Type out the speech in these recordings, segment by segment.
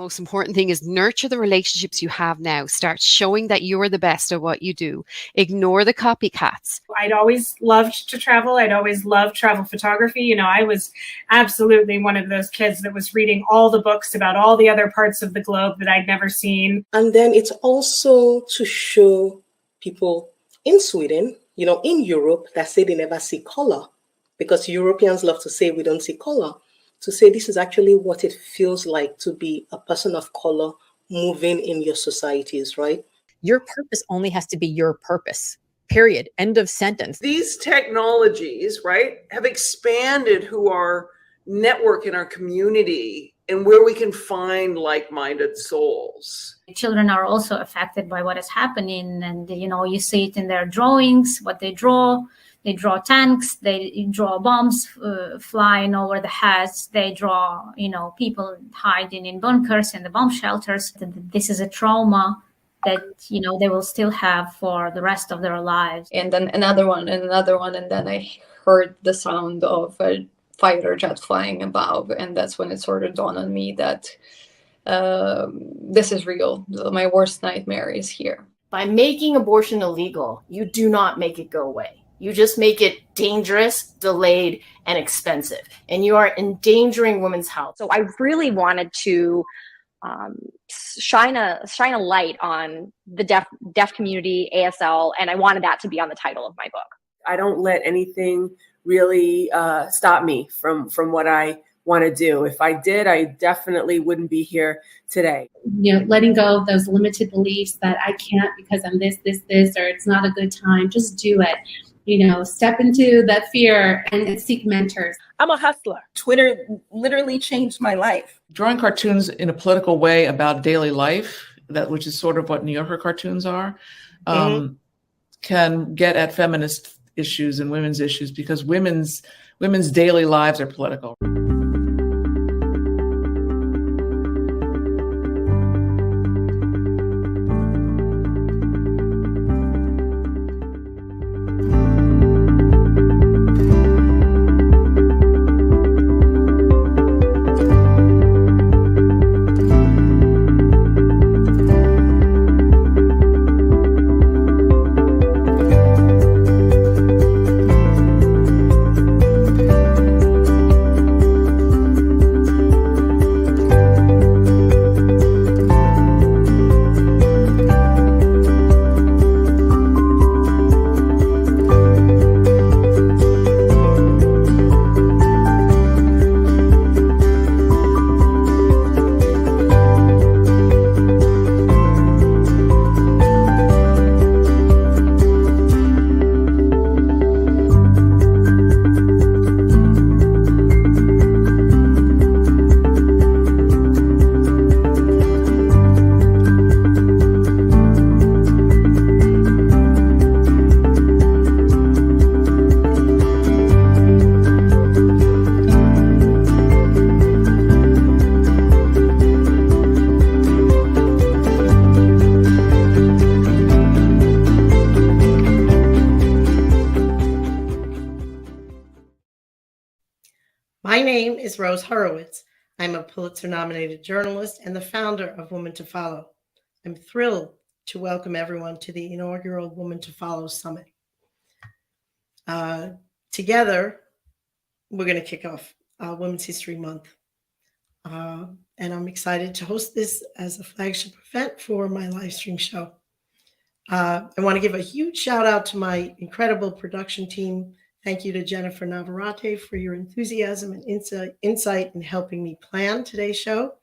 most important thing is nurture the relationships you have now. Start showing that you're the best at what you do. Ignore the copycats. I'd always loved to travel. I'd always loved travel photography. You know, I was absolutely one of those kids that was reading all the books about all the other parts of the globe that I'd never seen. And then it's also to show people in Sweden, you know, in Europe, that say they never see color, because Europeans love to say we don't see color, to say this is actually what it feels like to be a person of color moving in your societies, right? Your purpose only has to be your purpose, period. End of sentence. These technologies, right, have expanded who our network in our community and where we can find like-minded souls. Children are also affected by what is happening. And, you know, you see it in their drawings, what they draw. They draw tanks, they draw bombs flying over the heads. They draw, you know, people hiding in bunkers in the bomb shelters. This is a trauma that, you know, they will still have for the rest of their lives. And then another one and another one. And then I heard the sound of a fighter jet flying above. And that's when it sort of dawned on me that this is real. My worst nightmare is here. By making abortion illegal, you do not make it go away. You just make it dangerous, delayed, and expensive. And you are endangering women's health. So I really wanted to shine a light on the deaf community, ASL, and I wanted that to be on the title of my book. I don't let anything really stop me from what I want to do. If I did, I definitely wouldn't be here today. You know, letting go of those limited beliefs that I can't because I'm this, or it's not a good time. Just do it. You know, step into that fear and seek mentors. I'm a hustler. Twitter literally changed my life. Drawing cartoons in a political way about daily life, which is sort of what New Yorker cartoons are, can get at feminist issues and women's issues, because women's daily lives are political. My name is Rose Horowitz. I'm a Pulitzer-nominated journalist and the founder of Woman to Follow. I'm thrilled to welcome everyone to the inaugural Woman to Follow Summit. Together, we're going to kick off Women's History Month. And I'm excited to host this as a flagship event for my live stream show. I want to give a huge shout out to my incredible production team. Thank you to Jennifer Navarrete for your enthusiasm and insight in helping me plan today's show.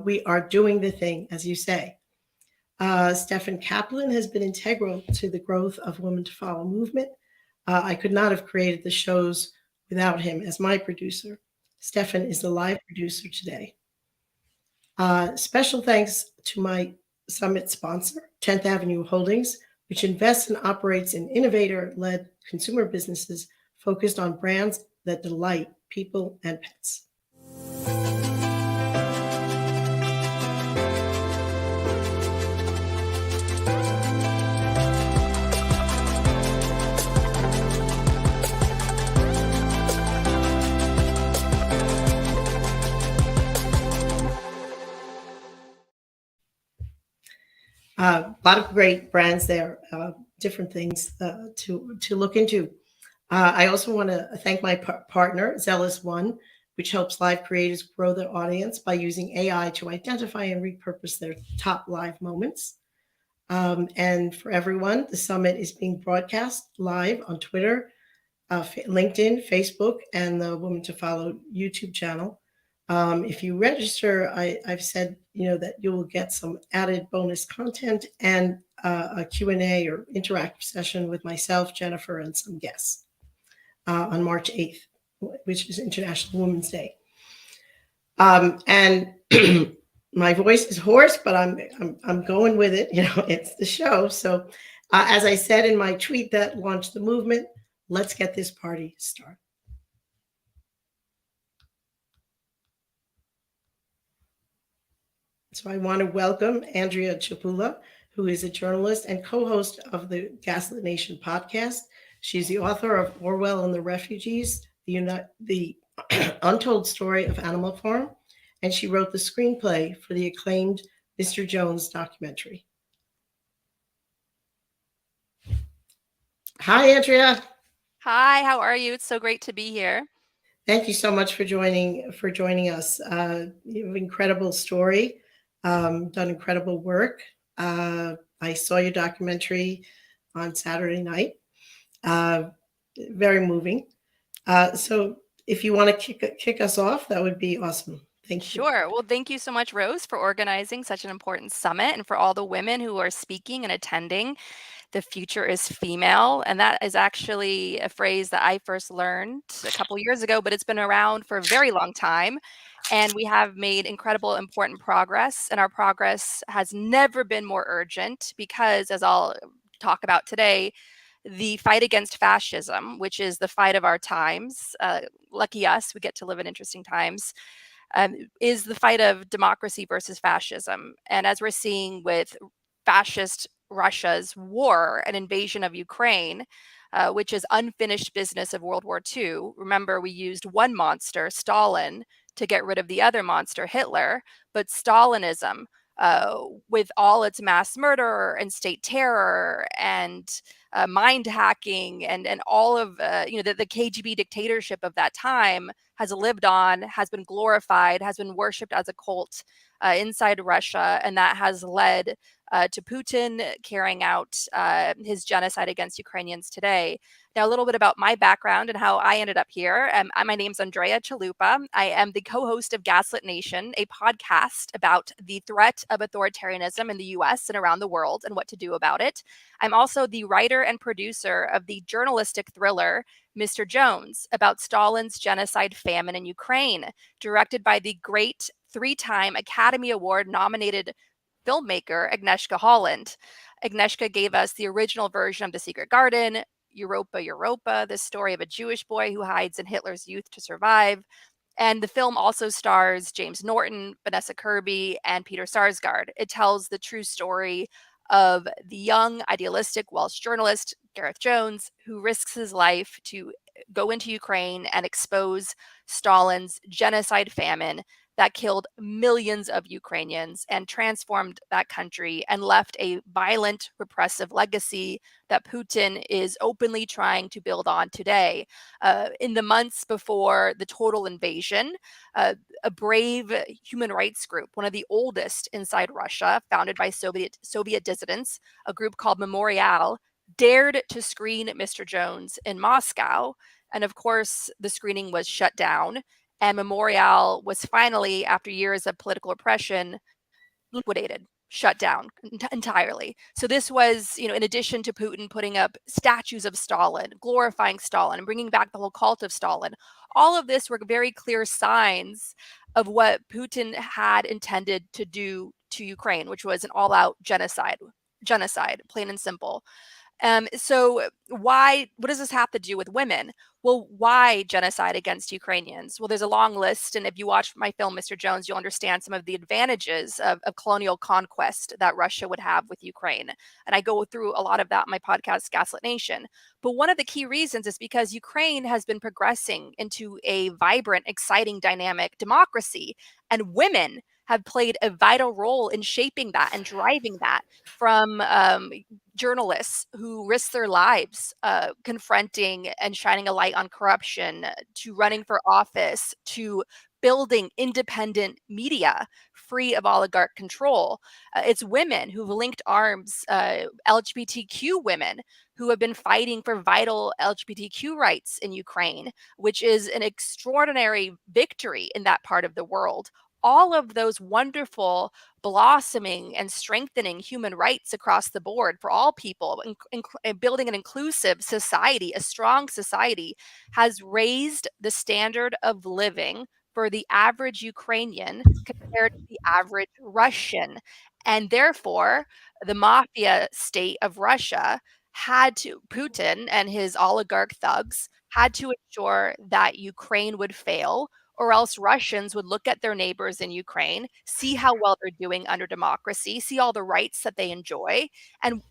We are doing the thing, as you say. Stefan Kaplan has been integral to the growth of Women to Follow movement. I could not have created the shows without him as my producer. Stefan is the live producer today. Special thanks to my summit sponsor, 10th Avenue Holdings, which invests and operates in innovator-led consumer businesses focused on brands that delight people and pets. A lot of great brands there, different things to look into. I also want to thank my partner, Zealous One, which helps live creators grow their audience by using AI to identify and repurpose their top live moments. And for everyone, the summit is being broadcast live on Twitter, LinkedIn, Facebook, and the Woman to Follow YouTube channel. If you register, I've said, that you will get some added bonus content and a Q&A or interactive session with myself, Jennifer, and some guests on March 8th, which is International Women's Day. And my voice is hoarse, but I'm going with it. It's the show. So as I said in my tweet that launched the movement, let's get this party started. So I want to welcome Andrea Chalupa, who is a journalist and co-host of the Gaslit Nation podcast. She's the author of Orwell and the Refugees, the untold story of Animal Farm, and she wrote the screenplay for the acclaimed Mr. Jones documentary. Hi, Andrea. Hi, how are you? It's so great to be here. Thank you so much for joining us. You have an incredible story, done incredible work. I saw your documentary on Saturday night. Very moving. So if you want to kick us off, that would be awesome. Thank you. Sure. Well, thank you so much, Rose, for organizing such an important summit and for all the women who are speaking and attending. The future is female. And that is actually a phrase that I first learned a couple years ago, but it's been around for a very long time. And we have made incredible, important progress. And our progress has never been more urgent because, as I'll talk about today, the fight against fascism, which is the fight of our times, lucky us, we get to live in interesting times, is the fight of democracy versus fascism. And as we're seeing with fascist Russia's war and invasion of Ukraine, which is unfinished business of World War II. Remember, we used one monster, Stalin, to get rid of the other monster, Hitler. But Stalinism, with all its mass murder and state terror and mind hacking and all of the KGB dictatorship of that time, has lived on, has been glorified, has been worshipped as a cult inside Russia, and that has led to Putin carrying out his genocide against Ukrainians today. Now, a little bit about my background and how I ended up here. My name's Andrea Chalupa. I am the co-host of Gaslit Nation, a podcast about the threat of authoritarianism in the US and around the world and what to do about it. I'm also the writer and producer of the journalistic thriller Mr. Jones, about Stalin's genocide famine in Ukraine, directed by the great 3-time Academy Award nominated filmmaker Agnieszka Holland. Agnieszka gave us the original version of The Secret Garden, Europa, Europa, the story of a Jewish boy who hides in Hitler's youth to survive. And the film also stars James Norton, Vanessa Kirby, and Peter Sarsgaard. It tells the true story of the young, idealistic Welsh journalist, Gareth Jones, who risks his life to go into Ukraine and expose Stalin's genocide famine that killed millions of Ukrainians and transformed that country and left a violent, repressive legacy that Putin is openly trying to build on today. In the months before the total invasion, a brave human rights group, one of the oldest inside Russia, founded by Soviet dissidents, a group called Memorial, dared to screen Mr. Jones in Moscow. And of course, the screening was shut down. And Memorial was finally, after years of political oppression, liquidated, shut down entirely. So this was, in addition to Putin putting up statues of Stalin, glorifying Stalin, and bringing back the whole cult of Stalin, all of this were very clear signs of what Putin had intended to do to Ukraine, which was an all-out genocide, plain and simple. So what does this have to do with women? Well, why genocide against Ukrainians? Well, there's a long list. And if you watch my film, Mr. Jones, you'll understand some of the advantages of colonial conquest that Russia would have with Ukraine. And I go through a lot of that in my podcast, Gaslit Nation. But one of the key reasons is because Ukraine has been progressing into a vibrant, exciting, dynamic democracy. And women have played a vital role in shaping that and driving that, from journalists who risk their lives confronting and shining a light on corruption, to running for office, to building independent media free of oligarch control. It's women who've linked arms, LGBTQ women who have been fighting for vital LGBTQ rights in Ukraine, which is an extraordinary victory in that part of the world. All of those wonderful blossoming and strengthening human rights across the board for all people, building an inclusive society, a strong society, has raised the standard of living for the average Ukrainian compared to the average Russian. And therefore, the mafia state of Russia Putin and his oligarch thugs had to ensure that Ukraine would fail, or else Russians would look at their neighbors in Ukraine, see how well they're doing under democracy, see all the rights that they enjoy,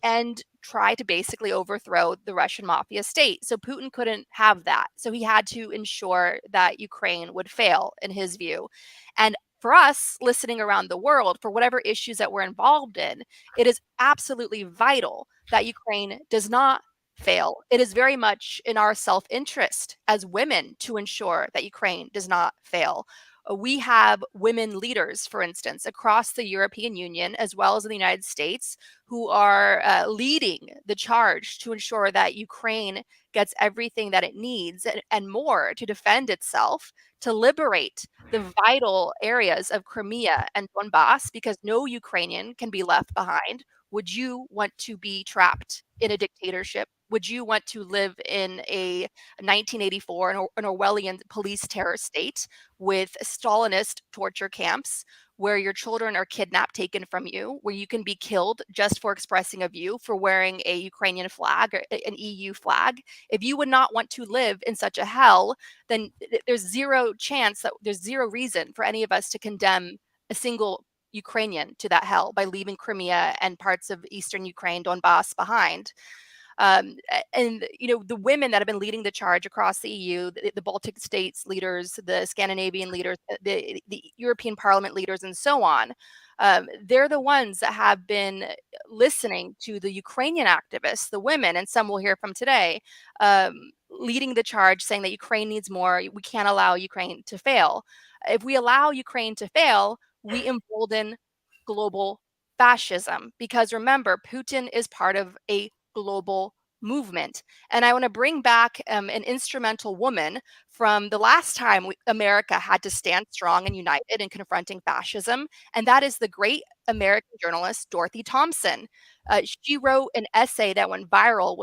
and try to basically overthrow the Russian mafia state. So Putin couldn't have that. So he had to ensure that Ukraine would fail, in his view. And for us listening around the world, for whatever issues that we're involved in, it is absolutely vital that Ukraine does not fail. It is very much in our self-interest as women to ensure that Ukraine does not fail. We have women leaders, for instance, across the European Union, as well as in the United States, who are leading the charge to ensure that Ukraine gets everything that it needs and more to defend itself, to liberate the vital areas of Crimea and Donbass, because no Ukrainian can be left behind. Would you want to be trapped in a dictatorship? Would you want to live in a 1984, an Orwellian police terror state with Stalinist torture camps, where your children are kidnapped, taken from you, where you can be killed just for expressing a view, for wearing a Ukrainian flag or an EU flag? If you would not want to live in such a hell, then there's zero reason for any of us to condemn a single Ukrainian to that hell by leaving Crimea and parts of eastern Ukraine, Donbass, behind. And the women that have been leading the charge across the EU, the Baltic states leaders, the Scandinavian leaders, the European Parliament leaders, and so on, they're the ones that have been listening to the Ukrainian activists, the women, and some we'll hear from today, leading the charge, saying that Ukraine needs more. We can't allow Ukraine to fail. If we allow Ukraine to fail, we embolden global fascism, because remember, Putin is part of a global movement. And I want to bring back an instrumental woman from the last time America had to stand strong and united in confronting fascism, and that is the great American journalist Dorothy Thompson. She wrote an essay that went viral.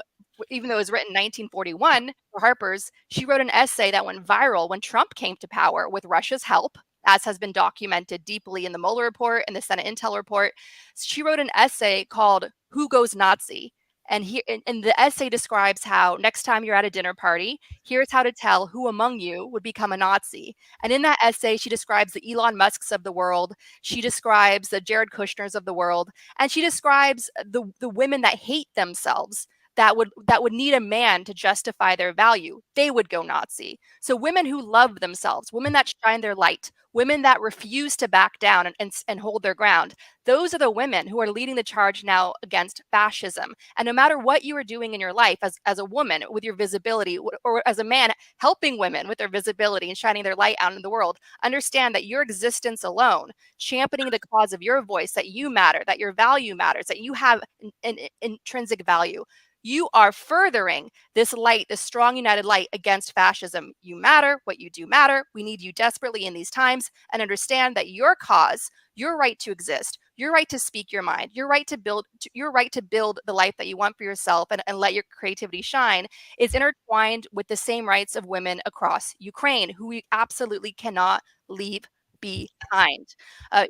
Even though it was written in 1941 for Harper's, she wrote an essay that went viral when Trump came to power with Russia's help, as has been documented deeply in the Mueller report and the Senate Intel report. She wrote an essay called "Who Goes Nazi?" And the essay describes how next time you're at a dinner party, here's how to tell who among you would become a Nazi. And in that essay, she describes the Elon Musks of the world. She describes the Jared Kushners of the world. And she describes the women that hate themselves, that would need a man to justify their value. They would go Nazi. So women who love themselves, women that shine their light, women that refuse to back down and hold their ground, those are the women who are leading the charge now against fascism. And no matter what you are doing in your life as a woman with your visibility, or as a man helping women with their visibility and shining their light out in the world, understand that your existence alone, championing the cause of your voice, that you matter, that your value matters, that you have an intrinsic value. You are furthering this light, this strong, united light against fascism. You matter. What you do matter. We need you desperately in these times. And understand that your cause, your right to exist, your right to speak your mind, your right to build the life that you want for yourself and let your creativity shine, is intertwined with the same rights of women across Ukraine, who we absolutely cannot leave behind.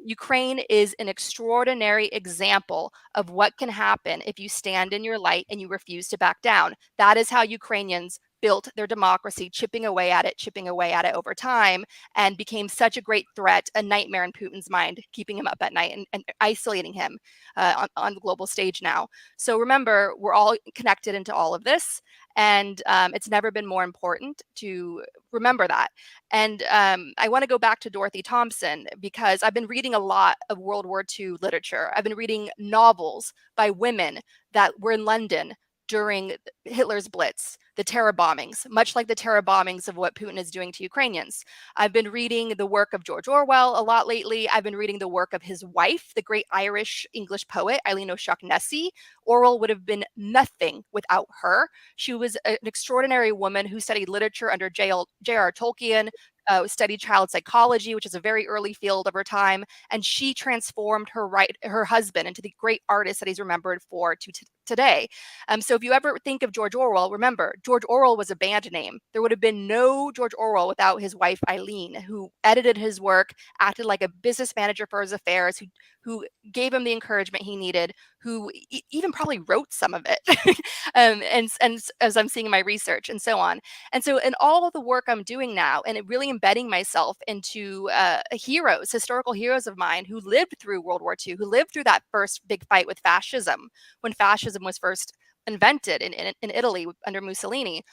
Ukraine is an extraordinary example of what can happen if you stand in your light and you refuse to back down. That is how Ukrainians built their democracy, chipping away at it over time, and became such a great threat, a nightmare in Putin's mind, keeping him up at night and isolating him on the global stage now. So remember, we're all connected into all of this, and it's never been more important to remember that. And I want to go back to Dorothy Thompson, because I've been reading a lot of World War II literature. I've been reading novels by women that were in London during Hitler's Blitz, the terror bombings, much like the terror bombings of what Putin is doing to Ukrainians. I've been reading the work of George Orwell a lot lately. I've been reading the work of his wife, the great Irish English poet, Amelina. Orwell would have been nothing without her. She was an extraordinary woman who studied literature under J.R. Tolkien, studied child psychology, which is a very early field of her time, and she transformed her husband into the great artist that he's remembered for today. So if you ever think of George Orwell, remember, George Orwell was a band name. There would have been no George Orwell without his wife, Eileen, who edited his work, acted like a business manager for his affairs, who gave him the encouragement he needed, who even probably wrote some of it, and as I'm seeing in my research and so on. And so in all of the work I'm doing now, and it really embedding myself into historical heroes of mine who lived through World War II, who lived through that first big fight with fascism, when fascism was first invented in Italy under Mussolini.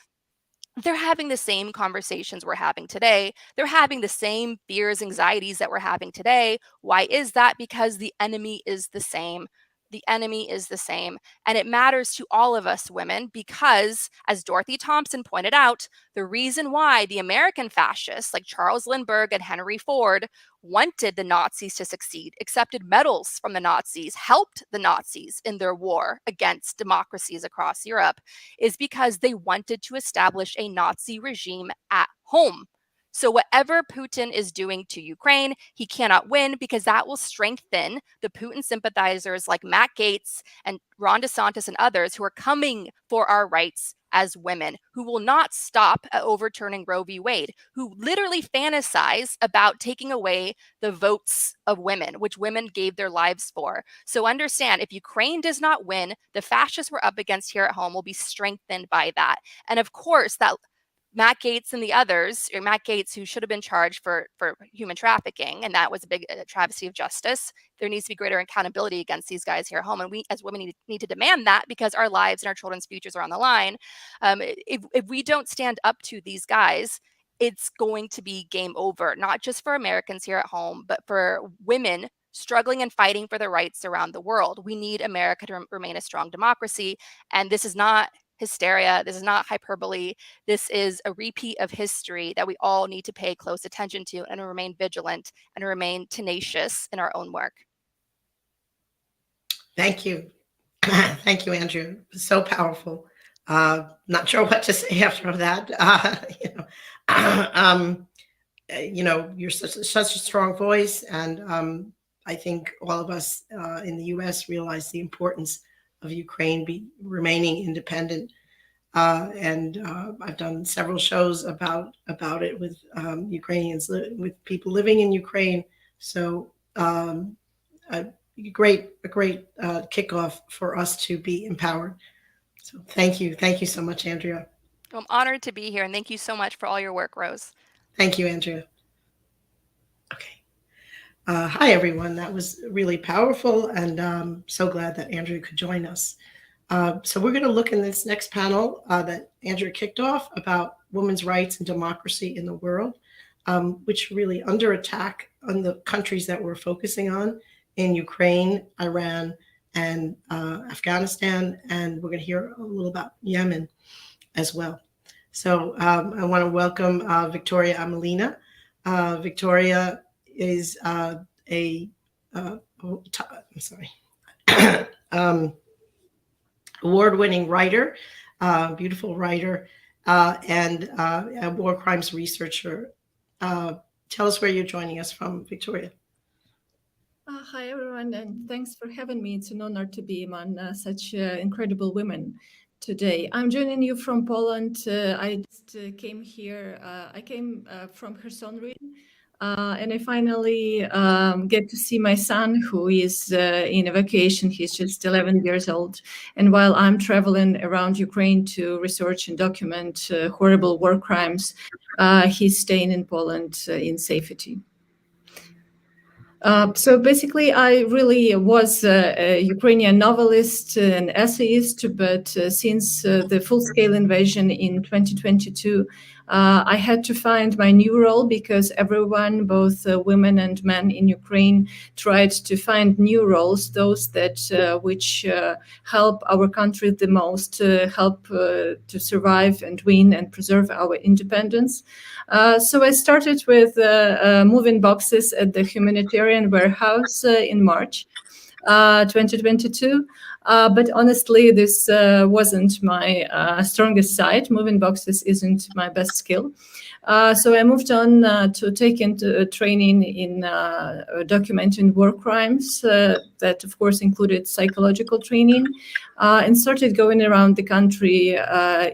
They're having the same conversations we're having today. They're having the same fears, anxieties that we're having today. Why is that? Because the enemy is the same. The enemy is the same. And it matters to all of us women because, as Dorothy Thompson pointed out, the reason why the American fascists like Charles Lindbergh and Henry Ford wanted the Nazis to succeed, accepted medals from the Nazis, helped the Nazis in their war against democracies across Europe, is because they wanted to establish a Nazi regime at home. So whatever Putin is doing to Ukraine, he cannot win because that will strengthen the Putin sympathizers like Matt Gaetz and Ron DeSantis and others who are coming for our rights as women, who will not stop at overturning Roe v. Wade, who literally fantasize about taking away the votes of women, which women gave their lives for. So understand, if Ukraine does not win, the fascists we're up against here at home will be strengthened by that. And of course, that Matt Gaetz and the others, or Matt Gaetz, who should have been charged for human trafficking, and that was a big travesty of justice. There needs to be greater accountability against these guys here at home, and we as women need to demand that because our lives and our children's futures are on the line. If we don't stand up to these guys, it's going to be game over, not just for Americans here at home, but for women struggling and fighting for their rights around the world. We need America to remain a strong democracy, and this is not hysteria. This is not hyperbole. This is a repeat of history that we all need to pay close attention to and remain vigilant and remain tenacious in our own work. Thank you. Thank you, Andrew. So powerful. Not sure what to say after that. You're such a strong voice, and I think all of us in the U.S. realize the importance of Ukraine remaining independent. And I've done several shows about it with Ukrainians, with people living in Ukraine. So a great kickoff for us to be empowered. So thank you so much, Andrea. I'm honored to be here, and thank you so much for all your work, Rose. Thank you, Andrea. Okay. Hi, everyone. That was really powerful, and I'm so glad that Andrea could join us. So we're going to look in this next panel that Andrea kicked off about women's rights and democracy in the world, which really under attack on the countries that we're focusing on in Ukraine, Iran, and Afghanistan. And we're going to hear a little about Yemen as well. So I want to welcome Victoria Amelina. Victoria is award-winning writer, beautiful writer, and a war crimes researcher. Tell us where you're joining us from, Victoria. Hi, everyone, and thanks for having me. It's an honor to be among such incredible women today. I'm joining you from Poland. I just came here. I came from Kherson region, And I finally get to see my son, who is in a vacation. He's just 11 years old. And while I'm traveling around Ukraine to research and document horrible war crimes, he's staying in Poland in safety. So basically, I really was a Ukrainian novelist and essayist, but since the full-scale invasion in 2022, I had to find my new role because everyone, both women and men in Ukraine, tried to find new roles, those that which help our country the most, help to survive and win and preserve our independence. So I started with moving boxes at the humanitarian warehouse in March 2022. But honestly, this wasn't my strongest side. Moving boxes isn't my best skill. So I moved on to take into training in documenting war crimes that, of course, included psychological training, and started going around the country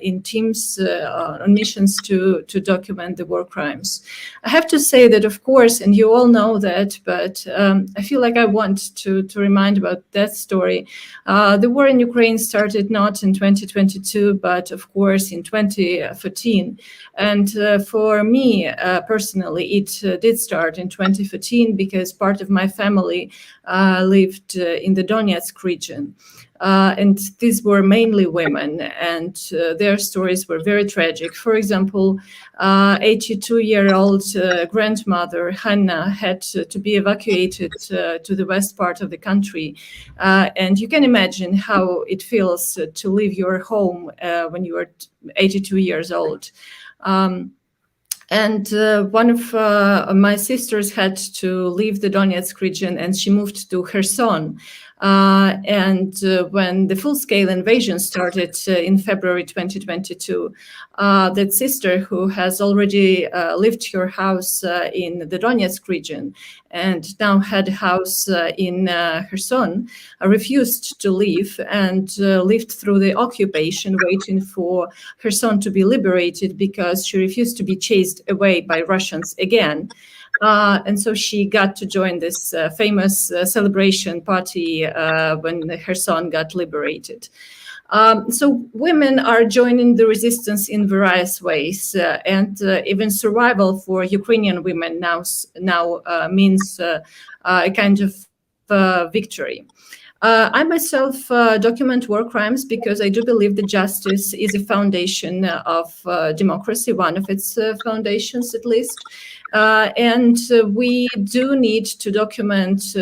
in teams on missions to document the war crimes. I have to say that, of course, and you all know that, but I feel like I want to remind about that story. The war in Ukraine started not in 2022, but of course in 2014. And for me personally, it did start in 2014 because part of my family lived in the Donetsk region. And these were mainly women, and their stories were very tragic. For example, 82-year-old grandmother Hanna had to be evacuated to the west part of the country. And you can imagine how it feels to leave your home when you are 82 years old. And one of my sisters had to leave the Donetsk region, and she moved to Kherson. And when the full-scale invasion started in February 2022, that sister, who has already lived her house in the Donetsk region and now had a house in Kherson, refused to leave and lived through the occupation, waiting for Kherson to be liberated because she refused to be chased away by Russians again. And so she got to join this famous celebration party when Kherson got liberated. So women are joining the resistance in various ways, and even survival for Ukrainian women now means a kind of victory. I myself document war crimes because I do believe that justice is a foundation of democracy, one of its foundations at least. And we do need to document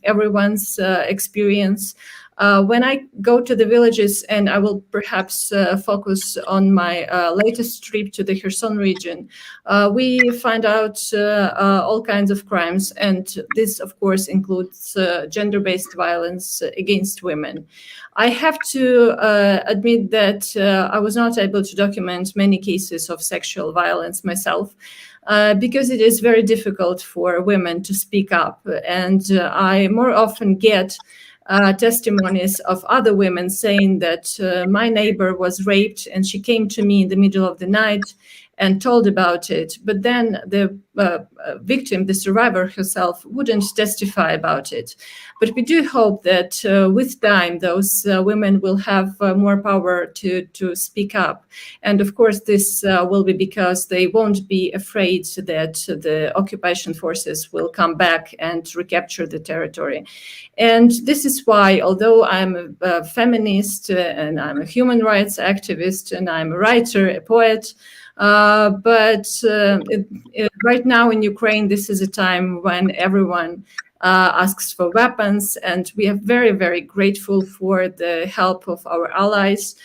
everyone's experience. When I go to the villages, and I will perhaps focus on my latest trip to the Kherson region, we find out all kinds of crimes, and this, of course, includes gender-based violence against women. I have to admit that I was not able to document many cases of sexual violence myself, because it is very difficult for women to speak up, and I more often get testimonies of other women saying that my neighbor was raped and she came to me in the middle of the night and told about it. But then the victim, the survivor herself, wouldn't testify about it. But we do hope that with time, those women will have more power to speak up. And of course, this will be because they won't be afraid that the occupation forces will come back and recapture the territory. And this is why, although I'm a feminist and I'm a human rights activist and I'm a writer, a poet, but right now in Ukraine, this is a time when everyone asks for weapons, and we are very, very grateful for the help of our allies,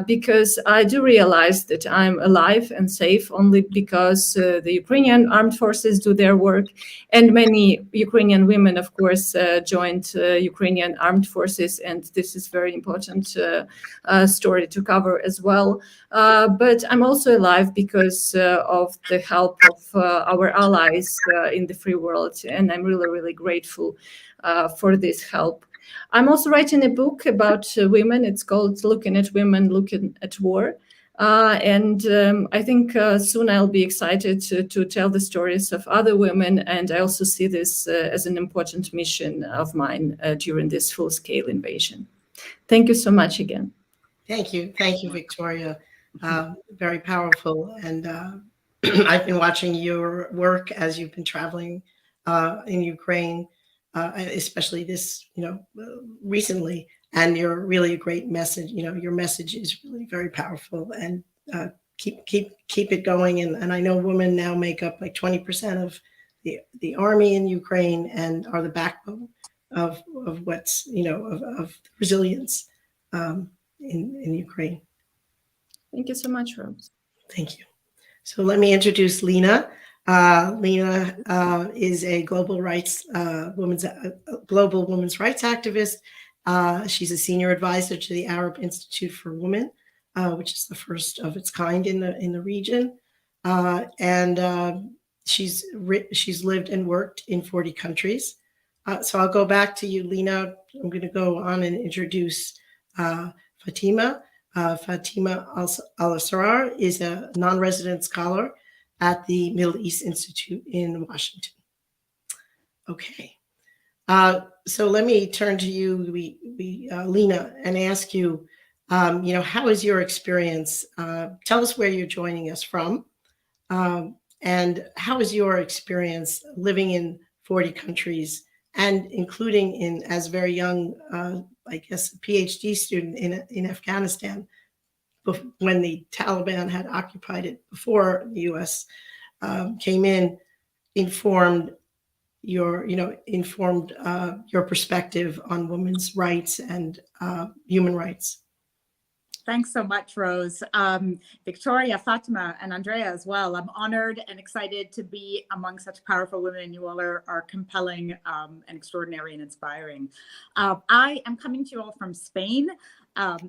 because I do realize that I'm alive and safe only because the Ukrainian armed forces do their work, and many Ukrainian women, of course, joined Ukrainian armed forces, and this is very important story to cover as well. But I'm also alive because of the help of our allies in the free world, and I'm really, really grateful for this help. I'm also writing a book about women. It's called Looking at Women, Looking at War. I think soon I'll be excited to tell the stories of other women. And I also see this as an important mission of mine during this full-scale invasion. Thank you so much again. Thank you, Victoria. Very powerful. And I've been watching your work as you've been traveling in Ukraine, especially this, recently. And you're really a great message. Your message is really very powerful, and keep it going. And I know women now make up like 20% of the army in Ukraine and are the backbone of what's of resilience in Ukraine. Thank you so much, Rose. Thank you. So let me introduce Lina. Lina is a global women's rights activist. She's a senior advisor to the Arab Institute for Women, which is the first of its kind in the region. She's lived and worked in 40 countries. So I'll go back to you, Lina. I'm going to go on and introduce Fatima. Fatima Alasrar is a non-resident scholar at the Middle East Institute in Washington. Okay. So let me turn to you, Lina, and ask you, how is your experience? Tell us where you're joining us from, and how is your experience living in 40 countries and including as very young, I guess, a PhD student in Afghanistan when the Taliban had occupied it before the U.S. Came in, informed your perspective on women's rights and human rights. Thanks so much, Rose. Victoria, Fatima, and Andrea as well. I'm honored and excited to be among such powerful women. You all are compelling and extraordinary and inspiring. I am coming to you all from Spain,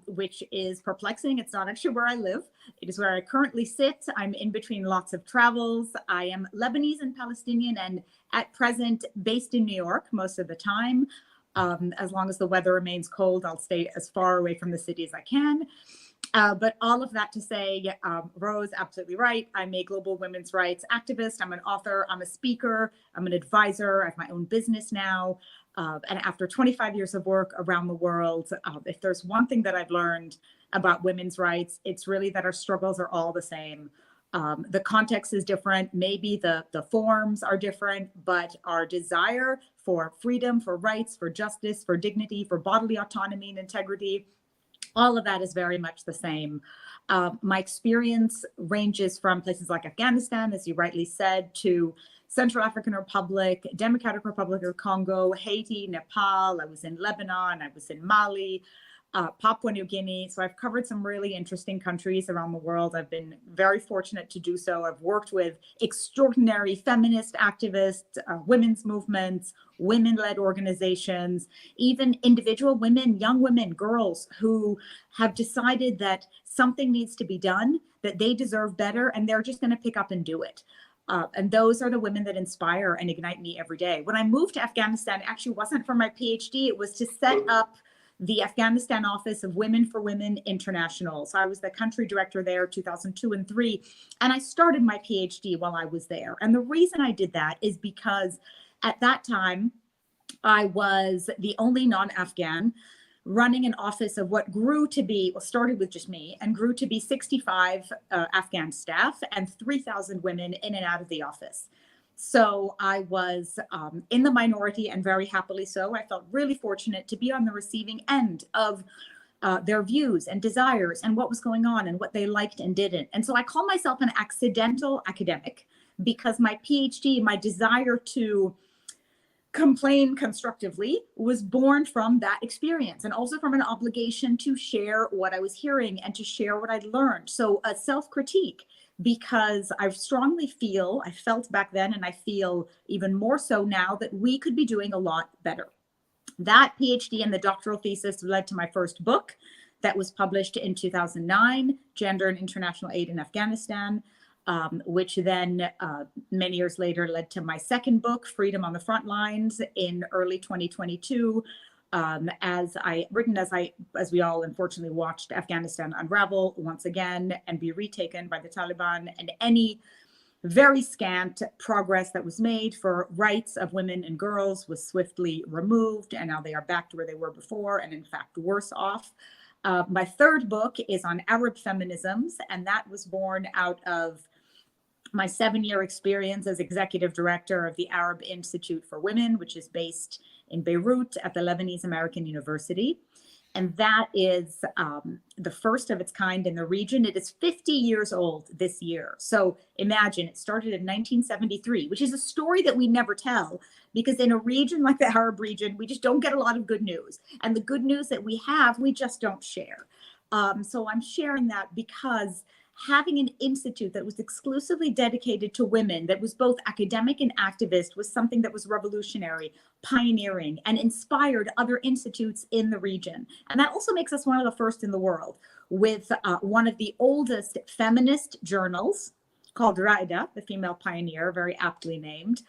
which is perplexing. It's not actually where I live. It is where I currently sit. I'm in between lots of travels. I am Lebanese and Palestinian, and at present based in New York most of the time. As long as the weather remains cold, I'll stay as far away from the city as I can. But all of that to say, Rose, absolutely right. I'm a global women's rights activist. I'm an author. I'm a speaker. I'm an advisor. I have my own business now. And after 25 years of work around the world, if there's one thing that I've learned about women's rights, it's really that our struggles are all the same. The context is different. Maybe the forms are different, but our desire for freedom, for rights, for justice, for dignity, for bodily autonomy and integrity, all of that is very much the same. My experience ranges from places like Afghanistan, as you rightly said, to Central African Republic, Democratic Republic of Congo, Haiti, Nepal. I was in Lebanon. I was in Mali. Papua New Guinea. So I've covered some really interesting countries around the world. I've been very fortunate to do so. I've worked with extraordinary feminist activists, women's movements, women-led organizations, even individual women, young women, girls who have decided that something needs to be done, that they deserve better, and they're just going to pick up and do it. And those are the women that inspire and ignite me every day. When I moved to Afghanistan, it actually wasn't for my PhD. It was to set up the Afghanistan office of Women for Women International. So I was the country director there 2002 and 2003. And I started my PhD while I was there. And the reason I did that is because at that time, I was the only non-Afghan running an office of what grew to be, well, started with just me and grew to be 65 Afghan staff and 3,000 women in and out of the office. So I was in the minority, and very happily so. I felt really fortunate to be on the receiving end of their views and desires and what was going on and what they liked and didn't. And so I call myself an accidental academic because my PhD, my desire to complain constructively, was born from that experience and also from an obligation to share what I was hearing and to share what I'd learned. So a self-critique, because I strongly feel, I felt back then, and I feel even more so now, that we could be doing a lot better. That PhD and the doctoral thesis led to my first book that was published in 2009, Gender and International Aid in Afghanistan, which then many years later led to my second book, Freedom on the Front Lines, in early 2022. as we all unfortunately watched Afghanistan unravel once again and be retaken by the Taliban, and any very scant progress that was made for rights of women and girls was swiftly removed, and now they are back to where they were before, and in fact worse off. My third book is on Arab feminisms, and that was born out of my 7-year experience as executive director of the Arab Institute for Women, which is based in Beirut at the Lebanese American University. And that is the first of its kind in the region. It is 50 years old this year. So imagine, it started in 1973, which is a story that we never tell, because in a region like the Arab region, we just don't get a lot of good news. And the good news that we have, we just don't share. So I'm sharing that because having an institute that was exclusively dedicated to women, that was both academic and activist, was something that was revolutionary, pioneering, and inspired other institutes in the region. And that also makes us one of the first in the world, with one of the oldest feminist journals called Raida, the Female Pioneer, very aptly named.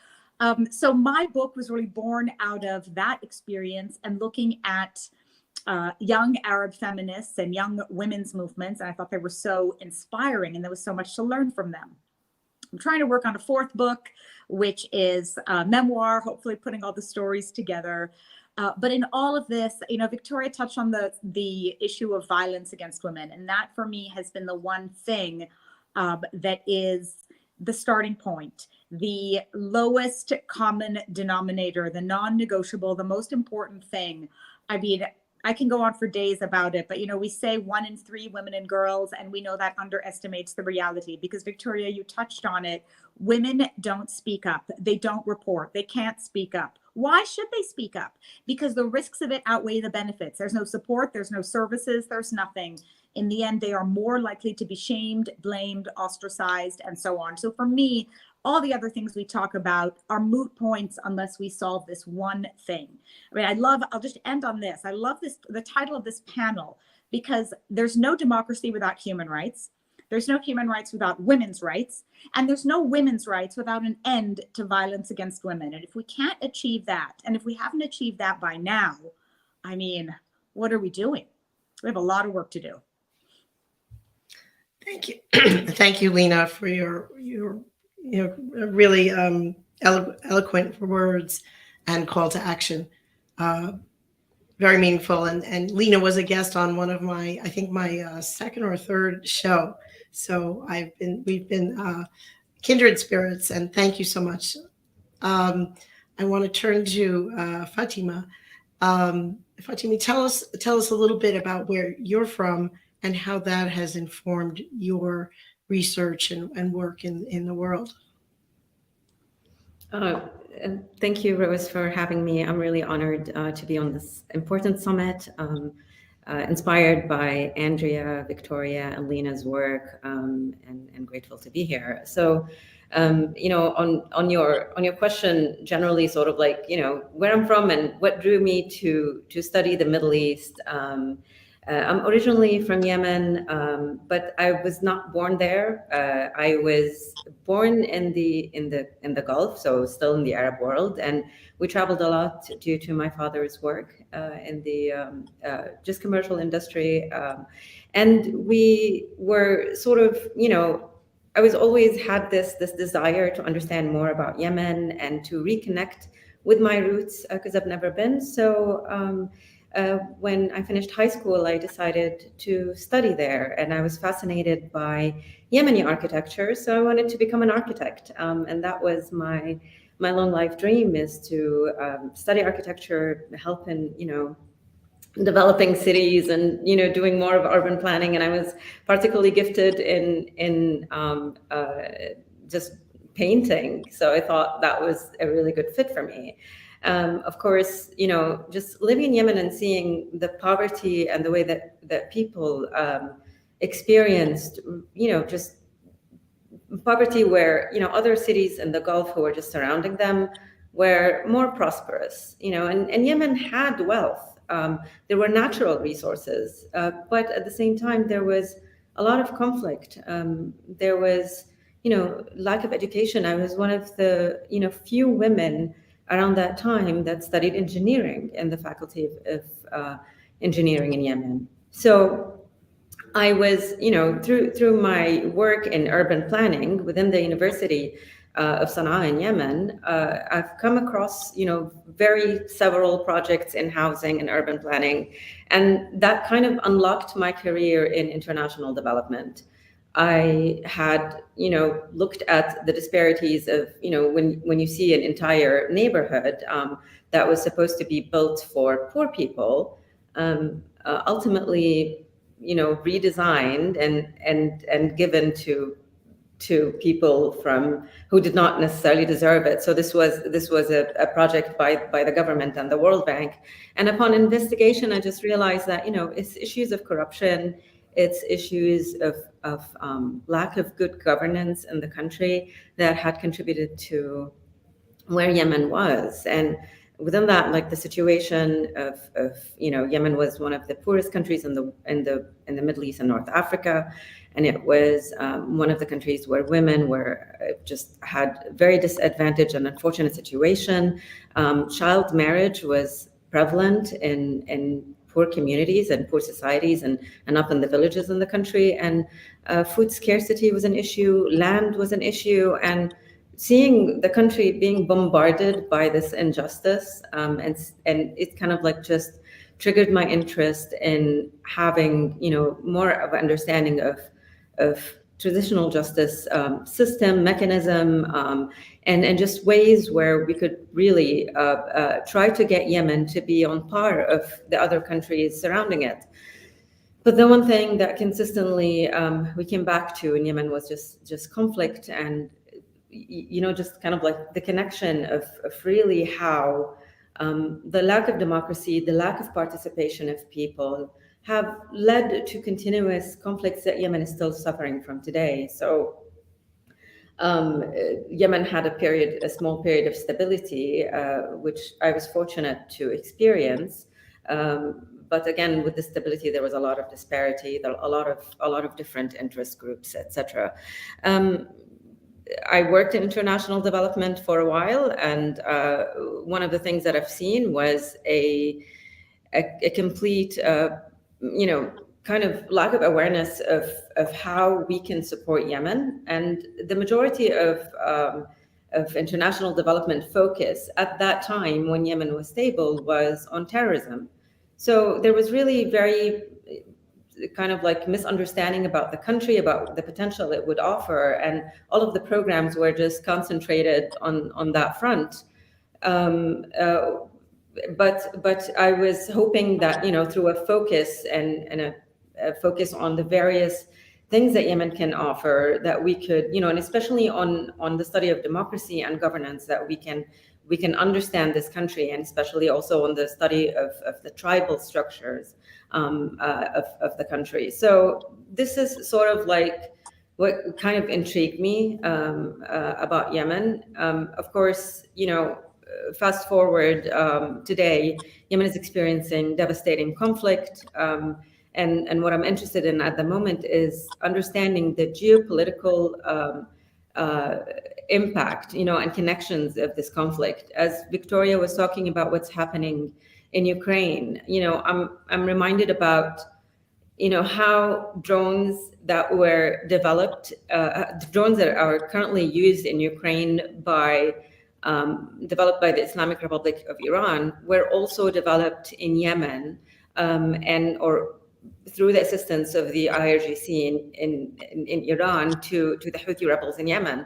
So my book was really born out of that experience and looking at young Arab feminists and young women's movements. And I thought they were so inspiring, and there was so much to learn from them. I'm trying to work on a fourth book, which is a memoir, hopefully putting all the stories together. But in all of this, Victoria touched on the issue of violence against women. And that for me has been the one thing that is the starting point, the lowest common denominator, the non-negotiable, the most important thing. I mean, I can go on for days about it, but we say 1 in 3 women and girls, and we know that underestimates the reality, because Victoria, you touched on it. Women don't speak up. They don't report. They can't speak up. Why should they speak up? Because the risks of it outweigh the benefits. There's no support. There's no services. There's nothing. In the end, they are more likely to be shamed, blamed, ostracized, and so on. So for me, all the other things we talk about are moot points unless we solve this one thing. I mean, I'll just end on this. I love the title of this panel, because there's no democracy without human rights. There's no human rights without women's rights. And there's no women's rights without an end to violence against women. And if we can't achieve that, and if we haven't achieved that by now, I mean, what are we doing? We have a lot of work to do. Thank you. Thank you, Lina, for your really eloquent words and call to action. Very meaningful. And Lina was a guest on one of my second or third show. So we've been kindred spirits, and thank you so much. I want to turn to Fatima. Fatima, tell us a little bit about where you're from and how that has informed your research and work in the world. And thank you, Rose, for having me. I'm really honored to be on this important summit, inspired by Andrea, Victoria, and Lina's work, and grateful to be here. So, on your question, generally, sort of like where I'm from and what drew me to study the Middle East. I'm originally from Yemen, but I was not born there. I was born in the Gulf, so still in the Arab world, and we traveled a lot due to my father's work in the just commercial industry, and we were sort of I was always had this desire to understand more about Yemen and to reconnect with my roots because I've never been. So. When I finished high school, I decided to study there, and I was fascinated by Yemeni architecture. So I wanted to become an architect, and that was my long life dream, is to study architecture, help in developing cities, and doing more of urban planning. And I was particularly gifted in just painting, so I thought that was a really good fit for me. Of course, just living in Yemen and seeing the poverty and the way that people experienced, just poverty where, other cities in the Gulf who were just surrounding them were more prosperous, and Yemen had wealth. There were natural resources, but at the same time, there was a lot of conflict. There was, lack of education. I was one of the, few women around that time that studied engineering in the Faculty of Engineering in Yemen. So I was, through my work in urban planning within the University of Sana'a in Yemen, I've come across, several projects in housing and urban planning, and that kind of unlocked my career in international development. I had, looked at the disparities of, when you see an entire neighborhood that was supposed to be built for poor people, ultimately, redesigned and given to people who did not necessarily deserve it. So this was a project by the government and the World Bank. And upon investigation, I just realized that, it's issues of corruption, it's issues of lack of good governance in the country that had contributed to where Yemen was. And within that, like the situation of Yemen was one of the poorest countries in the Middle East and North Africa, and it was one of the countries where women were just had very disadvantaged and unfortunate situation. Child marriage was prevalent in poor communities and poor societies and up in the villages in the country, and food scarcity was an issue, land was an issue, and seeing the country being bombarded by this injustice, and it kind of like just triggered my interest in having, more of an understanding of traditional justice system, mechanism, and just ways where we could really try to get Yemen to be on par of the other countries surrounding it. But the one thing that consistently we came back to in Yemen was just conflict and just kind of like the connection of really how the lack of democracy, the lack of participation of people have led to continuous conflicts that Yemen is still suffering from today. So Yemen had a small period of stability, which I was fortunate to experience. But again, with the stability, there was a lot of disparity, a lot of different interest groups, etc. I worked in international development for a while, and one of the things that I've seen was a complete, kind of lack of awareness of how we can support Yemen. And the majority of international development focus at that time, when Yemen was stable, was on terrorism. So there was really very kind of like misunderstanding about the country, about the potential it would offer, and all of the programs were just concentrated on that front. But I was hoping that, through a focus and a focus on the various things that Yemen can offer, that we could, and especially on the study of democracy and governance, that we can understand this country, and especially also on the study of the tribal structures of the country. So this is sort of like what kind of intrigued me about Yemen. Of course, fast forward today, Yemen is experiencing devastating conflict. And what I'm interested in at the moment is understanding the geopolitical impact, and connections of this conflict. As Victoria was talking about what's happening in Ukraine, I'm reminded about, how drones that were developed, drones that are currently used in Ukraine developed by the Islamic Republic of Iran, were also developed in Yemen, or through the assistance of the IRGC in Iran to the Houthi rebels in Yemen,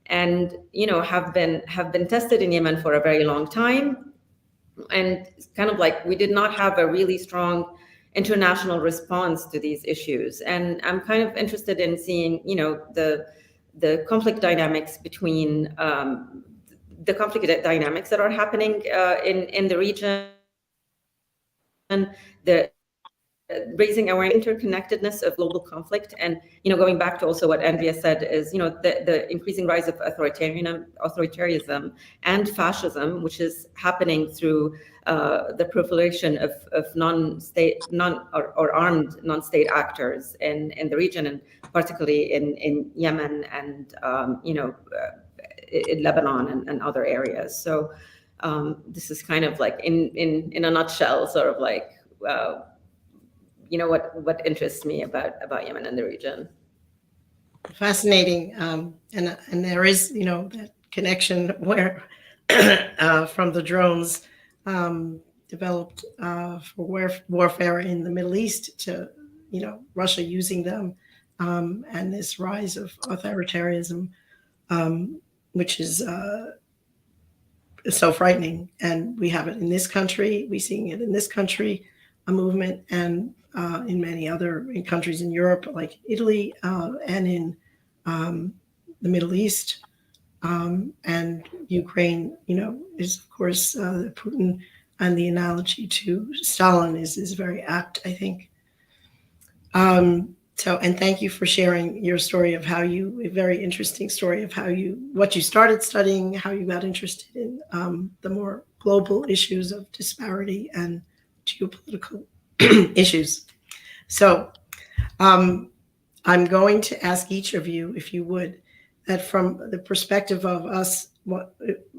and have been tested in Yemen for a very long time. And kind of like we did not have a really strong international response to these issues. And I'm kind of interested in seeing, the conflict dynamics between the conflict dynamics that are happening in the region, the raising our interconnectedness of global conflict, and going back to also what Andrea said is the increasing rise of authoritarianism and fascism, which is happening through the proliferation of armed non-state actors in the region, and particularly in Yemen and in Lebanon and other areas. So This is kind of like in a nutshell, sort of like what interests me about Yemen and the region. Fascinating, and there is that connection where from the drones developed for warfare in the Middle East to Russia using them, and this rise of authoritarianism, which is so frightening. And we have it in this country. We're seeing it in this country, a movement, and in many other countries in Europe, like Italy, and in the Middle East, and Ukraine. Is of course Putin, and the analogy to Stalin is very apt, I think. And thank you for sharing your story of a very interesting story of what you started studying, how you got interested in the more global issues of disparity and geopolitical issues. So I'm going to ask each of you, if you would, that from the perspective of us, what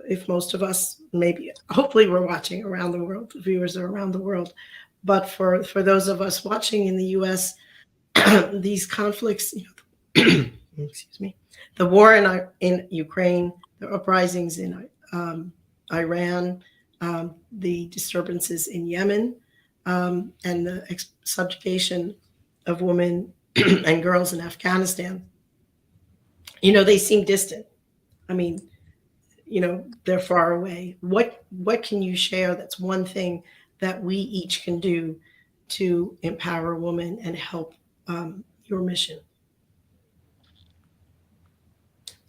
if most of us, maybe, hopefully we're watching around the world, the viewers are around the world, but for those of us watching in the US, these conflicts, excuse me, the war in Ukraine, the uprisings in Iran, the disturbances in Yemen, and the subjugation of women and girls in Afghanistan, they seem distant. I mean, they're far away. What can you share that's one thing that we each can do to empower women and help your mission?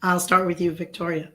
I'll start with you, Victoria.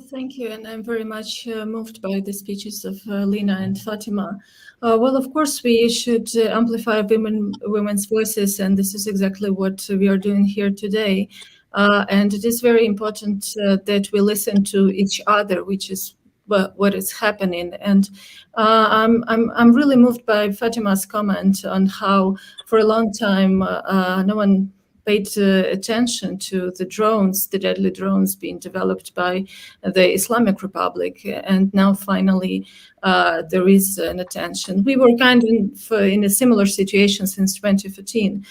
Thank you, and I'm very much moved by the speeches of Lina and Fatima. Well, of course, we should amplify women's voices, and this is exactly what we are doing here today. And it is very important that we listen to each other, which is what is happening. And I'm really moved by Fatima's comment on how, for a long time, no one paid attention to the drones, the deadly drones being developed by the Islamic Republic, and now finally there is an attention. We were kind of in a similar situation since 2015.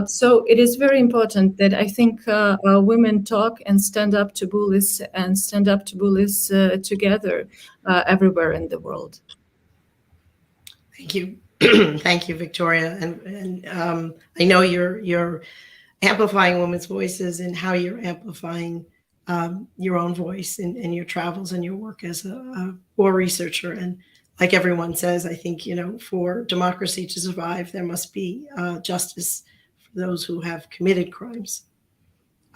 So it is very important that I think women talk and stand up to bullies, and stand up to bullies together everywhere in the world. Thank you. Thank you, Victoria. And I know you're amplifying women's voices, and how you're amplifying your own voice in your travels and your work as a war researcher. And like everyone says, I think, for democracy to survive, there must be justice for those who have committed crimes,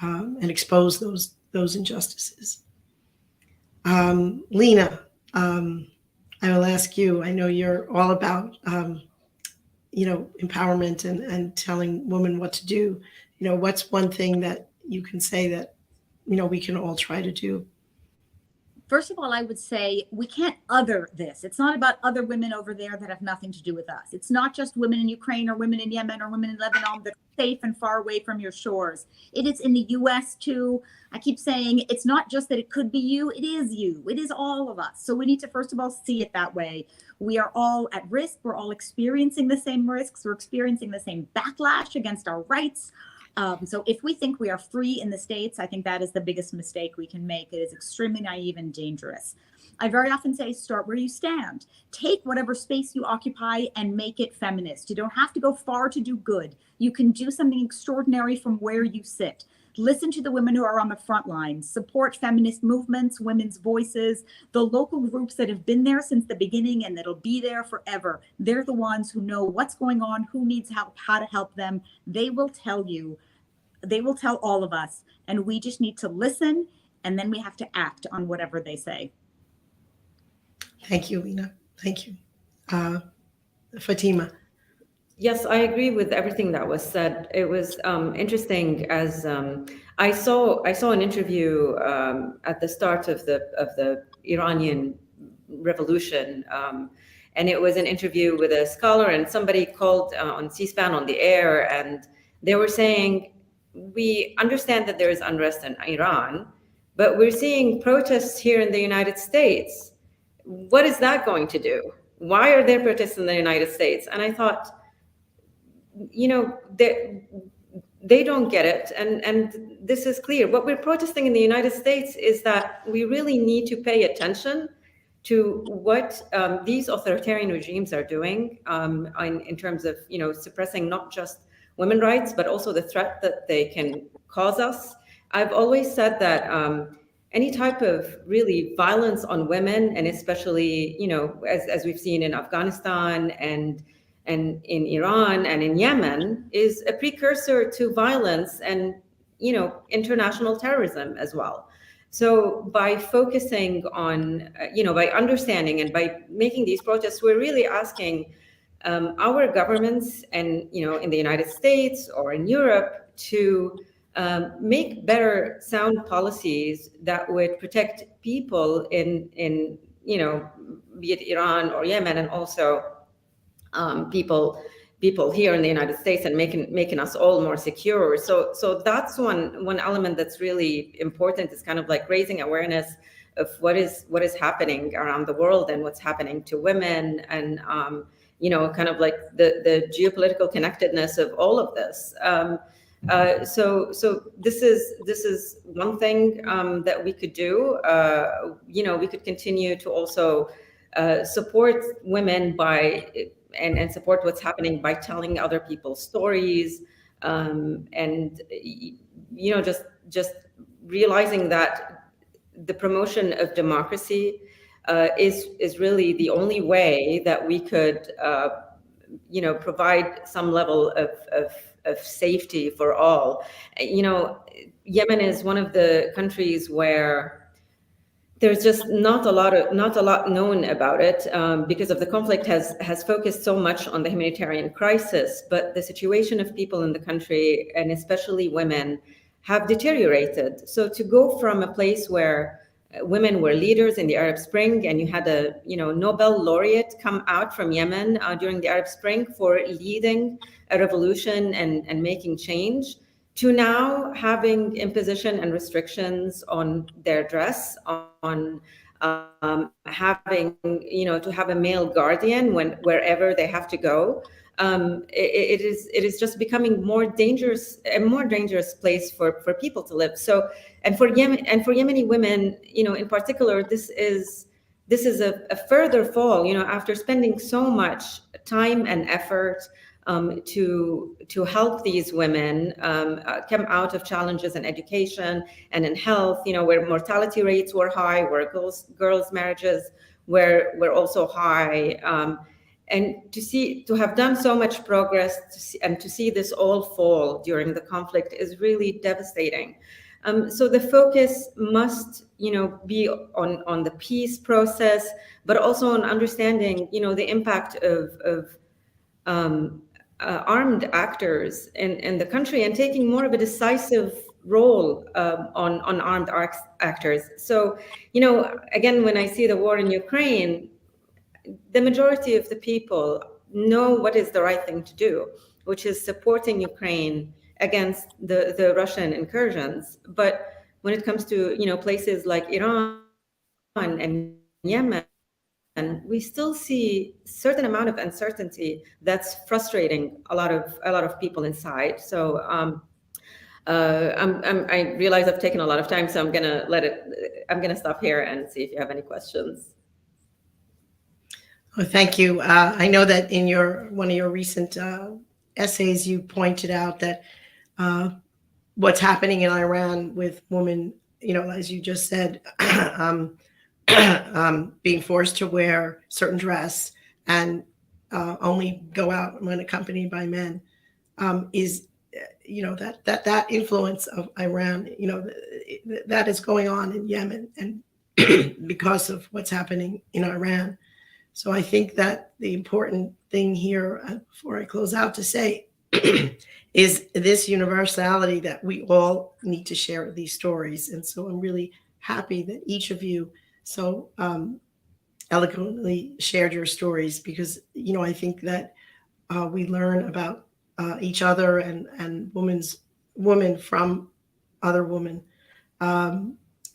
and expose those injustices. Lina, I will ask you, I know you're all about empowerment and telling women what to do. What's one thing that you can say that, we can all try to do? First of all, I would say we can't other this. It's not about other women over there that have nothing to do with us. It's not just women in Ukraine or women in Yemen or women in Lebanon that are safe and far away from your shores. It is in the US too. I keep saying it's not just that it could be you, it is you. It is all of us. So we need to, first of all, see it that way. We are all at risk. We're all experiencing the same risks. We're experiencing the same backlash against our rights. So if we think we are free in the States, I think that is the biggest mistake we can make. It is extremely naive and dangerous. I very often say, start where you stand. Take whatever space you occupy and make it feminist. You don't have to go far to do good. You can do something extraordinary from where you sit. Listen to the women who are on the front lines, support feminist movements, women's voices, the local groups that have been there since the beginning and that'll be there forever. They're the ones who know what's going on, who needs help, how to help them. They will tell you, they will tell all of us, and we just need to listen, and then we have to act on whatever they say. Thank you, Lina. Thank you. Fatima. Yes, I agree with everything that was said. It was interesting as I saw an interview at the start of the Iranian revolution, and it was an interview with a scholar, and somebody called on C-SPAN on the air, and they were saying, we understand that there is unrest in Iran, But we're seeing protests here in the United States. What is that going to do? Why are there protests in the United States? And I thought, you know, they don't get it. And this is clear. What we're protesting in the United States is that we really need to pay attention to what these authoritarian regimes are doing in terms of, you know, suppressing not just women's rights, but also the threat that they can cause us. I've always said that any type of really violence on women, and especially, you know, as we've seen in Afghanistan and in Iran and in Yemen, is a precursor to violence and, you know, international terrorism as well. So by focusing on, you know, by understanding and by making these protests, we're really asking our governments and, you know, in the United States or in Europe to make better sound policies that would protect people in, you know, be it Iran or Yemen, and also people here in the United States, and making us all more secure. So that's one element that's really important, is kind of like raising awareness of what is happening around the world and what's happening to women, and you know, kind of like the geopolitical connectedness of all of this. So this is one thing that we could do. You know, we could continue to also support women by and support what's happening by telling other people's stories, and you know, just realizing that the promotion of democracy is really the only way that we could you know, provide some level of safety for all. You know, Yemen is one of the countries where there's just not a lot known about it, because of the conflict has focused so much on the humanitarian crisis, but the situation of people in the country, and especially women, have deteriorated. So to go from a place where women were leaders in the Arab Spring, and you had a, you know, Nobel laureate come out from Yemen during the Arab Spring for leading a revolution and making change, to now having imposition and restrictions on their dress, on having, you know, to have a male guardian wherever they have to go. It is just becoming more dangerous, a more dangerous place for people to live. So, and for Yemeni women, you know, in particular, this is a further fall, you know, after spending so much time and effort to help these women come out of challenges in education and in health, you know, where mortality rates were high, where girls' marriages were also high. And to have done so much progress and to see this all fall during the conflict is really devastating. So the focus must, you know, be on the peace process, but also on understanding, you know, the impact of armed actors in the country, and taking more of a decisive role on armed actors. So, you know, again, when I see the war in Ukraine, the majority of the people know what is the right thing to do, which is supporting Ukraine against the Russian incursions. But when it comes to, you know, places like Iran and Yemen, and we still see a certain amount of uncertainty that's frustrating a lot of people inside. So I realize I've taken a lot of time, so I'm gonna stop here and see if you have any questions. Well, thank you. I know that in one of your recent essays, you pointed out that what's happening in Iran with women, you know, as you just said, being forced to wear certain dress and only go out when accompanied by men, is, you know, that influence of Iran, you know, that is going on in Yemen, and because of what's happening in Iran. So I think that the important thing here, before I close out, to say is this universality that we all need to share these stories. And so I'm really happy that each of you so eloquently shared your stories, because, you know, I think that we learn about each other and women from other women.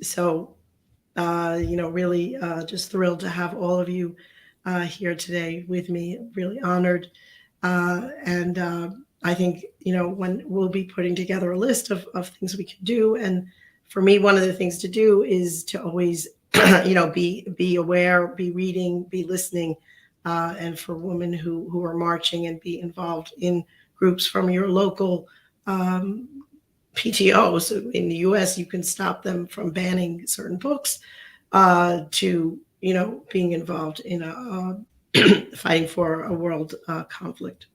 So, really just thrilled to have all of you here today with me. Really honored. And I think, when we'll be putting together a list of things we can do. And for me, one of the things to do is to always, be aware, be reading, be listening. And for women who are marching, and be involved in groups from your local PTOs. In the US, you can stop them from banning certain books to, being involved in fighting for a world conflict.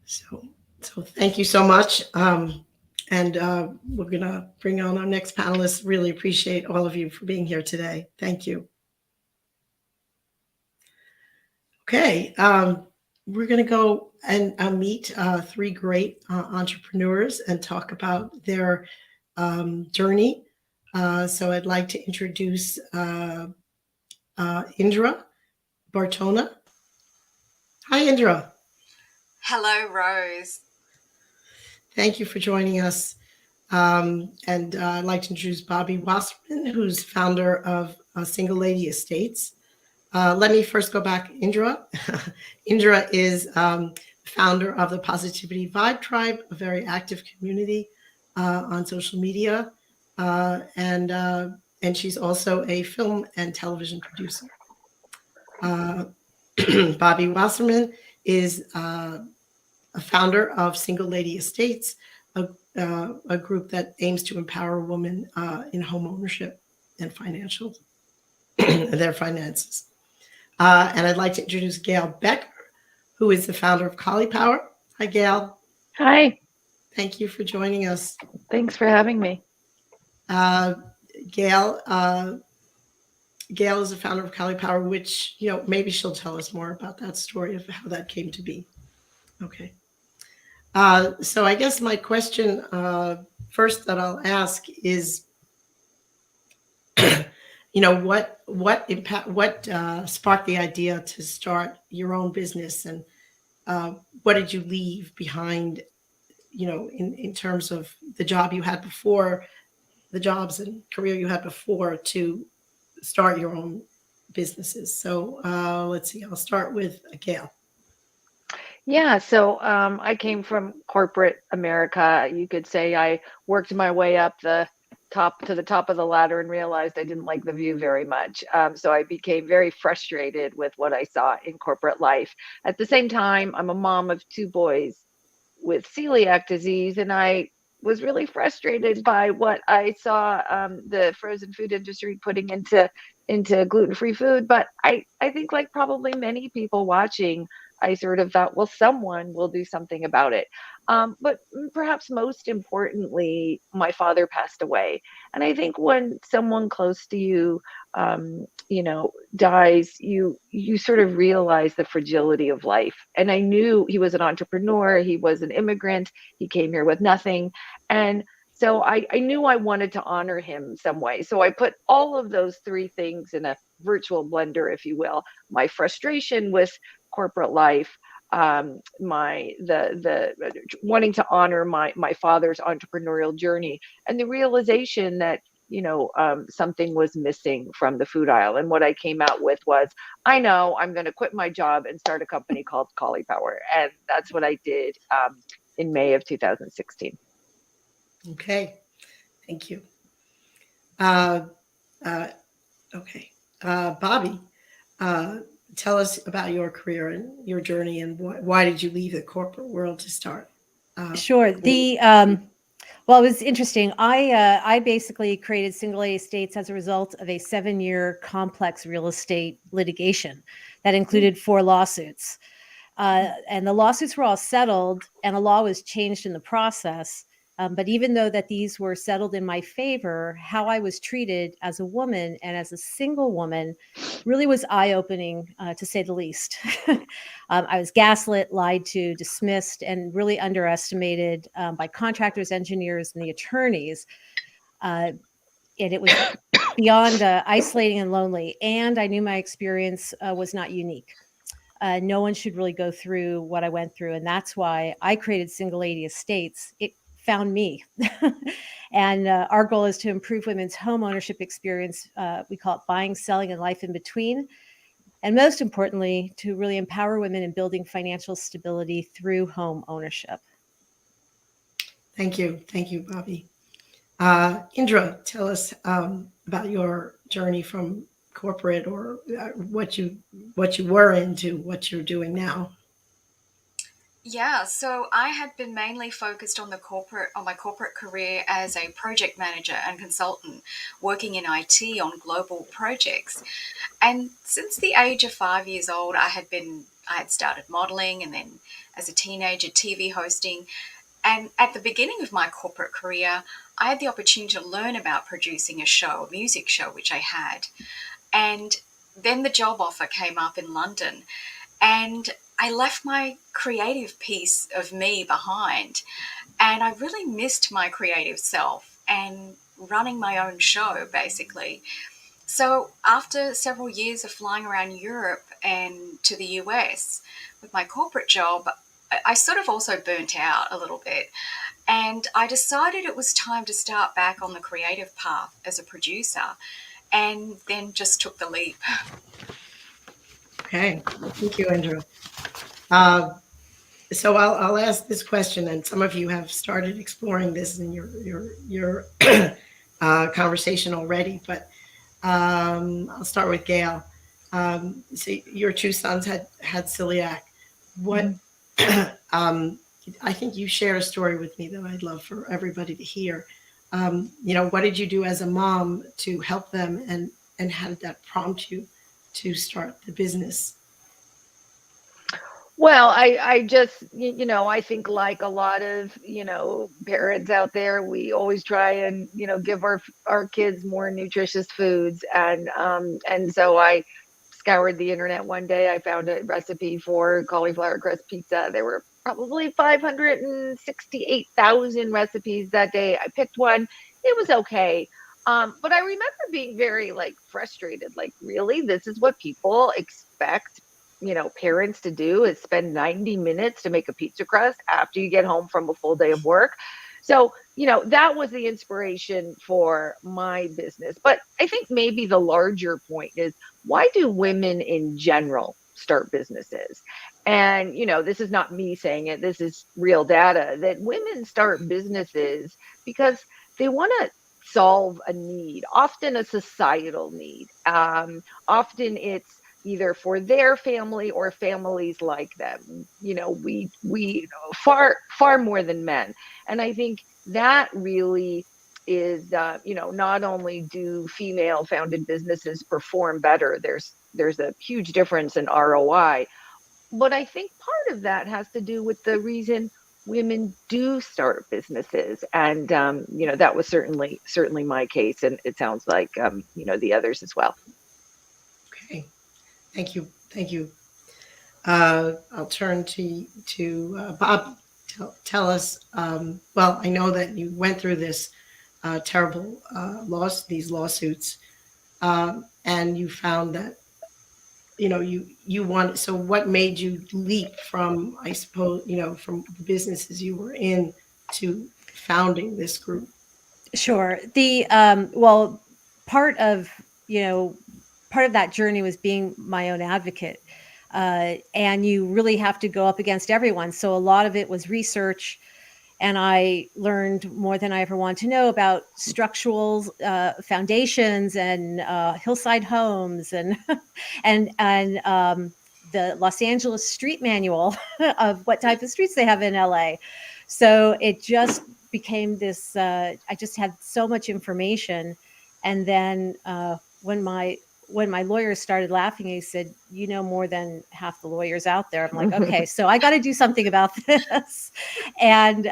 So thank you so much. And we're going to bring on our next panelists. Really appreciate all of you for being here today. Thank you. Okay, we're going to go and meet three great entrepreneurs and talk about their journey. So I'd like to introduce Indra Bartona. Hi, Indra. Hello, Rose. Thank you for joining us. And I'd like to introduce Bobby Wasserman, who's founder of Single Lady Estates. Let me first go back, Indra. Indra is founder of the Positivity Vibe Tribe, a very active community on social media. And she's also a film and television producer. Bobby Wasserman is a founder of Single Lady Estates, a group that aims to empower women in home ownership and their finances. And I'd like to introduce Gail Becker, who is the founder of CAULIPOWER. Hi, Gail. Hi. Thank you for joining us. Thanks for having me. Gail is the founder of CAULIPOWER, which, maybe she'll tell us more about that story of how that came to be. Okay. So I guess my question first that I'll ask is, what sparked the idea to start your own business, and what did you leave behind, in terms of the job you had before, the jobs and career you had before, to start your own businesses? So let's see, I'll start with Gail. Yeah, so I came from corporate America. You could say I worked my way up the top of the ladder and realized I didn't like the view very much. So I became very frustrated with what I saw in corporate life. At the same time, I'm a mom of 2 boys with celiac disease, and I was really frustrated by what I saw the frozen food industry putting into gluten-free food. But I think, like probably many people watching, I sort of thought, well, someone will do something about it. But perhaps most importantly, my father passed away. And I think when someone close to you, dies, you sort of realize the fragility of life. And I knew he was an entrepreneur. He was an immigrant. He came here with nothing. And so I knew I wanted to honor him some way. So I put all of those 3 things in a virtual blender, if you will. My frustration with corporate life, the wanting to honor my father's entrepreneurial journey, and the realization that something was missing from the food aisle. And what I came out with was, I know I'm going to quit my job and start a company called CAULIPOWER, and that's what I did in May of 2016. Okay, thank you. Okay, Bobby. Tell us about your career and your journey, and why did you leave the corporate world to start? Sure. Well, it was interesting. I basically created Single Lady Estates as a result of a 7-year complex real estate litigation that included 4 lawsuits. And the lawsuits were all settled, and a law was changed in the process. But even though that these were settled in my favor, how I was treated as a woman and as a single woman really was eye-opening, to say the least. I was gaslit, lied to, dismissed, and really underestimated by contractors, engineers, and the attorneys. And it was beyond isolating and lonely. And I knew my experience was not unique. No one should really go through what I went through. And that's why I created Single Lady Estates. It found me. And our goal is to improve women's home ownership experience. We call it buying, selling, and life in between. And most importantly, to really empower women in building financial stability through home ownership. Thank you. Thank you, Bobby. Indra, tell us about your journey from corporate, or what you were into, what you're doing now. Yeah, so I had been mainly focused on my corporate career as a project manager and consultant, working in IT on global projects. And since the age of 5 years old, I had started modeling, and then as a teenager, TV hosting. And at the beginning of my corporate career, I had the opportunity to learn about producing a music show, which I had. And then the job offer came up in London, and I left my creative piece of me behind. And I really missed my creative self and running my own show, basically. So after several years of flying around Europe and to the US with my corporate job, I sort of also burnt out a little bit. And I decided it was time to start back on the creative path as a producer, and then just took the leap. Okay, thank you, Andrew. So I'll ask this question, and some of you have started exploring this in your conversation already, but I'll start with Gail. So your two sons had celiac. What? I think you share a story with me that I'd love for everybody to hear. What did you do as a mom to help them, and how did that prompt you to start the business? Well, I just, I think like a lot of, parents out there, we always try and, give our kids more nutritious foods. And so I scoured the internet one day. I found a recipe for cauliflower crust pizza. There were probably 568,000 recipes that day. I picked one. It was okay. But I remember being very frustrated, really, this is what people expect parents to do, is spend 90 minutes to make a pizza crust after you get home from a full day of work. So, that was the inspiration for my business. But I think maybe the larger point is, why do women in general start businesses? And, this is not me saying it, this is real data, that women start businesses because they want to solve a need, often a societal need. Often it's either for their family or families like them. We far more than men. And I think that really is, not only do female founded businesses perform better, there's a huge difference in ROI, but I think part of that has to do with the reason women do start businesses. And, that was certainly my case. And it sounds like, the others as well. Okay. Thank you. Thank you. I'll turn to Bob. Tell us, well, I know that you went through this terrible these lawsuits, and you found that, you want, so what made you leap from, I suppose, from the businesses you were in to founding this group? Sure. Part of that journey was being my own advocate. And you really have to go up against everyone. So a lot of it was research, and I learned more than I ever wanted to know about structural foundations and hillside homes and the Los Angeles street manual of what type of streets they have in LA. So it just became this, I just had so much information. And then when my lawyers started laughing, he said, "You know more than half the lawyers out there." I'm like, okay, so I got to do something about this. And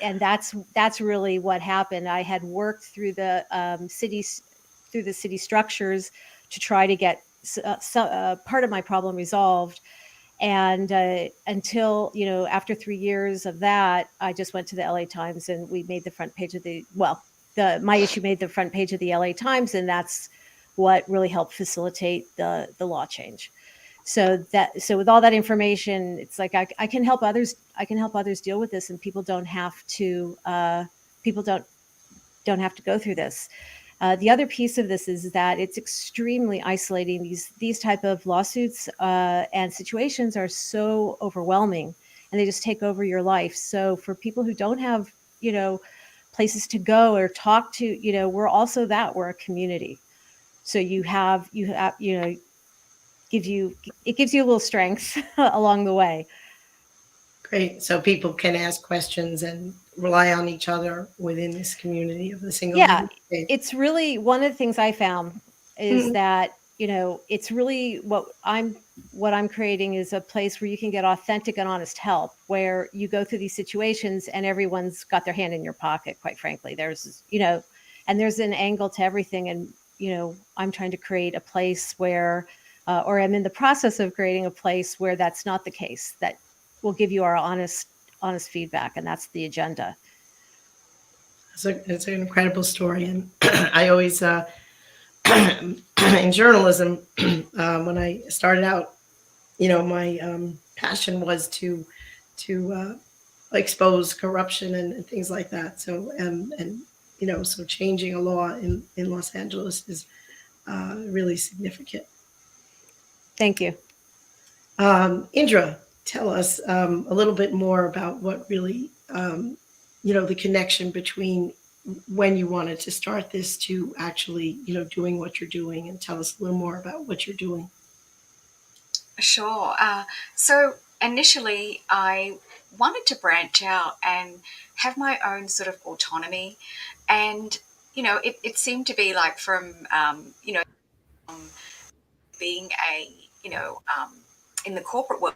that's really what happened. I had worked through the city structures to try to get part of my problem resolved. And until, after 3 years of that, I just went to the LA Times, and we made the front page of my issue made the front page of the LA Times, and that's what really helped facilitate the law change. So with all that information, it's like I can help others. I can help others deal with this, and people don't have to. People don't have to go through this. The other piece of this is that it's extremely isolating. These type of lawsuits and situations are so overwhelming, and they just take over your life. So for people who don't have, places to go or talk to, we're also that. We're a community. So it gives you a little strength along the way. Great. So people can ask questions and rely on each other within this community of the single. Yeah, it's really one of the things I found is that, it's really what I'm creating is a place where you can get authentic and honest help, where you go through these situations and everyone's got their hand in your pocket, quite frankly. There's, and there's an angle to everything. And, I'm trying to create a place where, or I'm in the process of creating a place where that's not the case, that we'll give you our honest feedback. And that's the agenda. It's an incredible story. And I always, in journalism, when I started out, my passion was to expose corruption and things like that. So, so changing a law in Los Angeles is really significant. Thank you. Indra, tell us a little bit more about what really, the connection between when you wanted to start this to actually, doing what you're doing, and tell us a little more about what you're doing. Sure. So initially, I wanted to branch out and have my own sort of autonomy. And, it seemed to be like from, being in the corporate world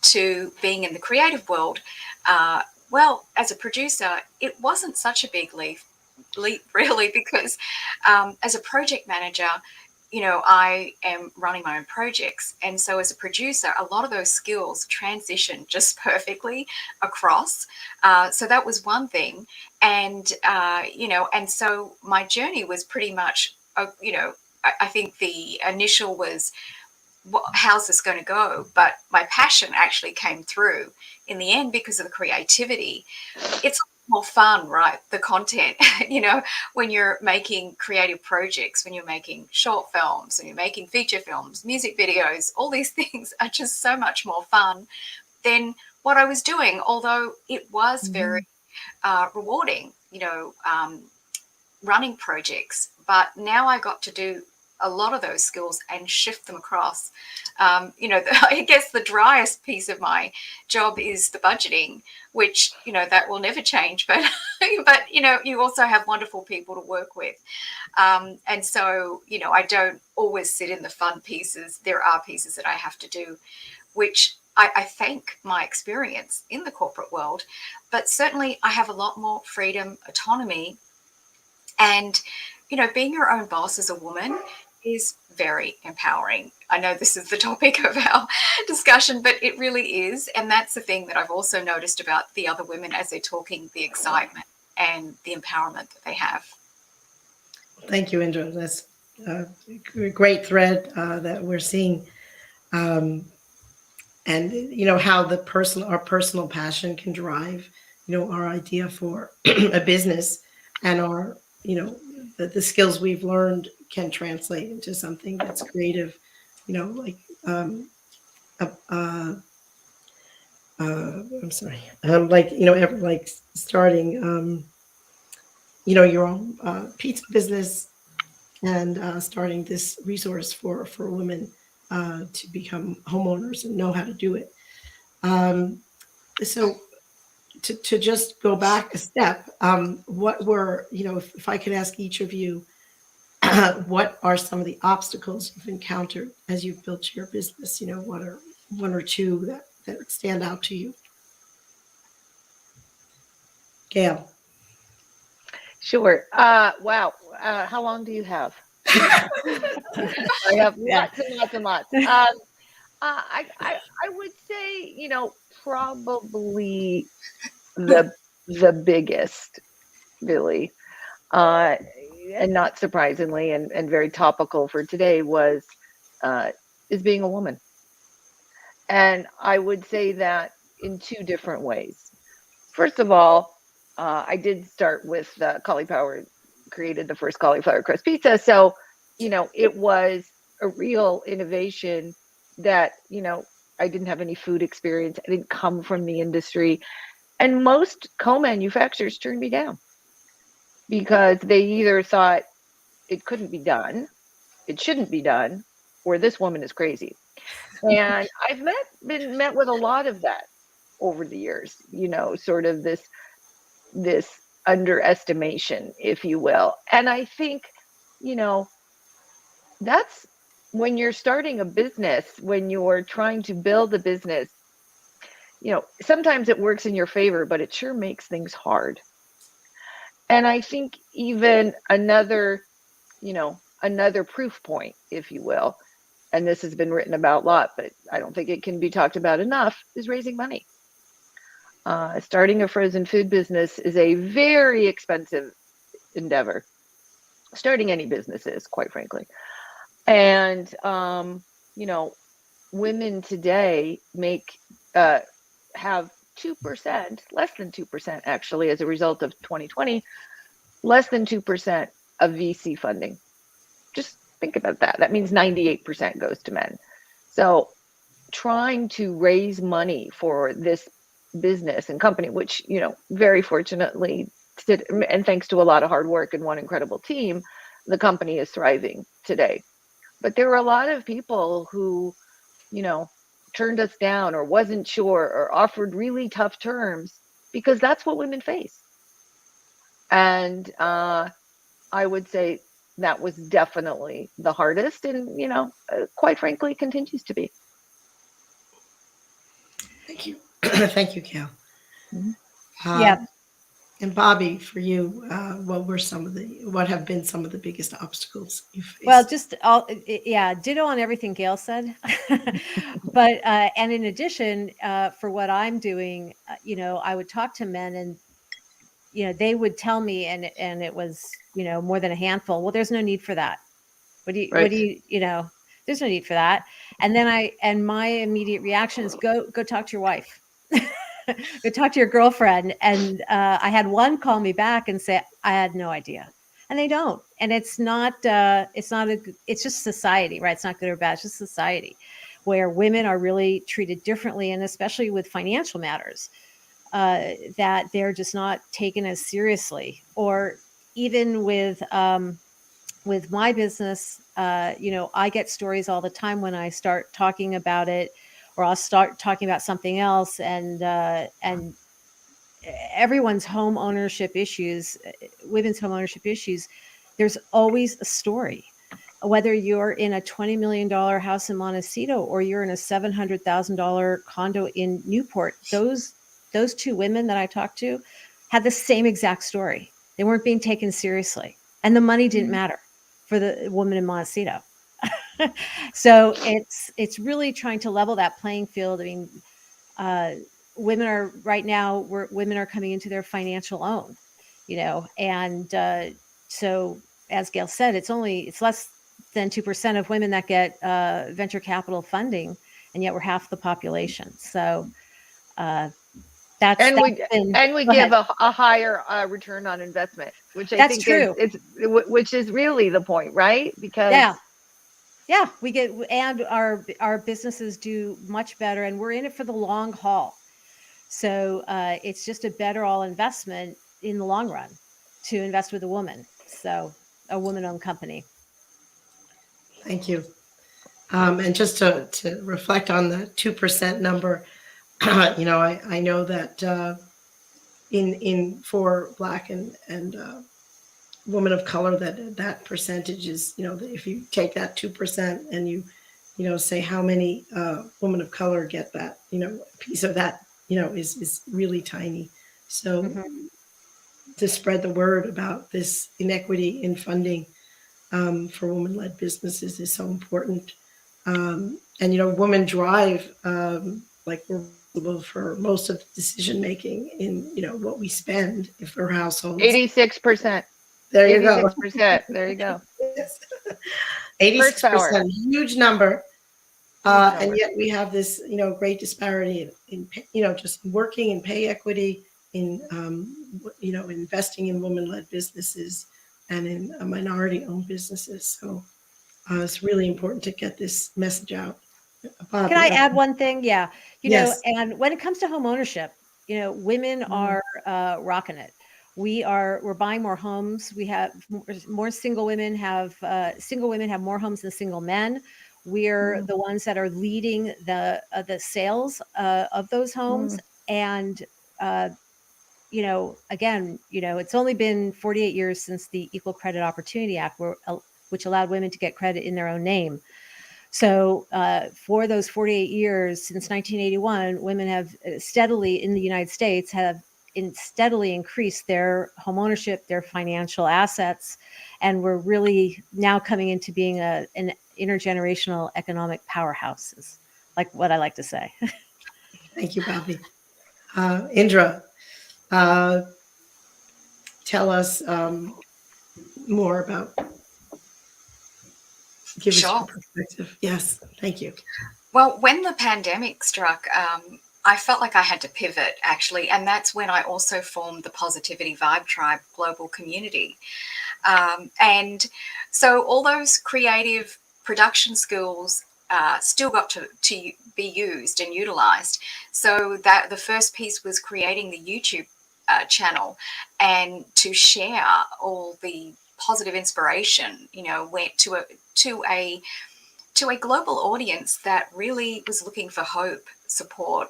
to being in the creative world. Well, as a producer, it wasn't such a big leap really, because as a project manager, I am running my own projects. And so as a producer, a lot of those skills transition just perfectly across. So that was one thing. And, and so my journey was pretty much, I think the initial was, how's this going to go? But my passion actually came through in the end because of the creativity. It's more fun, right? The content, when you're making creative projects, when you're making short films, when you're making feature films, music videos, all these things are just so much more fun than what I was doing, although it was very rewarding, running projects. But now I got to do a lot of those skills and shift them across. I guess the driest piece of my job is the budgeting, which, that will never change, but, you also have wonderful people to work with. And so, I don't always sit in the fun pieces. There are pieces that I have to do, which I thank my experience in the corporate world, but certainly I have a lot more freedom, autonomy, and, being your own boss as a woman is very empowering. I know this is the topic of our discussion, but it really is. And that's the thing that I've also noticed about the other women as they're talking, the excitement and the empowerment that they have. Thank you, Indra. That's a great thread that we're seeing. And, how our personal passion can drive, our idea for a business, and our, the skills we've learned can translate into something that's creative, I'm sorry, like starting, your own pizza business, and starting this resource for women to become homeowners and know how to do it. So to just go back a step, what were, if I could ask each of you, what are some of the obstacles you've encountered as you've built your business? What are one or two that stand out to you? Gail. Sure. Wow. How long do you have? I have lots and lots and lots. I would say, probably the biggest, really, and not surprisingly, and very topical for today, is being a woman. And I would say that in two different ways. First of all, I did start with CAULIPOWER, created the first cauliflower crust pizza. So, it was a real innovation that, I didn't have any food experience. I didn't come from the industry. And most co-manufacturers turned me down because they either thought it couldn't be done, it shouldn't be done, or this woman is crazy. And I've been met with a lot of that over the years, sort of this underestimation, if you will. And I think, that's when you're starting a business, when you're trying to build a business, sometimes it works in your favor, but it sure makes things hard. And I think even another proof point, if you will, and this has been written about a lot, but I don't think it can be talked about enough, is raising money. Starting a frozen food business is a very expensive endeavor. Starting any business is, quite frankly. And, women today have 2%, less than 2% actually, as a result of 2020, less than 2% of VC funding. Just think about that. That means 98% goes to men. So trying to raise money for this business and company, which, very fortunately, and thanks to a lot of hard work and one incredible team, the company is thriving today. But there were a lot of people who, turned us down or wasn't sure or offered really tough terms because that's what women face. And I would say that was definitely the hardest and, quite frankly, continues to be. Thank you. Thank you, Gail. Yeah. And Bobby, for you, what have been some of the biggest obstacles you faced? Well, ditto on everything Gail said. But, and in addition, for what I'm doing, I would talk to men and, they would tell me, and it was, more than a handful. Well, there's no need for that. There's no need for that. And then my immediate reaction is go talk to your wife. Go talk to your girlfriend. And I had one call me back and say, I had no idea. And they don't. And it's just society, right? It's not good or bad. It's just society where women are really treated differently. And especially with financial matters, that they're just not taken as seriously. Or even with my business, I get stories all the time when I start talking about it, or I'll start talking about something else, and everyone's home ownership issues, women's home ownership issues, there's always a story. Whether you're in a $20 million house in Montecito or you're in a $700,000 condo in Newport, those two women that I talked to had the same exact story. They weren't being taken seriously, and the money didn't matter for the woman in Montecito. So it's really trying to level that playing field. I mean, women are coming into their financial own, and so as Gail said, it's less than 2% of women that get venture capital funding, and yet we're half the population. So we give a higher return on investment, which I think true. Which is really the point, right? Because yeah, we get, and our businesses do much better, and we're in it for the long haul. So it's just a better all investment in the long run to invest with a woman. So a woman-owned company. Thank you. And just to reflect on the 2% number, I know that for Black and women of color, that percentage is, if you take that 2% and you say how many women of color get that, piece of that, is really tiny. So to spread the word about this inequity in funding for women-led businesses is so important. And, women drive, we're responsible for most of the decision-making in, what we spend if we're households. 86%. There you go. 86%. There you go. Yes. 86%, huge number. And yet we have this, great disparity in just working and pay equity, in, investing in women-led businesses and in minority-owned businesses. So it's really important to get this message out. Can I add one thing? Yeah. Yes. And when it comes to home ownership, women are rocking it. We're buying more homes. We have more single women have more homes than single men. We're the ones that are leading the sales of those homes. And again, it's only been 48 years since the Equal Credit Opportunity Act, which allowed women to get credit in their own name. So for those 48 years, since 1981, women have steadily in the United States steadily increased their home ownership, their financial assets, and we're really now coming into being an intergenerational economic powerhouse, is like what I like to say. Thank you, Bobby. Indra, tell us more about. Give us your perspective. Yes, thank you. Well, when the pandemic struck, I felt like I had to pivot, actually, and that's when I also formed the Positivity Vibe Tribe global community. And so all those creative production skills still got to be used and utilized. So that the first piece was creating the YouTube channel, and to share all the positive inspiration, went to a global audience that really was looking for hope, support.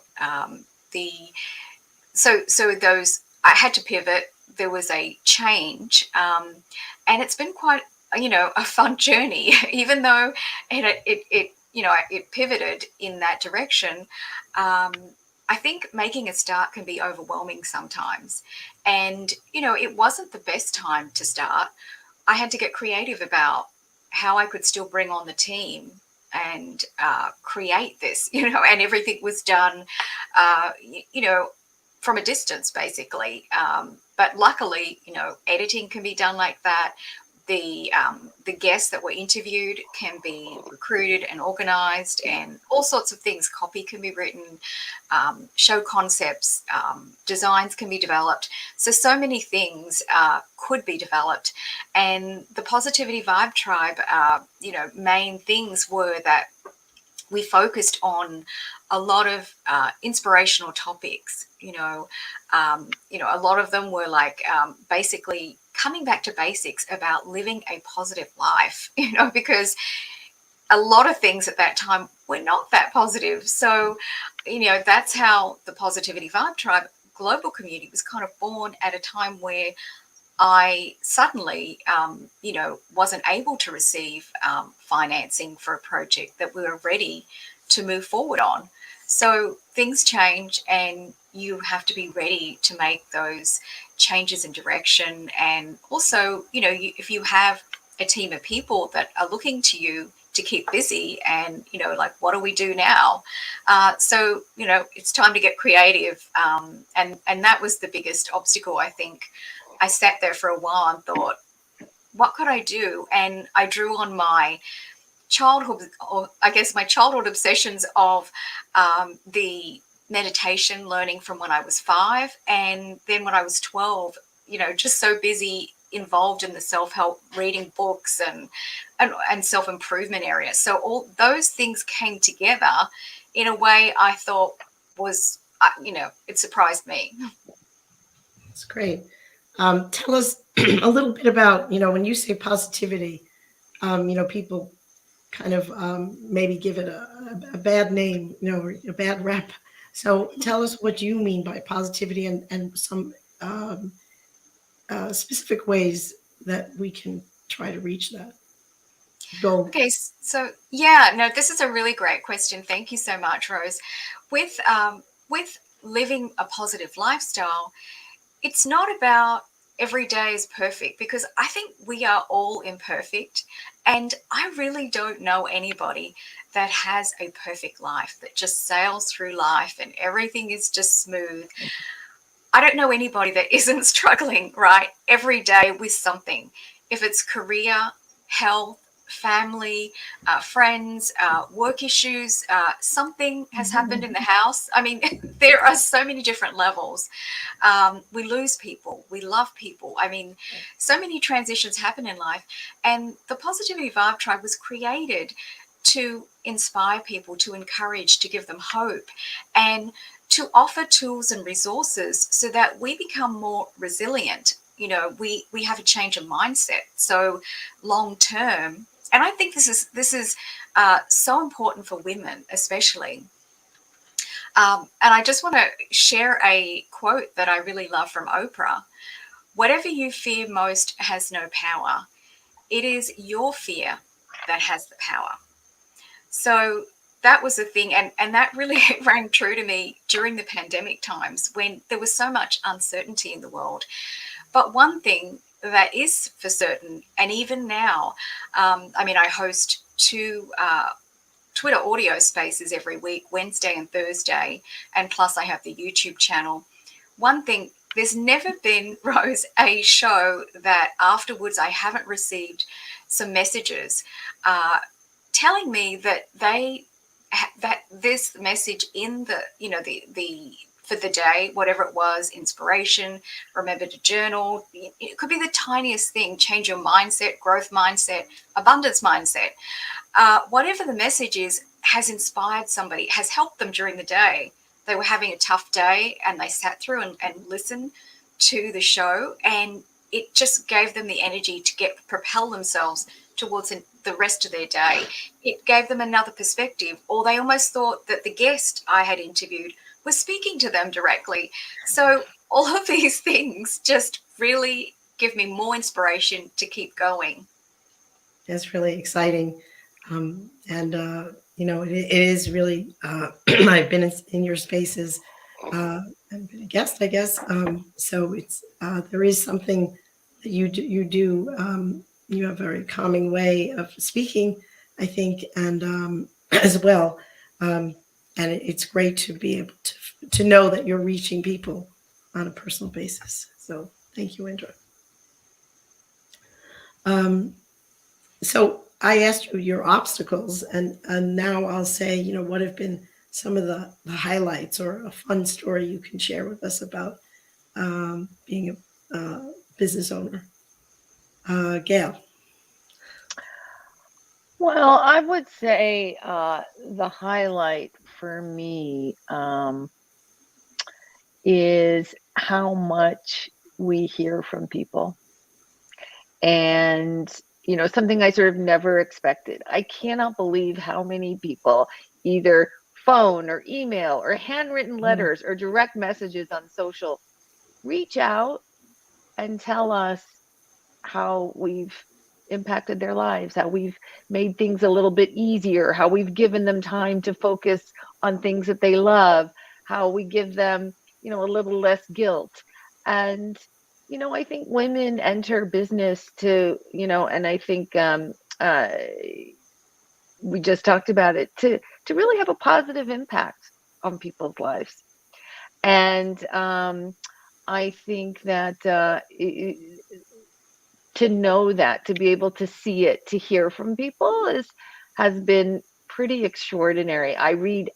So those, I had to pivot. There was a change, and it's been quite a fun journey, even though it pivoted in that direction. I think making a start can be overwhelming sometimes, and it wasn't the best time to start. I had to get creative about how I could still bring on the team and create this, and everything was done, from a distance, basically. But luckily, editing can be done like that. The guests that were interviewed can be recruited and organized, and all sorts of things. Copy can be written, show concepts, designs can be developed. So many things could be developed. And the Positivity Vibe Tribe, main things were that we focused on a lot of inspirational topics. A lot of them were like basically coming back to basics about living a positive life, because a lot of things at that time were not that positive. So, that's how the Positivity Vibe Tribe global community was kind of born, at a time where I suddenly, wasn't able to receive financing for a project that we were ready to move forward on. So things change, and you have to be ready to make those changes in direction. And also, if you have a team of people that are looking to you to keep busy, and like, what do we do now? So it's time to get creative, and that was the biggest obstacle. I think I sat there for a while and thought, what could I do? And I drew on my childhood, or I guess my childhood obsessions of the meditation, learning from when I was 5, and then when I was 12, just so busy, involved in the self-help, reading books and self-improvement area. So all those things came together in a way I thought was, it surprised me. That's great. Tell us a little bit about, when you say positivity, people kind of maybe give it a bad name, or a bad rep. So tell us what you mean by positivity, and some specific ways that we can try to reach that goal. Okay, so yeah, no, this is a really great question. Thank you so much, Rose. With living a positive lifestyle, it's not about every day is perfect, because I think we are all imperfect, and I really don't know anybody that has a perfect life, that just sails through life and everything is just smooth. I don't know anybody that isn't struggling, right, every day with something. If it's career, health, family, friends, work issues, something has happened in the house. I mean, there are so many different levels. We lose people, we love people. I mean, so many transitions happen in life. And the Positivity Vibe Tribe was created to inspire people, to encourage, to give them hope, and to offer tools and resources so that we become more resilient. You know, we have a change of mindset. So long term, and I think this is so important for women, especially. And I just want to share a quote that I really love from Oprah. Whatever you fear most has no power. It is your fear that has the power. So that was the thing. And that really rang true to me during the pandemic times when there was so much uncertainty in the world. But one thing that is for certain, and even now, I mean, I host 2 Twitter audio spaces every week, Wednesday and Thursday, and plus I have the YouTube channel. One thing, there's never been, Rose, a show that afterwards I haven't received some messages telling me that that this message in the, you know, the for the day, whatever it was, inspiration, remember to journal. It could be the tiniest thing, change your mindset, growth mindset, abundance mindset. Whatever the message is, has inspired somebody, has helped them during the day. They were having a tough day and they sat through and listened to the show, and it just gave them the energy to propel themselves towards the rest of their day. It gave them another perspective, or they almost thought that the guest I had interviewed was speaking to them directly. So all of these things just really give me more inspiration to keep going. That's really exciting. You know, it is really, I've been in your spaces, I've been a guest, I guess. So it's, there is something that you do, you have a very calming way of speaking, I think, and as well. And it's great to be able to know that you're reaching people on a personal basis. So thank you, Andrea. So I asked you your obstacles, and now I'll say, you know, what have been some of the highlights or a fun story you can share with us about being a business owner. Gail. Well, I would say the highlight for me is how much we hear from people. And, you know, something I sort of never expected. I cannot believe how many people either phone or email or handwritten letters or direct messages on social reach out and tell us how we've impacted their lives, how we've made things a little bit easier, how we've given them time to focus on things that they love, how we give them, you know, a little less guilt. And, you know, I think women enter business to, you know, and I think we just talked about it, to really have a positive impact on people's lives. And I think that to know that, to be able to see it, to hear from people has been pretty extraordinary. I read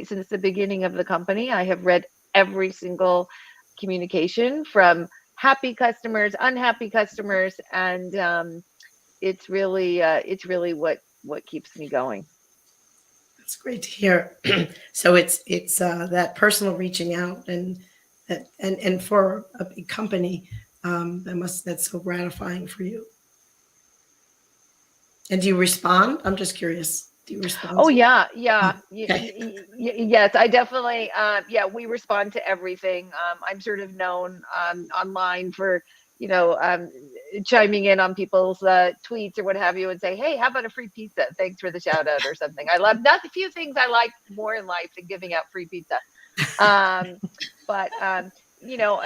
since the beginning of the company, I have read every single communication from happy customers, unhappy customers, and it's really what keeps me going. That's great to hear. So it's that personal reaching out and for a big company, that's so gratifying for you. And do you respond? I'm just curious. Do you respond? Oh yeah. Okay. Yes, I definitely. We respond to everything. I'm sort of known online for, you know, chiming in on people's tweets or what have you, and say, hey, how about a free pizza? Thanks for the shout out or something. I love, that's a few things I like more in life than giving out free pizza. But you know,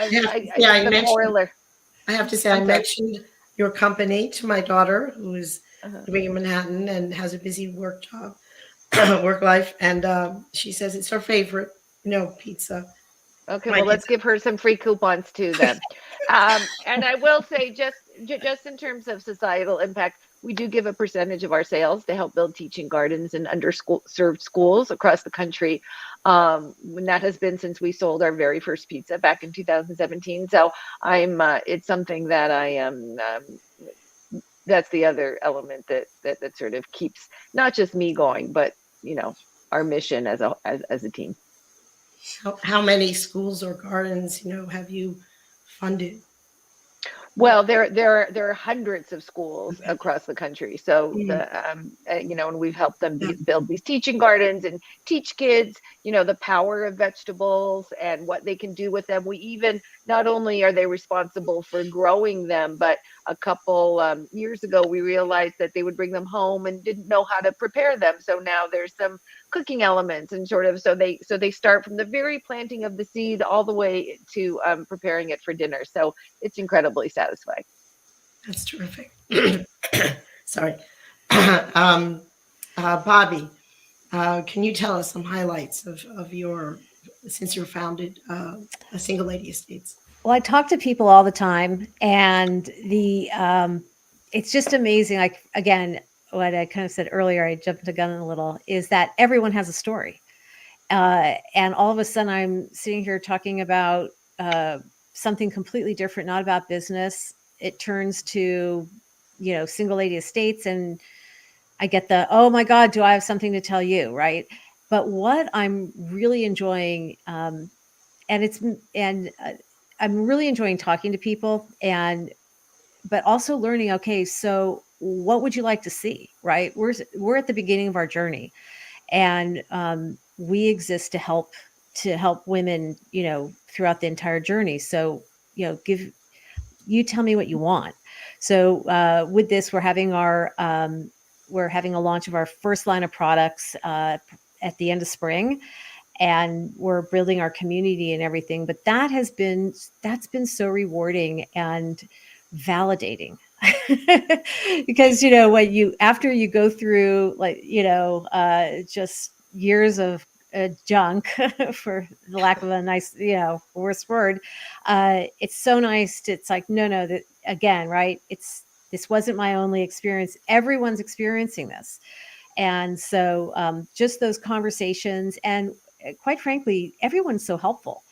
I have to say, I mentioned your company to my daughter, who is living in Manhattan and has a busy work life, and she says it's her favorite, you know, pizza. Okay, well, let's give her some free coupons too then. And I will say, just in terms of societal impact, we do give a percentage of our sales to help build teaching gardens in underserved schools across the country. When that has been since we sold our very first pizza back in 2017. So it's something that I am. That's the other element that sort of keeps not just me going, but our mission as a team. How many schools or gardens, have you funded? Well, there are hundreds of schools across the country. So and we've helped them build these teaching gardens and teach kids, the power of vegetables and what they can do with them. We even, not only are they responsible for growing them, but a couple years ago, we realized that they would bring them home and didn't know how to prepare them. So now there's some cooking elements and so they start from the very planting of the seed all the way to preparing it for dinner. So it's incredibly satisfying. That's terrific. Sorry. Bobby, can you tell us some highlights of since you founded a Single Lady Estates? Well, I talk to people all the time, and it's just amazing. Like, again, what I kind of said earlier, I jumped the gun a little, is that everyone has a story. And all of a sudden I'm sitting here talking about something completely different, not about business. It turns to, Single Lady Estates, and I get oh my God, do I have something to tell you? Right. But what I'm really enjoying, I'm really enjoying talking to people but also learning, okay, so what would you like to see? Right. We're at the beginning of our journey, and we exist to help women, throughout the entire journey. So, tell me what you want. So with this, we're having a launch of our first line of products at the end of spring, and we're building our community and everything. But that's been so rewarding and validating. Because after you go through just years of junk, for the lack of a nice worse word, it's so nice it's like no that again, right, this wasn't my only experience, everyone's experiencing this. And so just those conversations, and quite frankly, everyone's so helpful.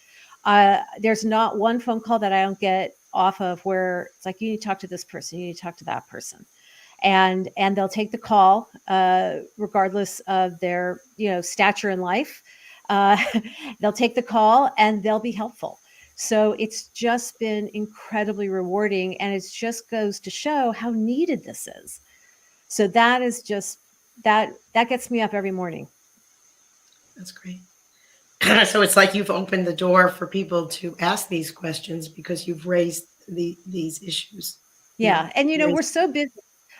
There's not one phone call that I don't get off of where it's like, you need to talk to this person, you need to talk to that person. And they'll take the call, regardless of their, stature in life. They'll take the call and they'll be helpful. So it's just been incredibly rewarding, and it just goes to show how needed this is. So that is just, that gets me up every morning. That's great. So it's like you've opened the door for people to ask these questions because you've raised these issues. Yeah. And, we're so busy.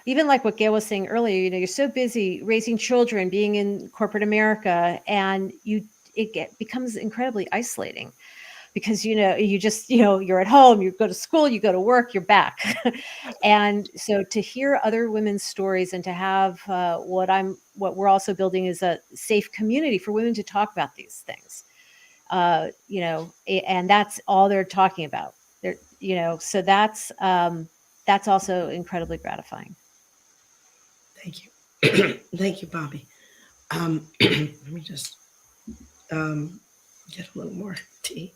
Even like what Gail was saying earlier, you're so busy raising children, being in corporate America, and it becomes incredibly isolating because, you just, you're at home, you go to school, you go to work, you're back. And so to hear other women's stories and to have what we're also building is a safe community for women to talk about these things, and that's all they're talking about. So that's also incredibly gratifying. Thank you. Thank you, Bobby. Let me just get a little more tea.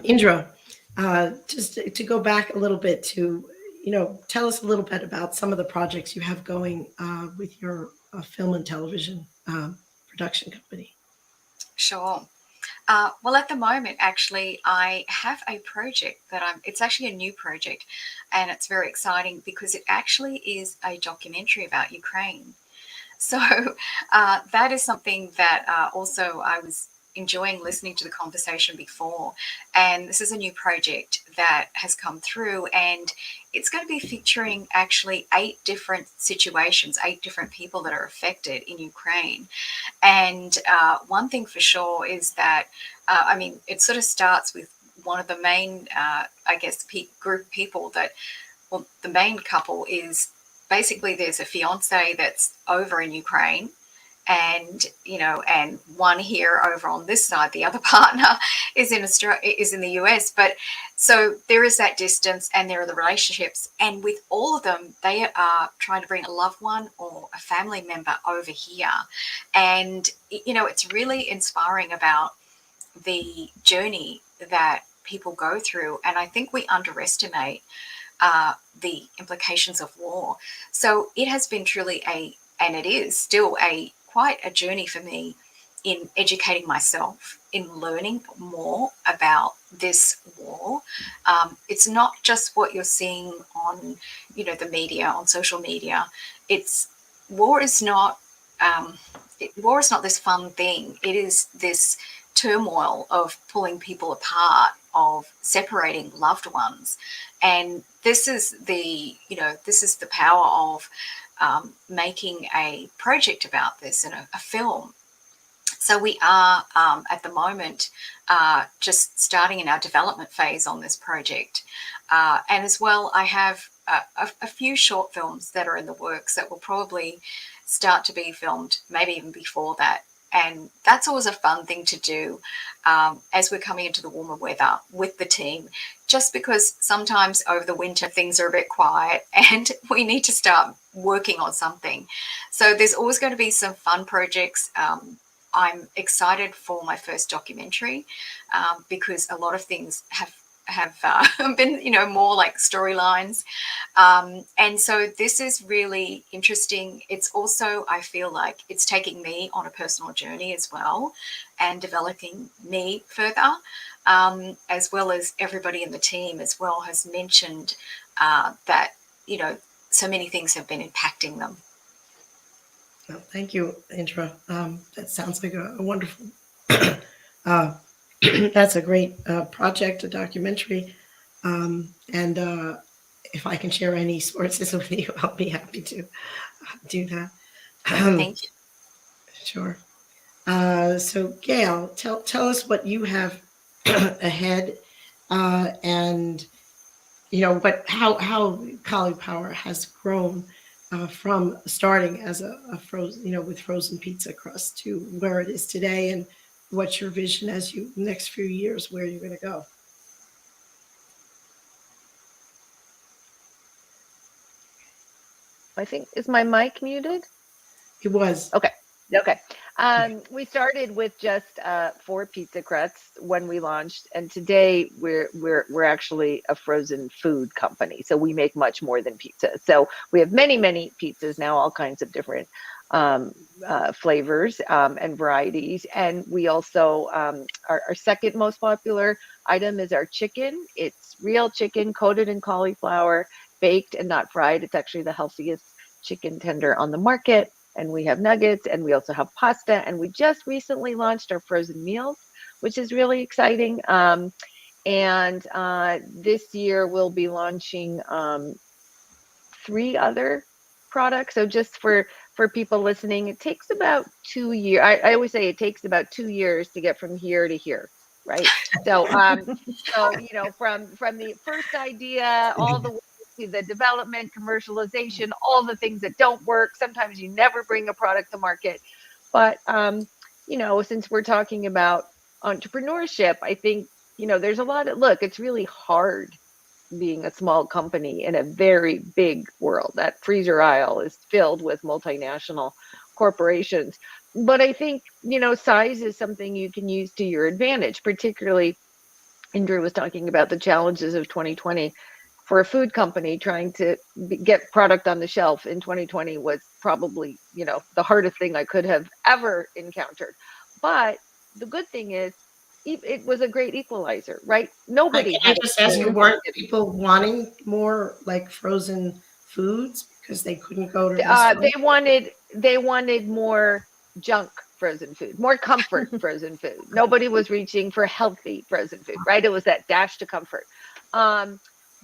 Indra, just to go back a little bit to, tell us a little bit about some of the projects you have going with your film and television production company. Sure. Well, at the moment, actually, I have a project it's actually a new project, and it's very exciting because it actually is a documentary about Ukraine. So that is something that also I was enjoying listening to the conversation before. And this is a new project that has come through, and it's going to be featuring actually 8 different situations, 8 different people that are affected in Ukraine. And one thing for sure is that, it sort of starts with one of the main, group of people the main couple is basically there's a fiance that's over in Ukraine, and and one here over on this side, the other partner is in Australia, is in the US. But so there is that distance, and there are the relationships, and with all of them, they are trying to bring a loved one or a family member over here, and it's really inspiring about the journey that people go through, and I think we underestimate the implications of war. So it has been truly and it is still quite a journey for me in educating myself, in learning more about this war. It's not just what you're seeing on, the media, on social media. War is not this fun thing. It is this turmoil of pulling people apart, of separating loved ones, and this is the power of making a project about this and a film. So we are at the moment just starting in our development phase on this project, and as well I have a few short films that are in the works that will probably start to be filmed maybe even before that. And that's always a fun thing to do as we're coming into the warmer weather with the team, just because sometimes over the winter things are a bit quiet and we need to start working on something. So there's always going to be some fun projects. I'm excited for my first documentary because a lot of things have been, more like storylines. And so this is really interesting. It's also, I feel like it's taking me on a personal journey as well and developing me further, as well as everybody in the team as well has mentioned that, so many things have been impacting them. Well, thank you, Andrea. That sounds like a wonderful that's a great project, a documentary. And if I can share any sources with you, I'll be happy to do that. Thank you. Sure. So Gail, tell us what you have ahead, and but how CAULIPOWER has grown from starting as a frozen, with frozen pizza crust to where it is today, and what's your vision as you next few years, where you're going to go? I think, is my mic muted? It was. Okay. We started with just 4 pizza crusts when we launched, and today we're actually a frozen food company. So we make much more than pizza. So we have many pizzas now, all kinds of different flavors and varieties. And we also our second most popular item is our chicken. It's real chicken coated in cauliflower, baked and not fried. It's actually the healthiest chicken tender on the market. And we have nuggets, and we also have pasta. And we just recently launched our frozen meals, which is really exciting. And this year we'll be launching 3 other products. So just for people listening, it takes about 2 years. I always say it takes about 2 years to get from here to here, right? So from the first idea all the way to the development, commercialization, all the things that don't work. Sometimes you never bring a product to market. But, since we're talking about entrepreneurship, I think, there's a lot of, it's really hard being a small company in a very big world. That freezer aisle is filled with multinational corporations. But I think, size is something you can use to your advantage, particularly Andrew was talking about the challenges of 2020. For a food company, trying to get product on the shelf in 2020 was probably, the hardest thing I could have ever encountered. But the good thing is, it was a great equalizer, right? Nobody. Can I just ask you, weren't people wanting more like frozen foods because they couldn't go to? They wanted more junk frozen food, more comfort frozen food. Nobody was reaching for healthy frozen food, right? It was that dash to comfort.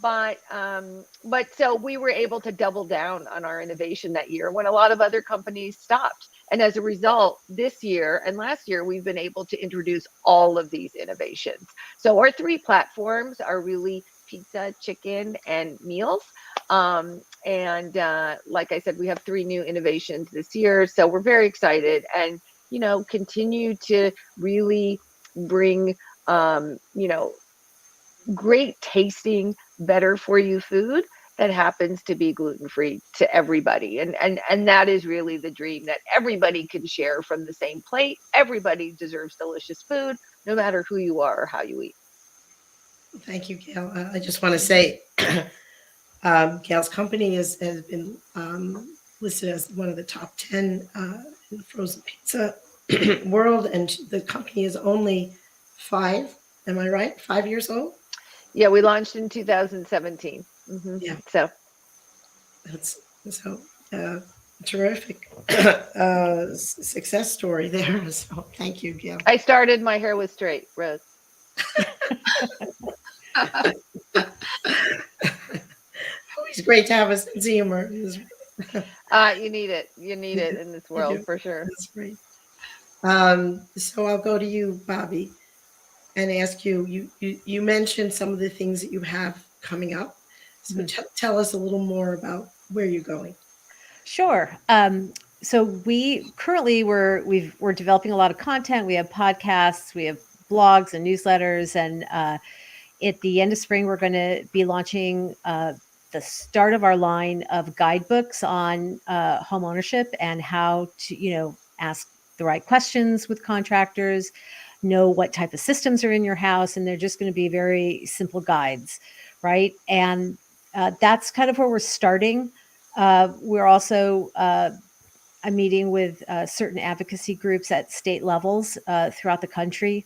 But so we were able to double down on our innovation that year when a lot of other companies stopped. And as a result, this year and last year, we've been able to introduce all of these innovations. So our 3 platforms are really pizza, chicken, and meals. Like I said, we have 3 new innovations this year. So we're very excited and, continue to really bring, great tasting, better for you food that happens to be gluten-free to everybody. And that is really the dream, that everybody can share from the same plate. Everybody deserves delicious food, no matter who you are or how you eat. Thank you, Gail. I just want to say, Gail's company has been listed as one of the top 10 in the frozen pizza world, and the company is only 5. Am I right? 5 years old? Yeah, we launched in 2017. Yeah. So that's terrific success story there. So thank you, Gail. I started, my hair was straight, Rose. Always great to have a sense of humor. You need it. You need it in this world, for sure. That's great. So I'll go to you, Bobby, and ask you. You mentioned some of the things that you have coming up. So tell us a little more about where you're going. Sure. So we currently we're developing a lot of content. We have podcasts, we have blogs and newsletters, and at the end of spring, we're going to be launching the start of our line of guidebooks on home ownership and how to, ask the right questions with contractors, know what type of systems are in your house, and they're just going to be very simple guides, right? And that's kind of where we're starting. We're also I'm meeting with certain advocacy groups at state levels throughout the country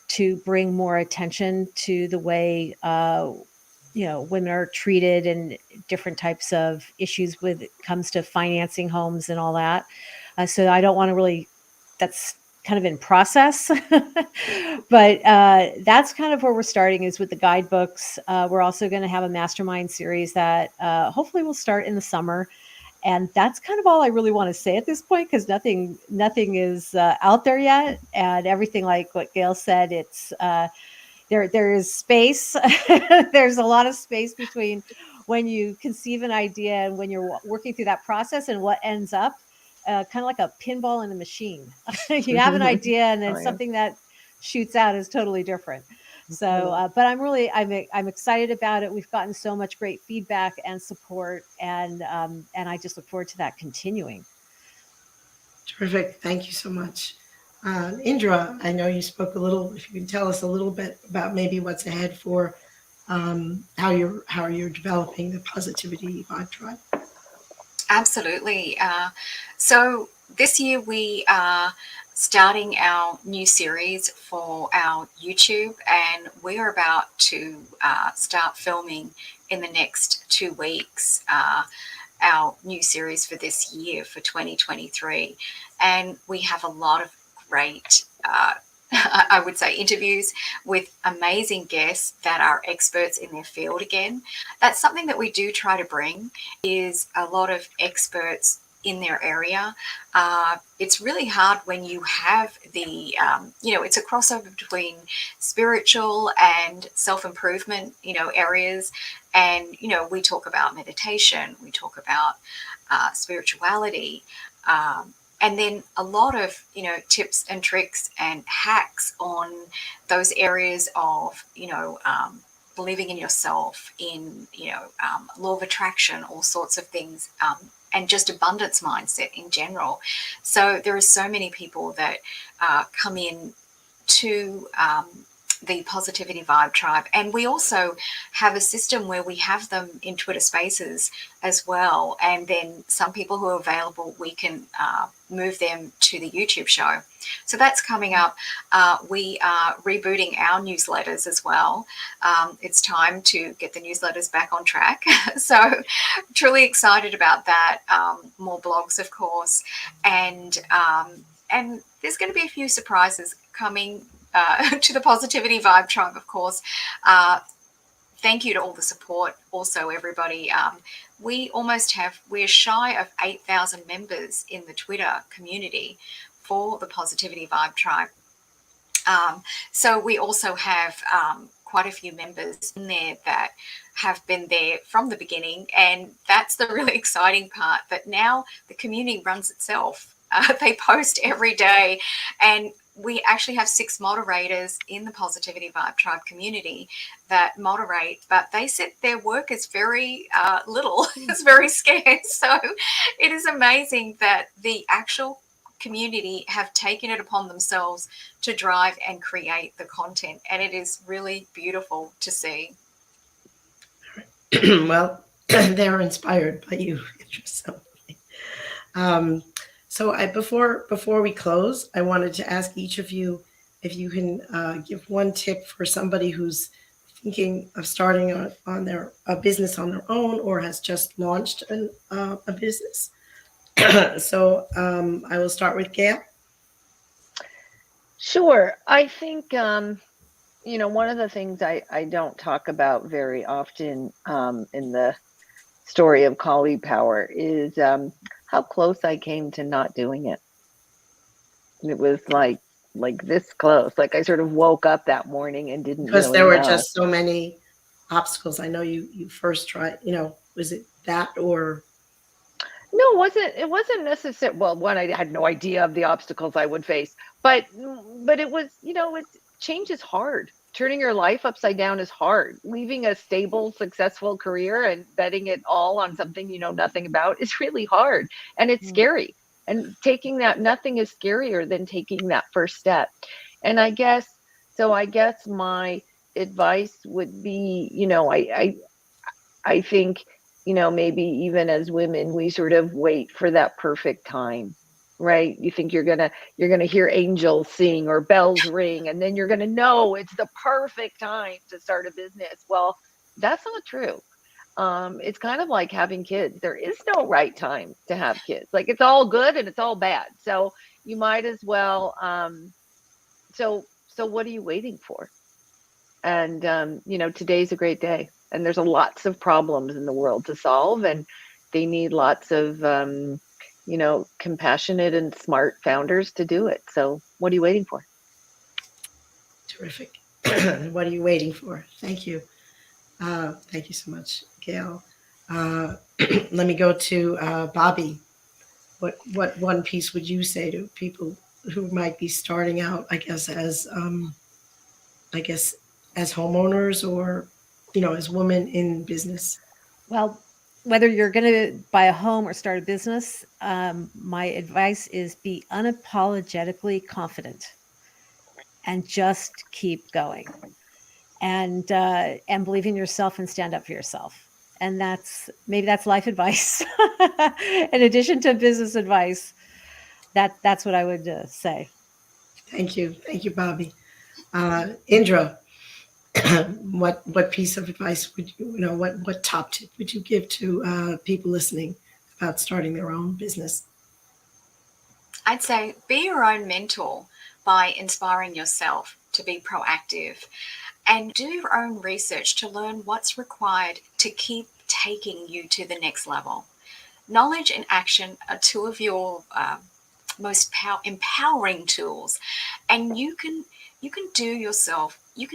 to bring more attention to the way women are treated and different types of issues when it comes to financing homes and all that. So I don't want to really, that's kind of in process, but that's kind of where we're starting, is with the guidebooks. We're also going to have a mastermind series that hopefully will start in the summer. And that's kind of all I really want to say at this point, because nothing is out there yet. And everything, like what Gail said, it's there is space. There's a lot of space between when you conceive an idea and when you're working through that process and what ends up, kind of like a pinball in a machine. You have an idea, and then something that shoots out is totally different. So, but I'm excited about it. We've gotten so much great feedback and support, and I just look forward to that continuing. Terrific. Thank you so much. Indra, I know you spoke a little, if you can tell us a little bit about maybe what's ahead for how you're developing the Positivity Vibe Tribe. Absolutely. So this year we are starting our new series for our YouTube, and we are about to start filming in the next 2 weeks our new series for this year, for 2023. And we have a lot of great I would say interviews with amazing guests that are experts in their field again. That's something that we do try to bring, is a lot of experts in their area. It's really hard when you have the, it's a crossover between spiritual and self-improvement, areas. And, we talk about meditation, we talk about spirituality, and then a lot of, tips and tricks and hacks on those areas of, believing in yourself, in, law of attraction, all sorts of things, and just abundance mindset in general. So there are so many people that come in to the Positivity Vibe Tribe. And we also have a system where we have them in Twitter Spaces as well. And then some people who are available, we can move them to the YouTube show. So that's coming up. We are rebooting our newsletters as well. It's time to get the newsletters back on track. So truly excited about that. More blogs, of course. And there's going to be a few surprises coming to the Positivity Vibe Tribe, of course. thank you to all the support. Also, everybody, we're shy of 8,000 members in the Twitter community for the Positivity Vibe Tribe. So we also have quite a few members in there that have been there from the beginning, and that's the really exciting part, that now the community runs itself. They post every day, and we actually have 6 moderators in the Positivity Vibe Tribe community that moderate, but they said their work is very little. It's very scarce. So it is amazing that the actual community have taken it upon themselves to drive and create the content, and it is really beautiful to see. Well, they're inspired by you. So before we close, I wanted to ask each of you if you can give one tip for somebody who's thinking of starting a business on their own, or has just launched a business. So I will start with Gail. Sure. I think, one of the things I don't talk about very often in the story of CAULIPOWER is how close I came to not doing it. It was like this close. Like I sort of woke up that morning and didn't Because really there were know. just so many obstacles. I know you first tried, was it that or? No, it wasn't necessary. Well, one, I had no idea of the obstacles I would face, but it was, change is hard. Turning your life upside down is hard. Leaving a stable, successful career and betting it all on something you know nothing about is really hard, and it's scary. And taking that, nothing is scarier than taking that first step. And I guess my advice would be, I think, maybe even as women, we sort of wait for that perfect time, right? You think you're gonna hear angels sing or bells ring, and then you're gonna know it's the perfect time to start a business. Well, that's not true. It's kind of like having kids. There is no right time to have kids. Like, it's all good and it's all bad. So you might as well. So what are you waiting for? And today's a great day. And there's lots of problems in the world to solve, and they need lots of, compassionate and smart founders to do it. So what are you waiting for? Terrific. What are you waiting for? Thank you. Thank you so much, Gail. Let me go to Bobby. What one piece would you say to people who might be starting out, I guess as homeowners, or as women in business? Well, whether you're going to buy a home or start a business, my advice is be unapologetically confident and just keep going, and believe in yourself and stand up for yourself. And that's life advice. In addition to business advice, that's what I would say. Thank you, Bobby. Indra, what piece of advice would what top tip would you give to people listening about starting their own business? I'd say be your own mentor by inspiring yourself to be proactive, and do your own research to learn what's required to keep taking you to the next level. Knowledge and action are 2 of your most empowering tools, and you can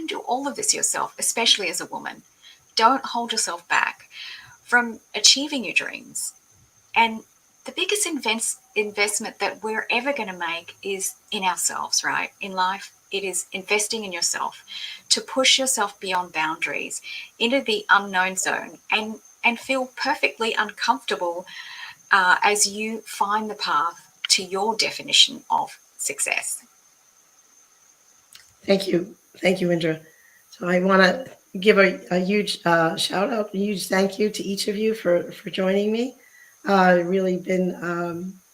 do all of this yourself, especially as a woman. Don't hold yourself back from achieving your dreams. And the biggest investment that we're ever going to make is in ourselves, right? In life, it is investing in yourself to push yourself beyond boundaries into the unknown zone, and feel perfectly uncomfortable as you find the path to your definition of success. Thank you, Indra. So I want to give a huge shout out, a huge thank you to each of you for joining me. Really been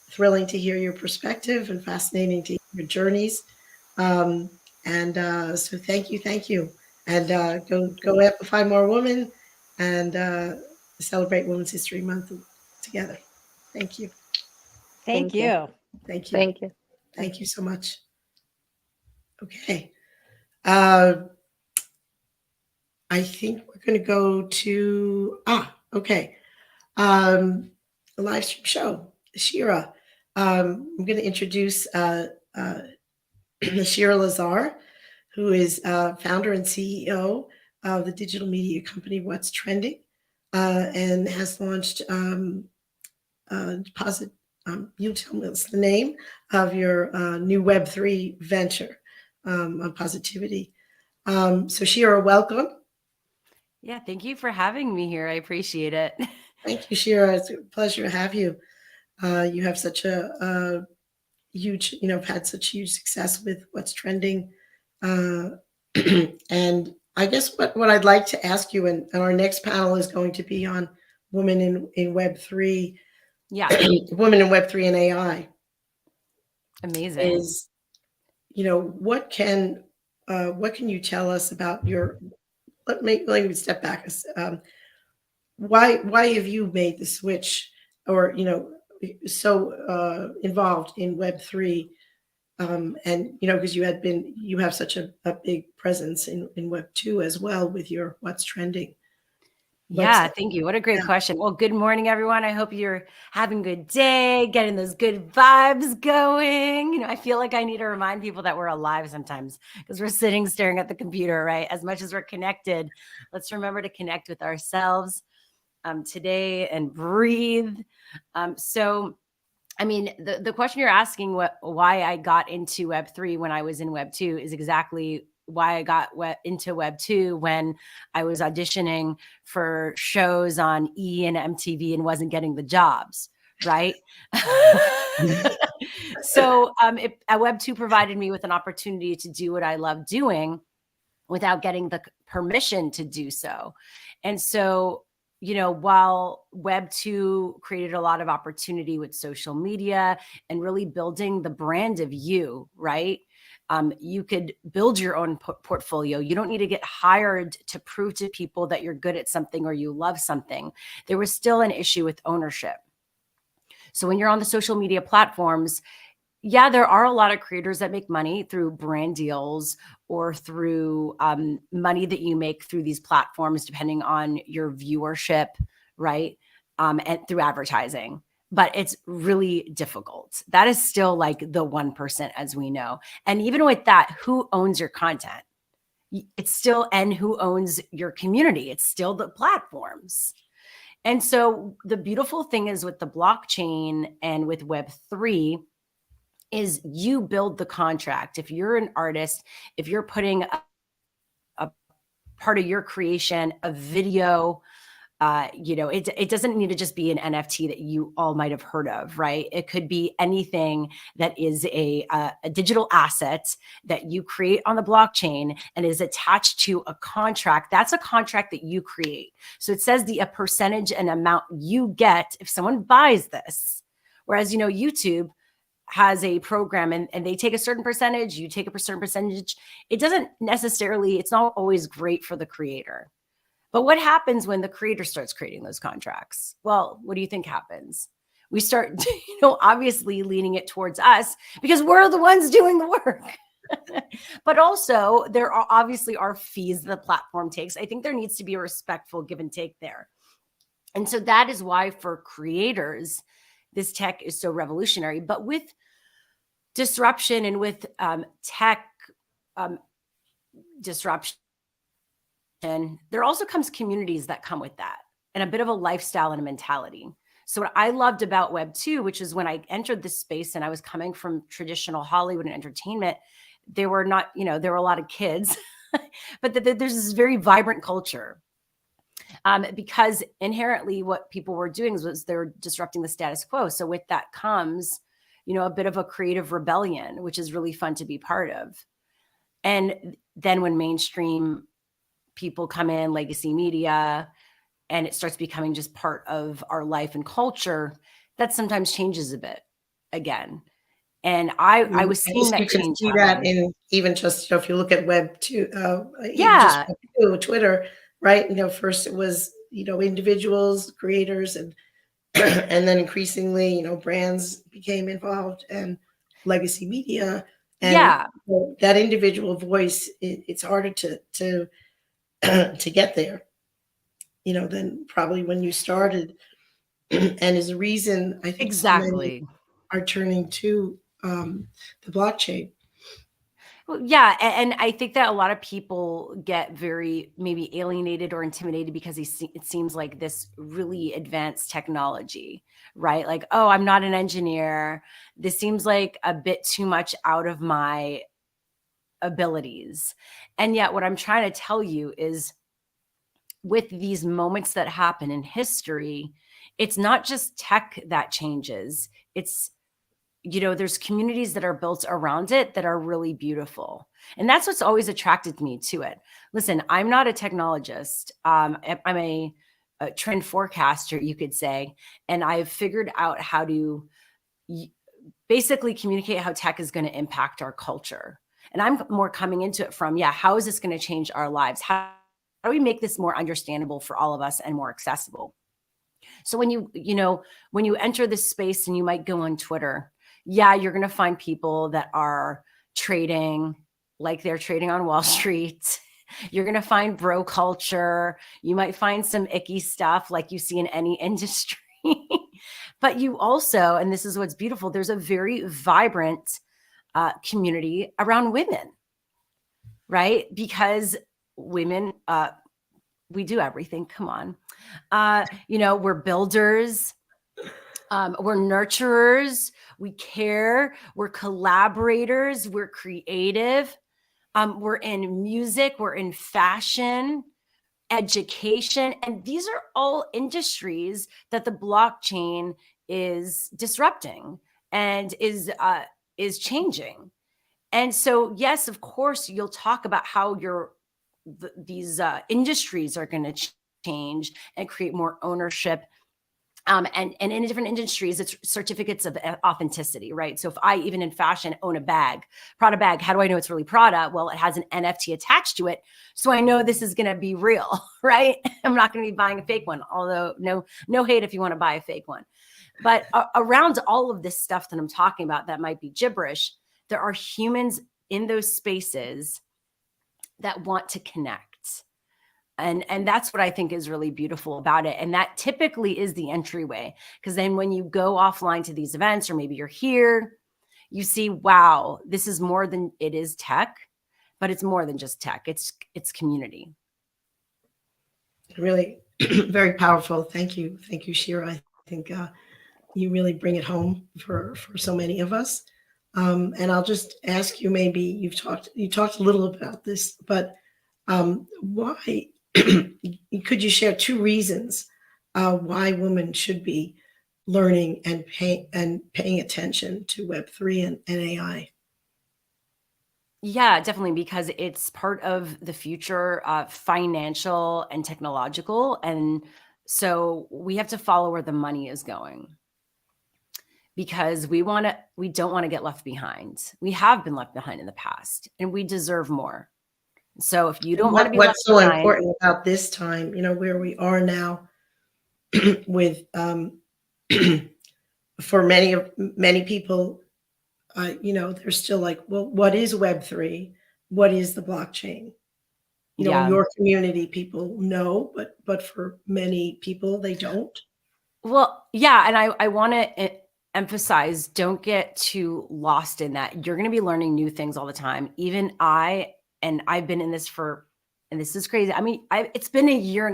thrilling to hear your perspective and fascinating to hear your journeys. So thank you. And go amplify more women, and celebrate Women's History Month together. Thank you. Thank you. Thank you. Thank you. Thank you so much. Okay. I think we're going to go to, okay. The live stream show, Shira. I'm going to introduce Shira Lazar, who is founder and CEO of the digital media company What's Trending, and has launched Deposit. You tell me what's the name of your new Web3 venture on positivity. So Shira, welcome. Yeah, thank you for having me here. I appreciate it. Thank you, Shira. It's a pleasure to have you. You have such a huge, have had such huge success with What's Trending. And I guess what I'd like to ask you, and our next panel is going to be on women in Web3. Yeah. Women in Web3 and AI. Amazing. Is, what can you tell us about your, let me step back. Why have you made the switch, or so involved in Web3, and because you have such a big presence in Web2 as well with your What's Trending. Yeah, thank you. What a great question. Well, good morning, everyone. I hope you're having a good day, getting those good vibes going. I feel like I need to remind people that we're alive sometimes because we're sitting staring at the computer, right? As much as we're connected, let's remember to connect with ourselves today and breathe. So, I mean, the question you're asking, why I got into Web3 when I was in Web2 is exactly why I got into Web2 when I was auditioning for shows on E! and MTV and wasn't getting the jobs, right? So Web2 provided me with an opportunity to do what I love doing without getting the permission to do so. And so, while Web2 created a lot of opportunity with social media and really building the brand of you, right? You could build your own portfolio. You don't need to get hired to prove to people that you're good at something or you love something. There was still an issue with ownership. So when you're on the social media platforms, yeah, there are a lot of creators that make money through brand deals or through money that you make through these platforms, depending on your viewership, right? And through advertising. But it's really difficult. That is still like the 1%, as we know. And even with that, who owns your content? It's still, and who owns your community? It's still the platforms. And so the beautiful thing is with the blockchain and with Web3 is you build the contract. If you're an artist, if you're putting a part of your creation, a video, it doesn't need to just be an NFT that you all might have heard of, right? It could be anything that is a digital asset that you create on the blockchain and is attached to a contract. That's a contract that you create. So it says a percentage and amount you get if someone buys this. Whereas, YouTube has a program and they take a certain percentage, you take a certain percentage. It doesn't necessarily, it's not always great for the creator. But what happens when the creator starts creating those contracts? Well, what do you think happens? We start, obviously leaning it towards us because we're the ones doing the work. But also there are obviously fees the platform takes. I think there needs to be a respectful give and take there. And so that is why for creators, this tech is so revolutionary. But with disruption and with tech disruption, there also comes communities that come with that and a bit of a lifestyle and a mentality. So what I loved about Web2, which is when I entered this space and I was coming from traditional Hollywood and entertainment, there were a lot of kids, but there's this very vibrant culture. Because inherently what people were doing was they're disrupting the status quo. So with that comes, a bit of a creative rebellion, which is really fun to be part of. And then when mainstream people come in, legacy media, and it starts becoming just part of our life and culture, that sometimes changes a bit again. And I was seeing that change. See that in even just, if you look at Web2, yeah, just Web2, Twitter, right? First it was, individuals, creators, and then increasingly, brands became involved and legacy media. And yeah, that individual voice, it's harder to to get there, than probably when you started. And is a reason I think so many are turning to the blockchain. Well, yeah, and I think that a lot of people get very maybe alienated or intimidated because it seems like this really advanced technology, right? Like, oh, I'm not an engineer. This seems like a bit too much out of my abilities. And yet what I'm trying to tell you is with these moments that happen in history, it's not just tech that changes. It's there's communities that are built around it that are really beautiful. And that's what's always attracted me to it. Listen, I'm not a technologist. I'm a trend forecaster, you could say. And I've figured out how to basically communicate how tech is going to impact our culture. And I'm more coming into it from, how is this going to change our lives? How do we make this more understandable for all of us and more accessible? So when you enter this space and you might go on Twitter, you're going to find people that are trading like they're trading on Wall Street. You're going to find bro culture. You might find some icky stuff like you see in any industry. But you also, and this is what's beautiful, there's a very vibrant community around women, right? Because women, we do everything. Come on. We're builders. We're nurturers. We care. We're collaborators. We're creative. We're in music. We're in fashion, education. And these are all industries that the blockchain is disrupting and is changing. And so, yes, of course, you'll talk about how these industries are going to change and create more ownership. And in different industries, it's certificates of authenticity, right? So if I, even in fashion, own a bag, Prada bag, how do I know it's really Prada? Well, it has an NFT attached to it. So I know this is going to be real, right? I'm not going to be buying a fake one, although no hate if you want to buy a fake one. But around all of this stuff that I'm talking about that might be gibberish, there are humans in those spaces that want to connect. And that's what I think is really beautiful about it. And that typically is the entryway. Because then when you go offline to these events, or maybe you're here, you see, wow, this is more than it is tech, but it's more than just tech. It's community. Really very powerful. Thank you. Thank you, Shira. I think you really bring it home for so many of us. And I'll just ask you, maybe you talked a little about this, but why could you share 2 reasons why women should be learning and paying attention to Web3 and AI? Yeah, definitely, because it's part of the future, financial and technological. And so we have to follow where the money is going, because we don't want to get left behind. We have been left behind in the past, and we deserve more. So if you don't want to be what's so behind, important about this time, where we are now with for many people, they're still like, well, what is Web3? What is the blockchain? Your community people know, but for many people, they don't. Well, yeah. And I want to emphasize, don't get too lost in that. You're going to be learning new things all the time. Even I've been in this and this is crazy. I mean, it's been 1.5 years,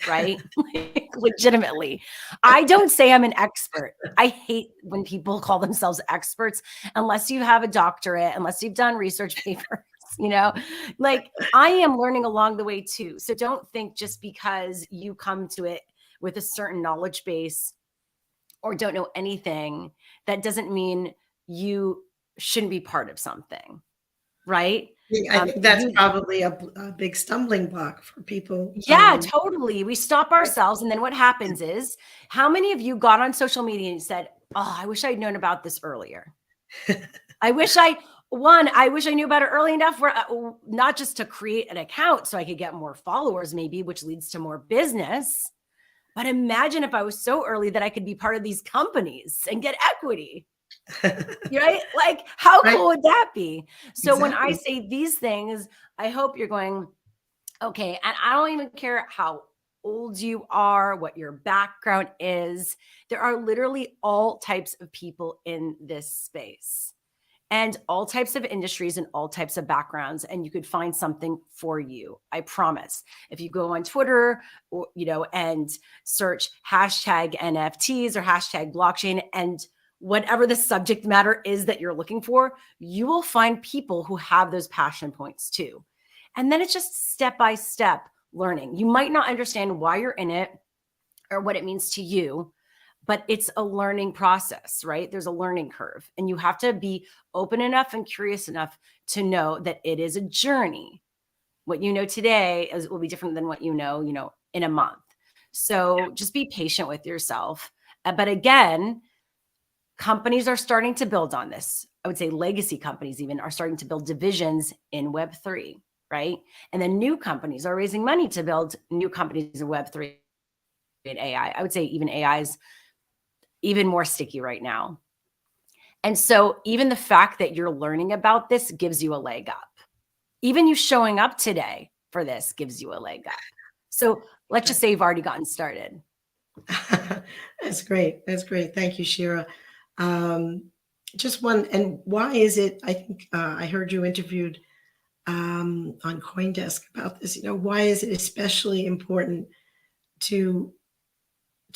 right? Like, legitimately. I don't say I'm an expert. I hate when people call themselves experts, unless you have a doctorate, unless you've done research papers, like I am learning along the way too. So don't think just because you come to it with a certain knowledge base or don't know anything, that doesn't mean you shouldn't be part of something. Right? I think that's probably a big stumbling block for people. Yeah, totally. We stop ourselves. And then what happens is, how many of you got on social media and said, oh, I wish I'd known about this earlier. I wish I knew about it early enough, where not just to create an account so I could get more followers, maybe, which leads to more business. But imagine if I was so early that I could be part of these companies and get equity. Right? Like, how cool would that be? So when I say these things, I hope you're going, Okay. And I don't even care how old you are, what your background is. There are literally all types of people in this space and all types of industries and all types of backgrounds. And you could find something for you. I promise. If you go on Twitter, or, and search hashtag NFTs or hashtag blockchain and whatever the subject matter is that you're looking for, you will find people who have those passion points too. And then it's just step-by-step learning. You might not understand why you're in it or what it means to you, but it's a learning process, right? There's a learning curve, and you have to be open enough and curious enough to know that it is a journey. What you know today will be different than what you know, in a month. So just be patient with yourself. But again, companies are starting to build on this. I would say legacy companies even are starting to build divisions in Web3, right? And then new companies are raising money to build new companies in Web3 and AI. I would say even AI is even more sticky right now. And so even the fact that you're learning about this gives you a leg up. Even you showing up today for this gives you a leg up. So let's just say you've already gotten started. That's great. That's great. Thank you, Shira. Just one, and why is it, I think I heard you interviewed on CoinDesk about this, why is it especially important to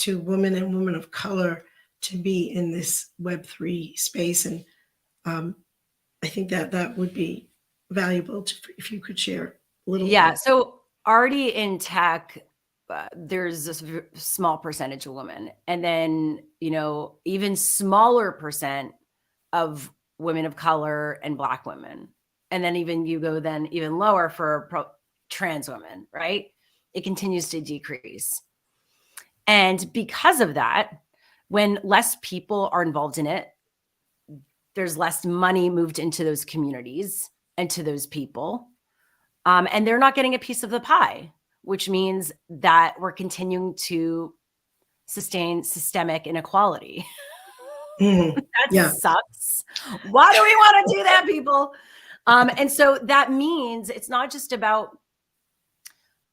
women and women of color to be in this Web3 space? And I think that would be valuable if you could share a little bit. So already in tech, there's this small percentage of women, and then even smaller percent of women of color and Black women, and then even lower for trans women, right? It continues to decrease. And because of that, when less people are involved in it, there's less money moved into those communities and to those people, and they're not getting a piece of the pie, which means that we're continuing to sustain systemic inequality. That sucks. Why do we want to do that, people? And so that means it's not just about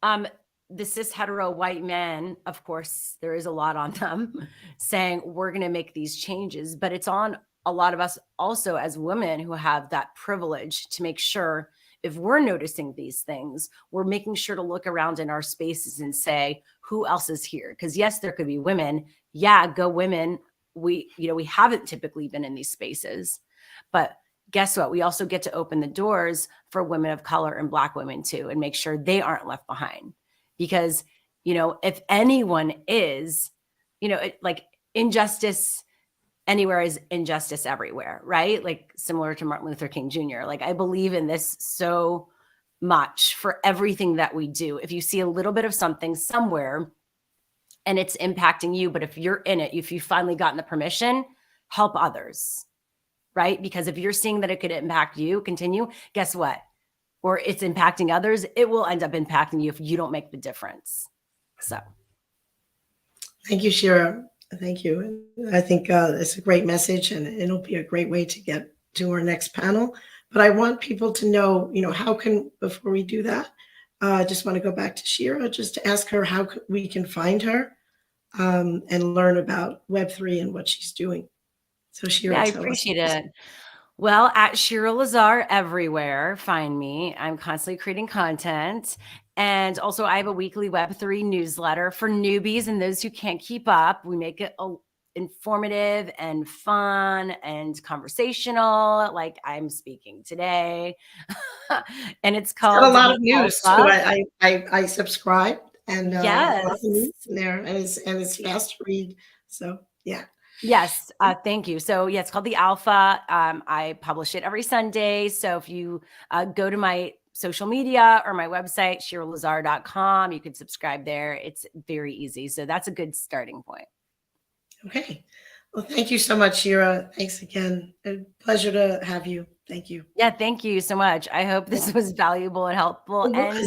the cis hetero white men. Of course, there is a lot on them saying we're going to make these changes, but it's on a lot of us also as women who have that privilege to make sure if we're noticing these things, we're making sure to look around in our spaces and say, who else is here? Because yes, there could be women. Yeah, go women. We haven't typically been in these spaces, but guess what? We also get to open the doors for women of color and Black women too, and make sure they aren't left behind. Because, if anyone is, like injustice anywhere is injustice everywhere, right? Like similar to Martin Luther King Jr. Like I believe in this so much for everything that we do. If you see a little bit of something somewhere and it's impacting you, but if you're in it, if you've finally gotten the permission, help others, right? Because if you're seeing that it could impact you, continue, guess what? Or it's impacting others, it will end up impacting you if you don't make the difference. So. Thank you, Shira. Thank you. I think it's a great message, and it'll be a great way to get to our next panel. But I want people to know, how can, before we do that, I just want to go back to Shira, just to ask her how we can find her and learn about Web3 and what she's doing. So Shira, I appreciate it. Well, at Shira Lazar everywhere, find me. I'm constantly creating content. And also I have a weekly Web3 newsletter for newbies and those who can't keep up. We make it informative and fun and conversational, like I'm speaking today. And it's called a lot of news too. I subscribe, and yes, a lot of news in there, and it's fast to read. So yeah. Yes, thank you. So yeah, it's called The Alpha. I publish it every Sunday. So if you go to my social media or my website, shiralazar.com, you can subscribe there. It's very easy. So that's a good starting point. Okay. Well, thank you so much, Shira. Thanks again. A pleasure to have you. Thank you. Yeah, thank you so much. I hope this was valuable and helpful. And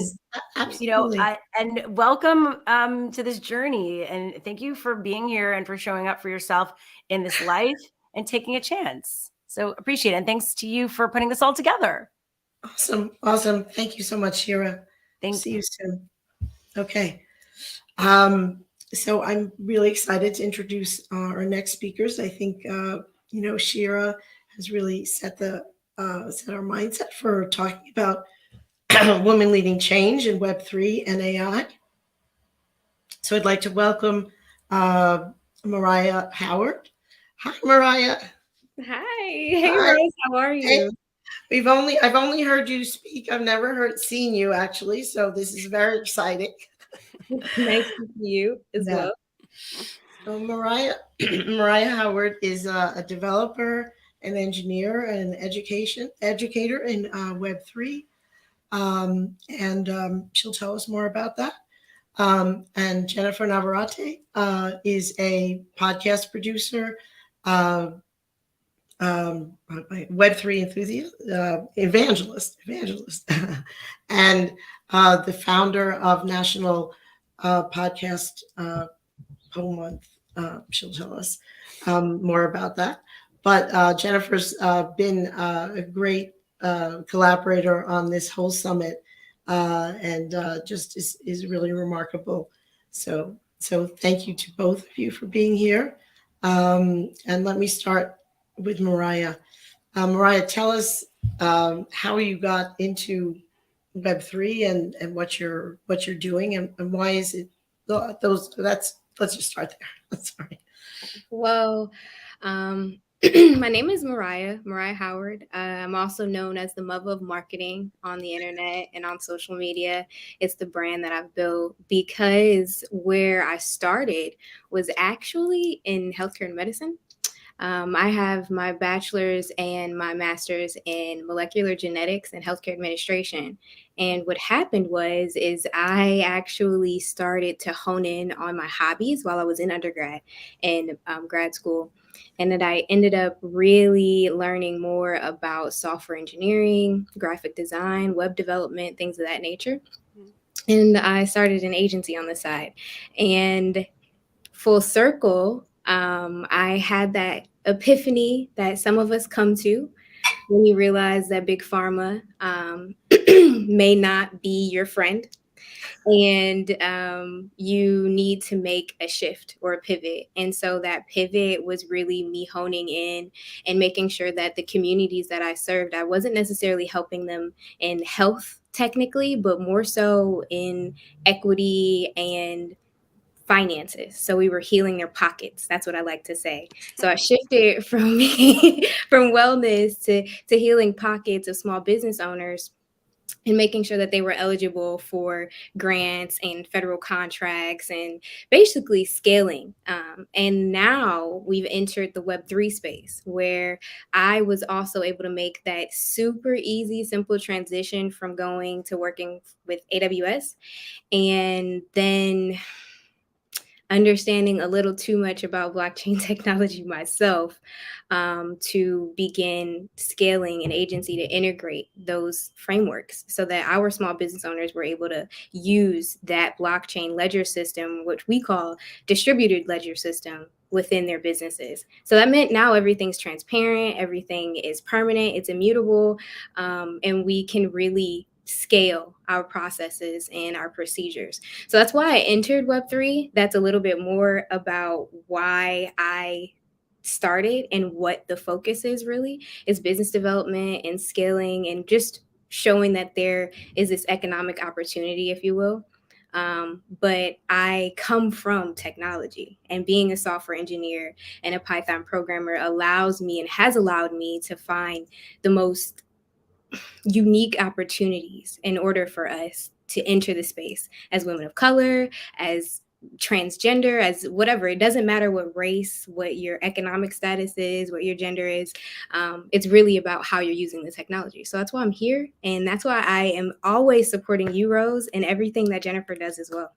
absolutely. And welcome to this journey. And thank you for being here and for showing up for yourself in this life and taking a chance. So appreciate it. And thanks to you for putting this all together. Awesome. Awesome. Thank you so much, Shira. See you soon. Okay. So I'm really excited to introduce our next speakers. I think, Shira has really set our mindset for talking about women leading change in Web3 and AI. So I'd like to welcome Mariah Howard. Hi, Mariah. Hi. Hey, Rose. How are you? Hey. I've only heard you speak. I've never seen you actually. So this is very exciting. Nice to see you as well. So Mariah Howard is a developer, an engineer, and educator in Web3. And she'll tell us more about that. And Jennifer Navarrete is a podcast producer, Web3 enthusiast, evangelist, and the founder of National Podcast Home Month. She'll tell us more about that. But Jennifer's been a great collaborator on this whole summit, and just is really remarkable. So thank you to both of you for being here. And let me start with Mariah. Mariah, tell us how you got into Web3 and what you're doing and why is it let's just start there. Sorry. Well, my name is Mariah Howard. I'm also known as the mother of marketing on the internet and on social media. It's the brand that I've built because where I started was actually in healthcare and medicine. I have my bachelor's and my master's in molecular genetics and healthcare administration. And what happened is I actually started to hone in on my hobbies while I was in undergrad and grad school. And then I ended up really learning more about software engineering, graphic design, web development, things of that nature. And I started an agency on the side. And full circle, I had that epiphany that some of us come to when you realize that big pharma may not be your friend, and you need to make a shift or a pivot. And so that pivot was really me honing in and making sure that the communities that I served, I wasn't necessarily helping them in health technically, but more so in equity and finances. So we were healing their pockets. That's what I like to say. So I shifted from wellness to healing pockets of small business owners and making sure that they were eligible for grants and federal contracts and basically scaling. And now we've entered the Web3 space where I was also able to make that super easy, simple transition from going to working with AWS and then understanding a little too much about blockchain technology myself to begin scaling an agency to integrate those frameworks so that our small business owners were able to use that blockchain ledger system, which we call distributed ledger system, within their businesses. So that meant now everything's transparent, everything is permanent, it's immutable, and we can really scale our processes and our procedures. So that's why I entered Web3. That's a little bit more about why I started and what the focus is really is business development and scaling and just showing that there is this economic opportunity, if you will. But I come from technology, and being a software engineer and a Python programmer allows me and has allowed me to find the most unique opportunities in order for us to enter the space as women of color, as transgender, as whatever. It doesn't matter what race, what your economic status is, what your gender is. It's really about how you're using the technology. So that's why I'm here. And that's why I am always supporting you, Rose, and everything that Jennifer does as well.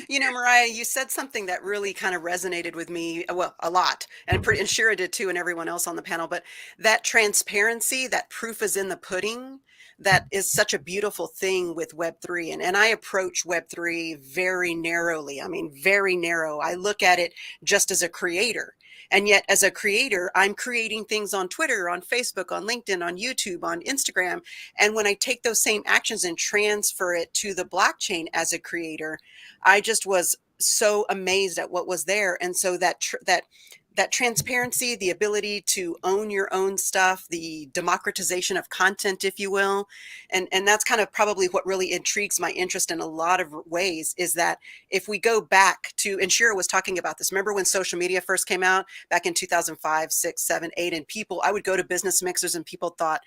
You know, Mariah, you said something that really kind of resonated with me, well, a lot, and Shira did too, and everyone else on the panel, but that transparency, that proof is in the pudding, that is such a beautiful thing with Web3. And I approach Web3 very narrowly. I mean, very narrow. I look at it just as a creator. And yet as a creator, I'm creating things on Twitter, on Facebook, on LinkedIn, on YouTube, on Instagram. And when I take those same actions and transfer it to the blockchain as a creator, I just was so amazed at what was there. And so that transparency, the ability to own your own stuff, the democratization of content, if you will. And that's kind of probably what really intrigues my interest in a lot of ways, is that if we go back to, and Shira was talking about this, remember when social media first came out back in 2005, 6, 7, 8, and I would go to business mixers and people thought,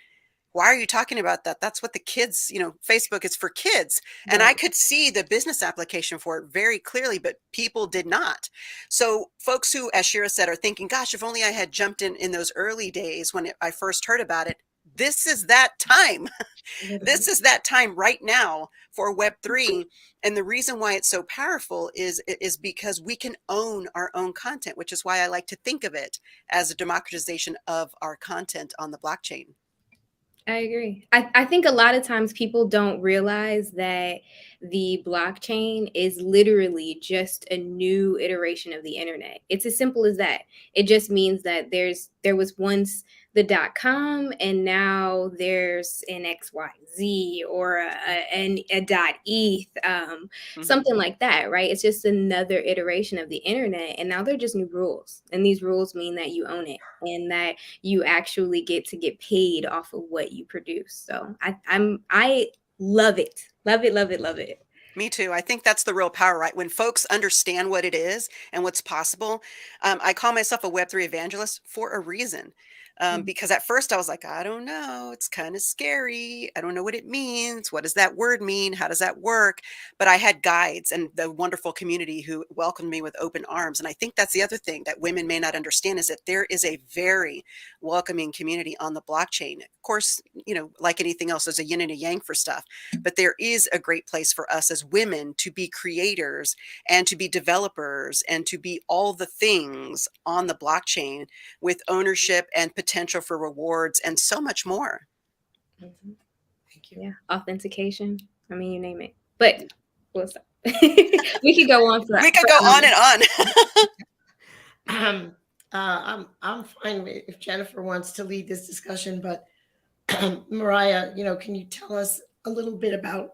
why are you talking about that? That's what the kids, Facebook is for kids. And I could see the business application for it very clearly, but people did not. So folks who, as Shira said, are thinking, gosh, if only I had jumped in those early days when I first heard about it, this is that time. This is that time right now for Web3. And the reason why it's so powerful is because we can own our own content, which is why I like to think of it as a democratization of our content on the blockchain. I agree. I think a lot of times people don't realize that the blockchain is literally just a new iteration of the internet. It's as simple as that. It just means that there was once the .com and now there's an XYZ or a .eth, something like that, right? It's just another iteration of the internet, and now they're just new rules. And these rules mean that you own it and that you actually get to get paid off of what you produce. So I love it. Love it, love it, love it. Me too. I think that's the real power, right? When folks understand what it is and what's possible. I call myself a Web3 evangelist for a reason. Because at first I was like, I don't know, it's kind of scary. I don't know what it means. What does that word mean? How does that work? But I had guides and the wonderful community who welcomed me with open arms. And I think that's the other thing that women may not understand, is that there is a very welcoming community on the blockchain. Of course, like anything else, there's a yin and a yang for stuff, but there is a great place for us as women to be creators and to be developers and to be all the things on the blockchain with ownership and potential for rewards and so much more. Mm-hmm. Thank you. Yeah, authentication. I mean, you name it. But we'll stop. We could go on for. We could go on and on. I'm fine if Jennifer wants to lead this discussion, but Mariah, can you tell us a little bit about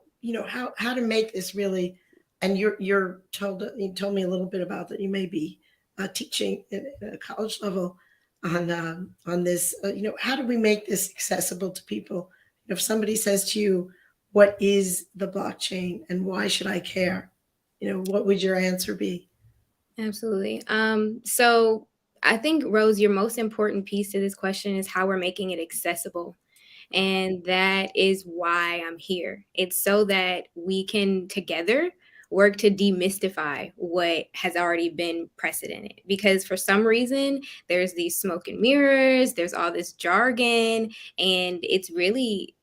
how to make this really? And you told me a little bit about that. You may be teaching at a college level on this. How do we make this accessible to people? If somebody says to you, what is the blockchain and why should I care? What would your answer be? Absolutely. So I think, Rose, your most important piece to this question is how we're making it accessible. And that is why I'm here. It's so that we can together work to demystify what has already been precedented. Because for some reason, there's these smoke and mirrors, there's all this jargon, and it's really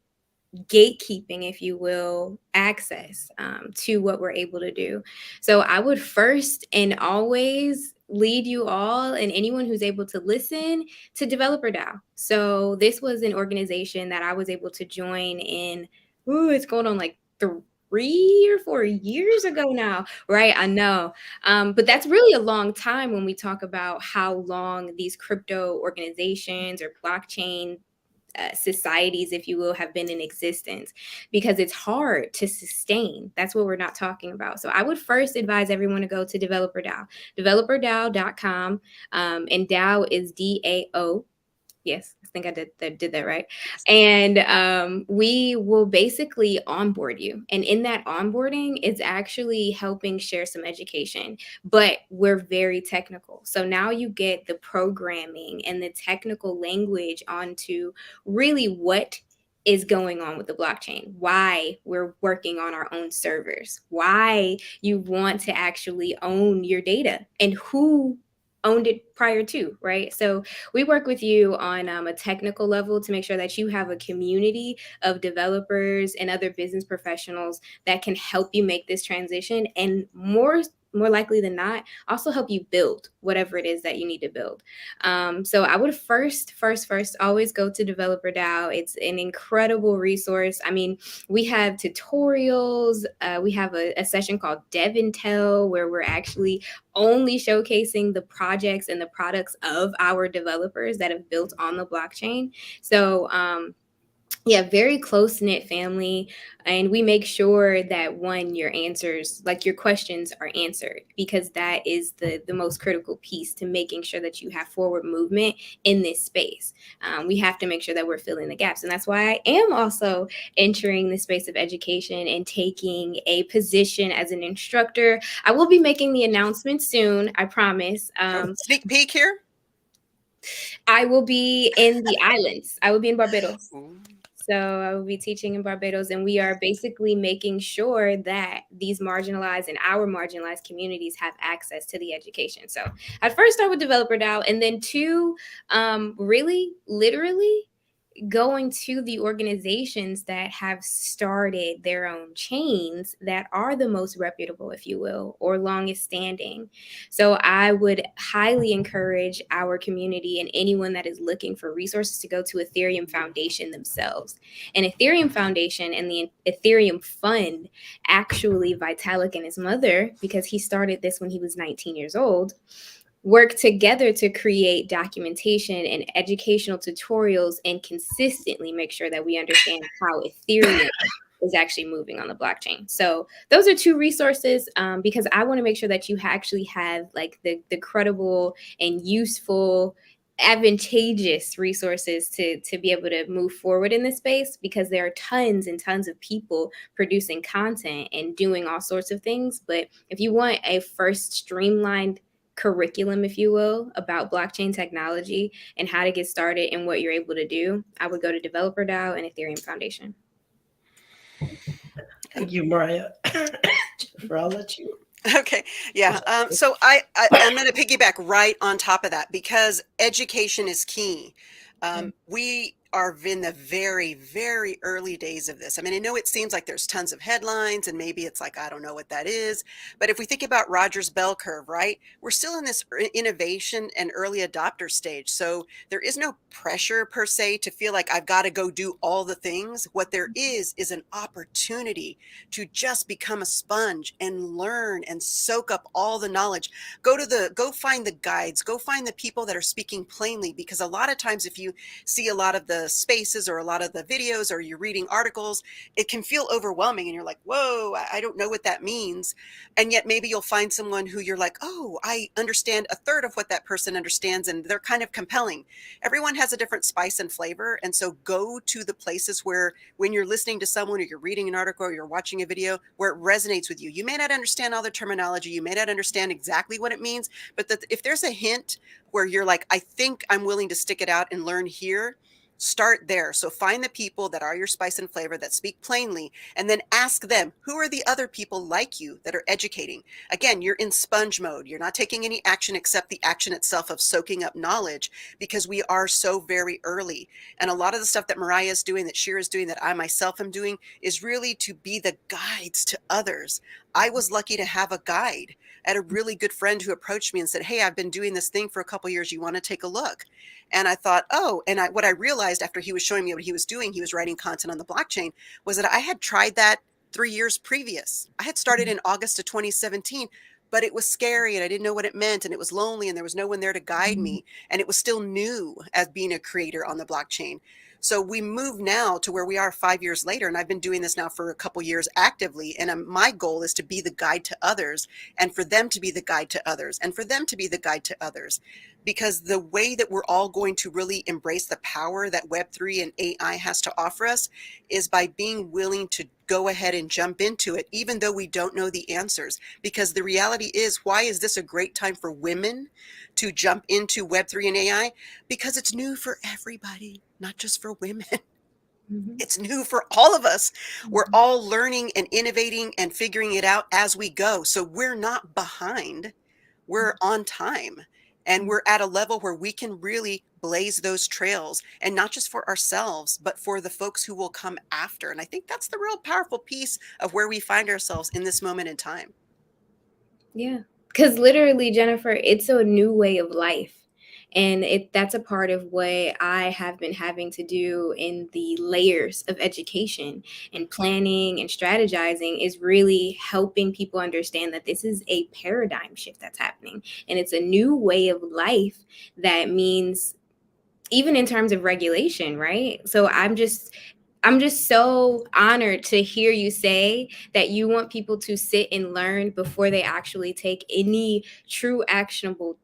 gatekeeping, if you will, access to what we're able to do. So I would first and always lead you all and anyone who's able to listen to Developer DAO. So this was an organization that I was able to join in, it's going on like 3 or 4 years ago now, right? I know. But that's really a long time when we talk about how long these crypto organizations or blockchain societies, if you will, have been in existence, because it's hard to sustain. That's what we're not talking about. So I would first advise everyone to go to Developer DAO, developerdao.com, and DAO is DAO. Yes, I think I did that right. And we will basically onboard you. And in that onboarding, it's actually helping share some education, but we're very technical. So now you get the programming and the technical language onto really what is going on with the blockchain, why we're working on our own servers, why you want to actually own your data, and who owned it prior to, right? So we work with you on a technical level to make sure that you have a community of developers and other business professionals that can help you make this transition. And more more likely than not, also help you build whatever it is that you need to build. So I would first always go to Developer DAO. It's an incredible resource. I mean, we have tutorials. We have a session called Dev Intel, where we're actually only showcasing the projects and the products of our developers that have built on the blockchain. So yeah, very close-knit family. And we make sure that your answers, like your questions, are answered, because that is the most critical piece to making sure that you have forward movement in this space. We have to make sure that we're filling the gaps. And that's why I am also entering the space of education and taking a position as an instructor. I will be making the announcement soon, I promise. Sneak peek here? I will be in the islands. I will be in Barbados. So I will be teaching in Barbados, and we are basically making sure that these marginalized and our marginalized communities have access to the education. So at first start with Developer DAO, and then two, really literally going to the organizations that have started their own chains that are the most reputable, if you will, or longest standing. So I would highly encourage our community and anyone that is looking for resources to go to Ethereum Foundation themselves. And Ethereum Foundation and the Ethereum Fund, actually Vitalik and his mother, because he started this when he was 19 years old, work together to create documentation and educational tutorials and consistently make sure that we understand how Ethereum is actually moving on the blockchain. So those are two resources, because I want to make sure that you actually have like the credible and useful, advantageous resources to be able to move forward in this space, because there are tons and tons of people producing content and doing all sorts of things. But if you want a first streamlined curriculum, if you will, about blockchain technology and how to get started and what you're able to do, I would go to Developer DAO and Ethereum Foundation. Thank you, Mariah. Jennifer, I'll let you. Okay. Yeah. So I'm going to piggyback right on top of that, because education is key. We are in the very, very early days of this. I mean, I know it seems like there's tons of headlines and maybe it's like, I don't know what that is. But if we think about Rogers' bell curve, right, we're still in this innovation and early adopter stage. So there is no pressure per se to feel like I've got to go do all the things. What there is an opportunity to just become a sponge and learn and soak up all the knowledge. Go find the guides, go find the people that are speaking plainly, because a lot of times if you see a lot of the spaces or a lot of the videos or you're reading articles, it can feel overwhelming and you're like, whoa, I don't know what that means. And yet maybe you'll find someone who you're like, oh, I understand a third of what that person understands, and they're kind of compelling. Everyone has a different spice and flavor. And so go to the places where when you're listening to someone or you're reading an article or you're watching a video where it resonates with you, you may not understand all the terminology, you may not understand exactly what it means, but if there's a hint where you're like, I think I'm willing to stick it out and learn here, start there. So find the people that are your spice and flavor, that speak plainly, and then ask them, who are the other people like you that are educating? Again, you're in sponge mode. You're not taking any action except the action itself of soaking up knowledge, because we are so very early. And a lot of the stuff that Mariah is doing, that Shira is doing, that I myself am doing, is really to be the guides to others. I was lucky to have a guide. I had a really good friend who approached me and said, hey, I've been doing this thing for a couple of years. You want to take a look? And I thought, oh, and what I realized after he was showing me what he was doing, he was writing content on the blockchain, was that I had tried that 3 years previous. I had started in August of 2017, but it was scary and I didn't know what it meant, and it was lonely and there was no one there to guide me. And it was still new as being a creator on the blockchain. So we move now to where we are 5 years later, and I've been doing this now for a couple years actively. And my goal is to be the guide to others, and for them to be the guide to others, and for them to be the guide to others. Because the way that we're all going to really embrace the power that Web3 and AI has to offer us is by being willing to go ahead and jump into it, even though we don't know the answers. Because the reality is, why is this a great time for women to jump into Web3 and AI? Because it's new for everybody, not just for women. It's new for all of us. We're all learning and innovating and figuring it out as we go. So we're not behind. We're on time. And we're at a level where we can really blaze those trails, and not just for ourselves, but for the folks who will come after. And I think that's the real powerful piece of where we find ourselves in this moment in time. Yeah, because literally, Jennifer, it's a new way of life. And that's a part of what I have been having to do in the layers of education and planning and strategizing, is really helping people understand that this is a paradigm shift that's happening. And it's a new way of life that means, even in terms of regulation, right? So I'm just so honored to hear you say that you want people to sit and learn before they actually take any true actionable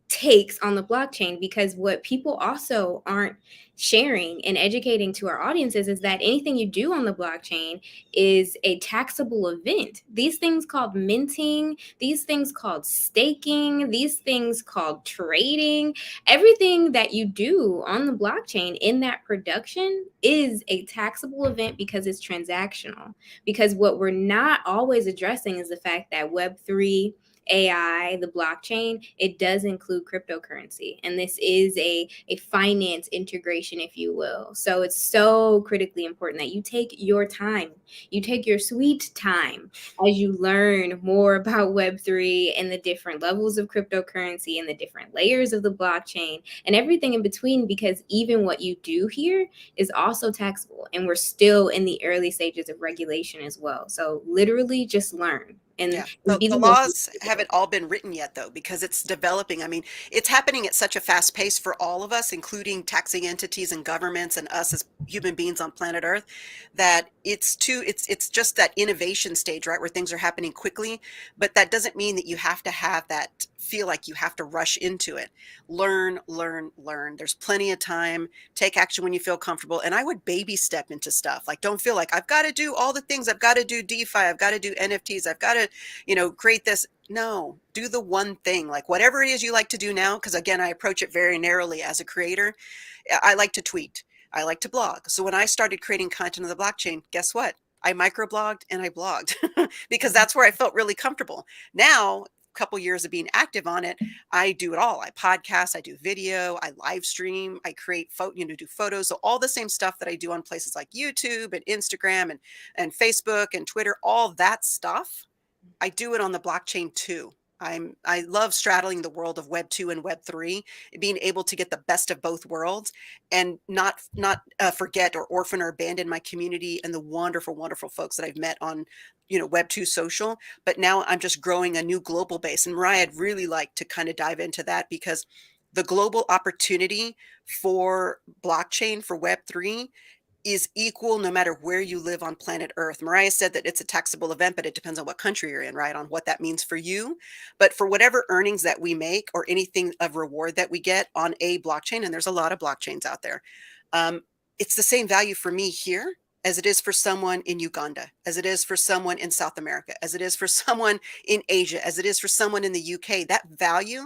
takes on the blockchain, because what people also aren't sharing and educating to our audiences is that anything you do on the blockchain is a taxable event. These things called minting, these things called staking, these things called trading, everything that you do on the blockchain in that production is a taxable event because it's transactional. Because what we're not always addressing is the fact that Web3, AI, the blockchain, it does include cryptocurrency. And this is a finance integration, if you will. So it's so critically important that you take your time, you take your sweet time as you learn more about Web3 and the different levels of cryptocurrency and the different layers of the blockchain and everything in between, because even what you do here is also taxable. And we're still in the early stages of regulation as well. So literally just learn. And yeah, the laws haven't all been written yet, though, because it's developing. I mean, it's happening at such a fast pace for all of us, including taxing entities and governments and us as human beings on planet Earth, that it's just that innovation stage, right, where things are happening quickly. But that doesn't mean that you have to have that feel like you have to rush into it. Learn. There's plenty of time. Take action when you feel comfortable. And I would baby step into stuff. Like, don't feel like I've got to do all the things. I've got to do DeFi. I've got to do NFTs. I've got to, create this. No, do the one thing, like whatever it is you like to do now. Because again, I approach it very narrowly as a creator. I like to tweet. I like to blog. So when I started creating content on the blockchain, guess what? I microblogged and I blogged because that's where I felt really comfortable. Now, couple years of being active on it, I do it all. I podcast, I do video, I live stream, I create do photos. So all the same stuff that I do on places like YouTube and Instagram and Facebook and Twitter, all that stuff, I do it on the blockchain too. I love straddling the world of Web 2 and Web 3, being able to get the best of both worlds and not forget or orphan or abandon my community and the wonderful, wonderful folks that I've met on, Web 2 social. But now I'm just growing a new global base. And Mariah, I'd really like to kind of dive into that, because the global opportunity for blockchain for Web 3 is equal no matter where you live on planet Earth. Mariah said that it's a taxable event, but it depends on what country you're in, right? On what that means for you. But for whatever earnings that we make or anything of reward that we get on a blockchain, and there's a lot of blockchains out there, it's the same value for me here as it is for someone in Uganda, as it is for someone in South America, as it is for someone in Asia, as it is for someone in the UK. That value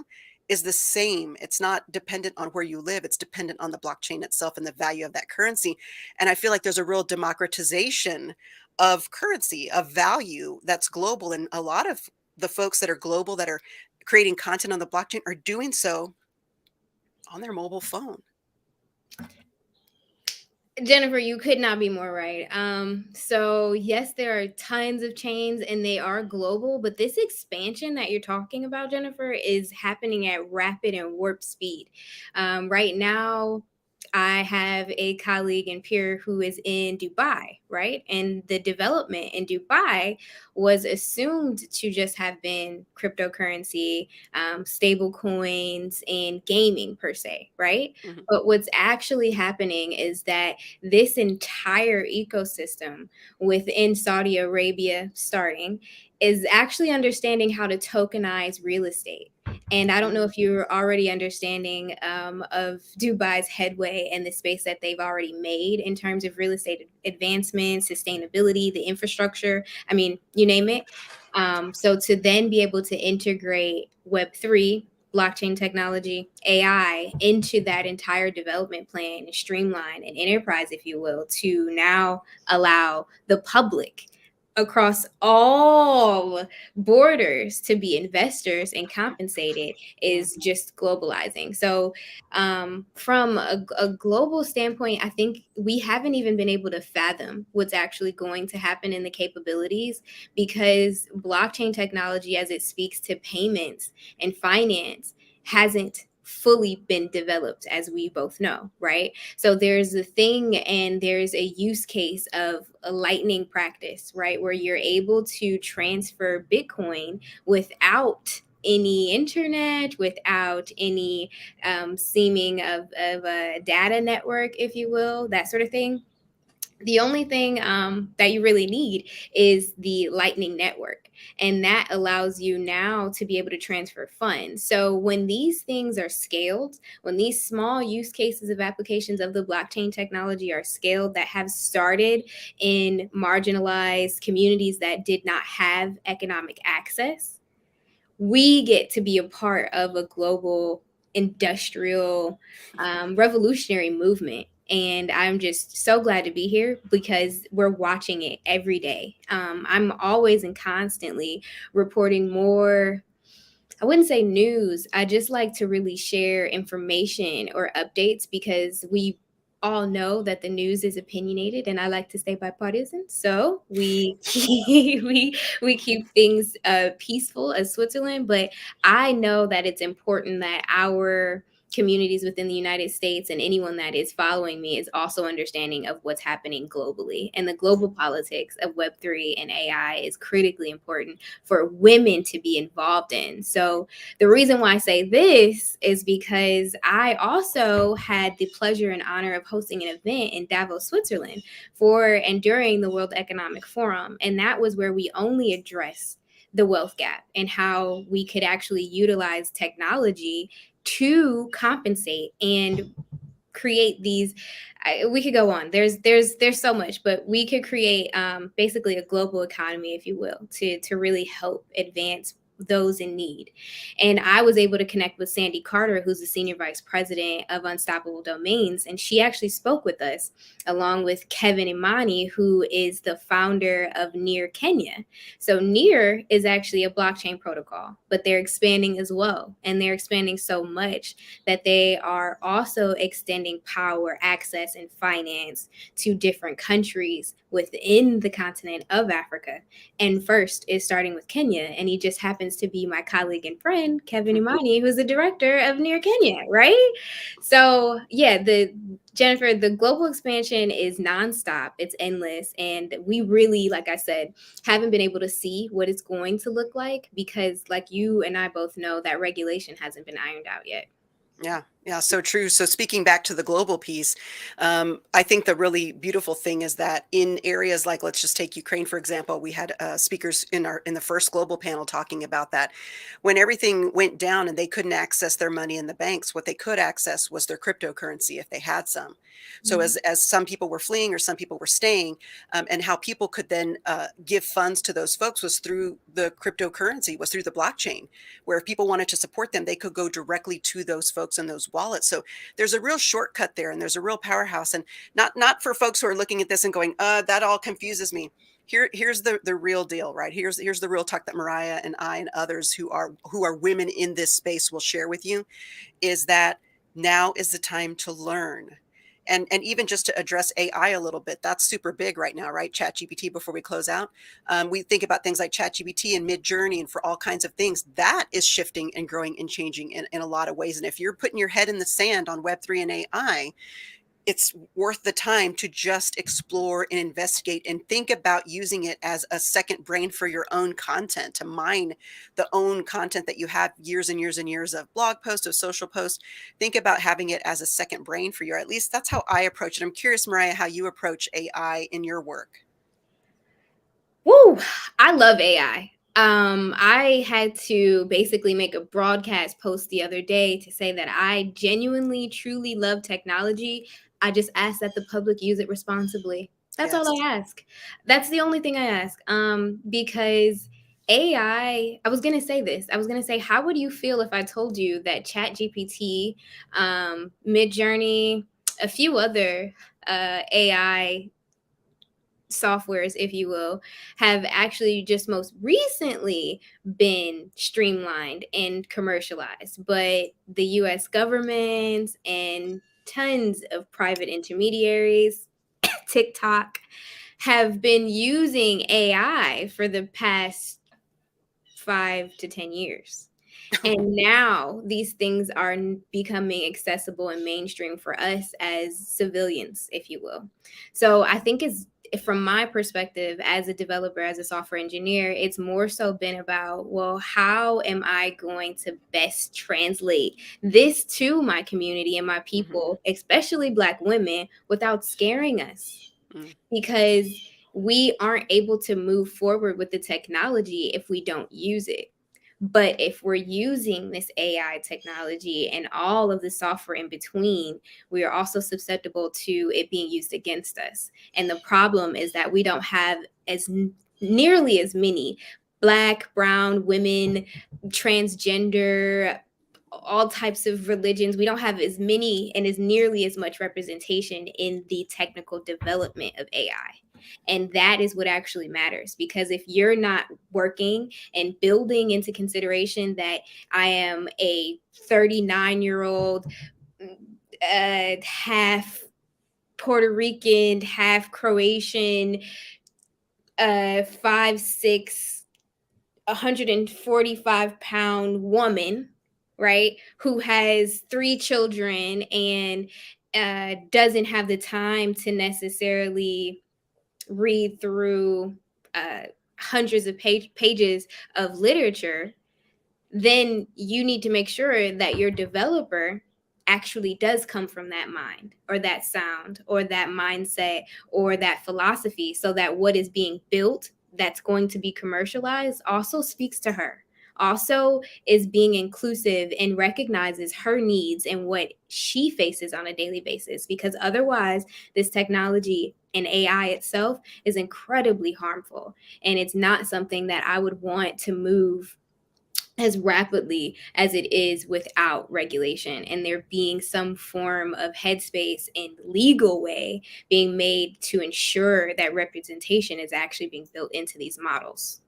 is the same. It's not dependent on where you live. It's dependent on the blockchain itself and the value of that currency. And I feel like there's a real democratization of currency, of value that's global. And a lot of the folks that are global, that are creating content on the blockchain, are doing so on their mobile phone. Jennifer, you could not be more right. So yes, there are tons of chains and they are global, but this expansion that you're talking about, Jennifer, is happening at rapid and warp speed. Right now, I have a colleague and peer who is in Dubai, right? And the development in Dubai was assumed to just have been cryptocurrency, stable coins, and gaming per se, right? Mm-hmm. But what's actually happening is that this entire ecosystem within Saudi Arabia starting is actually understanding how to tokenize real estate. And I don't know if you're already understanding of Dubai's headway and the space that they've already made in terms of real estate advancement, sustainability, the infrastructure, I mean, you name it. So to then be able to integrate Web3, blockchain technology, AI into that entire development plan and streamline an enterprise, if you will, to now allow the public across all borders to be investors and compensated is just globalizing. So from a global standpoint, I think we haven't even been able to fathom what's actually going to happen in the capabilities, because blockchain technology, as it speaks to payments and finance, hasn't fully been developed, as we both know, right? So there's a thing and there's a use case of a lightning practice, right, where you're able to transfer Bitcoin without any internet, without any seeming of a data network, if you will, that sort of thing. The only thing that you really need is the Lightning Network. And that allows you now to be able to transfer funds. So when these things are scaled, when these small use cases of applications of the blockchain technology are scaled that have started in marginalized communities that did not have economic access, we get to be a part of a global industrial revolutionary movement. And I'm just so glad to be here because we're watching it every day. I'm always and constantly reporting more, I wouldn't say news. I just like to really share information or updates, because we all know that the news is opinionated, and I like to stay bipartisan. So we we keep things peaceful as Switzerland. But I know that it's important that our communities within the United States and anyone that is following me is also understanding of what's happening globally. And the global politics of Web3 and AI is critically important for women to be involved in. So the reason why I say this is because I also had the pleasure and honor of hosting an event in Davos, Switzerland for and during the World Economic Forum. And that was where we only addressed the wealth gap and how we could actually utilize technology to compensate and create these. We could go on. There's so much, but we could create basically a global economy, if you will, to really help advance those in need. And I was able to connect with Sandy Carter, who's the senior vice president of Unstoppable Domains, and she actually spoke with us along with Kevin Imani, who is the founder of Near Kenya. So Near is actually a blockchain protocol, but they're expanding as well, and they're expanding so much that they are also extending power, access, and finance to different countries within the continent of Africa. And first is starting with Kenya, and he just happens to be my colleague and friend, Kevin Imani, who's the director of Near Kenya, right? So yeah, Jennifer, the global expansion is nonstop. It's endless. And we really, like I said, haven't been able to see what it's going to look like because, like you and I both know, that regulation hasn't been ironed out yet. Yeah, so true. So speaking back to the global piece, I think the really beautiful thing is that in areas like, let's just take Ukraine, for example, we had speakers in the first global panel talking about that. When everything went down and they couldn't access their money in the banks, what they could access was their cryptocurrency if they had some. So as some people were fleeing or some people were staying, and how people could then give funds to those folks was through the cryptocurrency, was through the blockchain, where if people wanted to support them, they could go directly to those folks and those wallets. So there's a real shortcut there, and there's a real powerhouse. And not for folks who are looking at this and going, that all confuses me. Here's the real deal, right? Here's the real talk that Mariah and I and others who are women in this space will share with you, is that now is the time to learn. And even just to address AI a little bit, that's super big right now, right? ChatGPT, before we close out. We think about things like ChatGPT and Midjourney and for all kinds of things. That is shifting and growing and changing in a lot of ways. And if you're putting your head in the sand on Web3 and AI, it's worth the time to just explore and investigate and think about using it as a second brain for your own content, to mine the own content that you have years and years and years of blog posts, of social posts. Think about having it as a second brain for you. Or at least that's how I approach it. I'm curious, Mariah, how you approach AI in your work. Woo! I love AI. I had to basically make a broadcast post the other day to say that I genuinely, truly love technology. I just ask that the public use it responsibly. That's all I ask. That's the only thing I ask. Because AI, I was going to say this. I was going to say, how would you feel if I told you that ChatGPT, Midjourney, a few other AI softwares, if you will, have actually just most recently been streamlined and commercialized. But the US government and tons of private intermediaries, TikTok, have been using AI for the past 5 to 10 years. And now these things are becoming accessible and mainstream for us as civilians, if you will. So I think it's, from my perspective as a developer, as a software engineer, it's more so been about, well, how am I going to best translate this to my community and my people, especially Black women, without scaring us? Because we aren't able to move forward with the technology if we don't use it. But if we're using this AI technology and all of the software in between, we are also susceptible to it being used against us. And the problem is that we don't have nearly as many Black, brown, women, transgender, all types of religions. We don't have as many and as nearly as much representation in the technical development of AI. And that is what actually matters, because if you're not working and building into consideration that I am a 39-year-old, half Puerto Rican, half Croatian, 5'6", 145-pound woman, right, who has 3 children and doesn't have the time to necessarily read through hundreds of pages of literature, then you need to make sure that your developer actually does come from that mind or that sound or that mindset or that philosophy, so that what is being built that's going to be commercialized also speaks to her, also is being inclusive and recognizes her needs and what she faces on a daily basis. Because otherwise, this technology and AI itself is incredibly harmful. And it's not something that I would want to move as rapidly as it is without regulation, and there being some form of headspace and legal way being made to ensure that representation is actually being built into these models.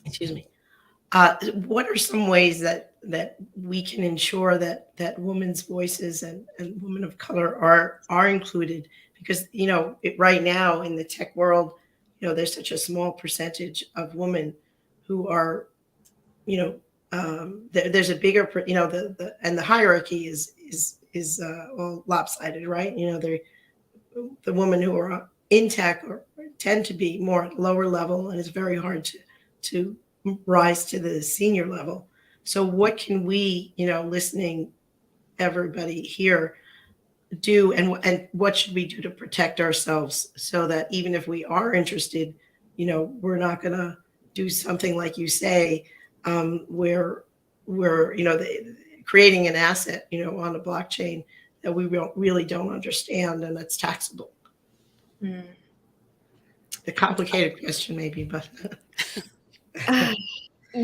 Excuse me. What are some ways that we can ensure that women's voices and women of color are included? Because right now in the tech world, there's such a small percentage of women who are, there's a bigger, and the hierarchy is all lopsided, right? The women who are in tech tend to be more at lower level, and it's very hard to rise to the senior level. So what can we, listening, everybody here, do, and what should we do to protect ourselves so that even if we are interested, we're not going to do something like you say, where we're, creating an asset, on a blockchain that we really don't understand and that's taxable. A complicated question maybe, but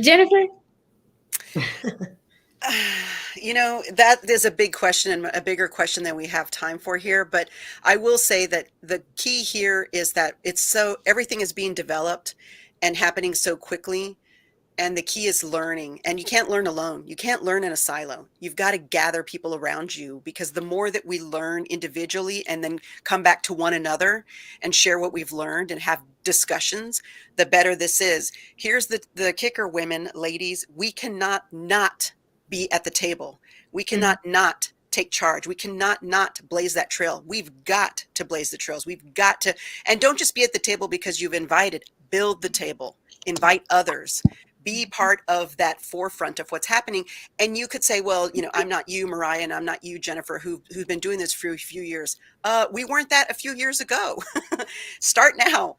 Jennifer? That is a big question and a bigger question than we have time for here. But I will say that the key here is that everything is being developed and happening so quickly. And the key is learning. And you can't learn alone. You can't learn in a silo. You've got to gather people around you, because the more that we learn individually and then come back to one another and share what we've learned and have discussions, the better this is. Here's the kicker, women, ladies, we cannot not be at the table. We cannot not take charge. We cannot not blaze that trail. We've got to blaze the trails. We've got to, and don't just be at the table because you've invited, build the table, invite others. Be part of that forefront of what's happening. And you could say, well, I'm not you, Mariah, and I'm not you, Jennifer, who've been doing this for a few years. We weren't that a few years ago. Start now.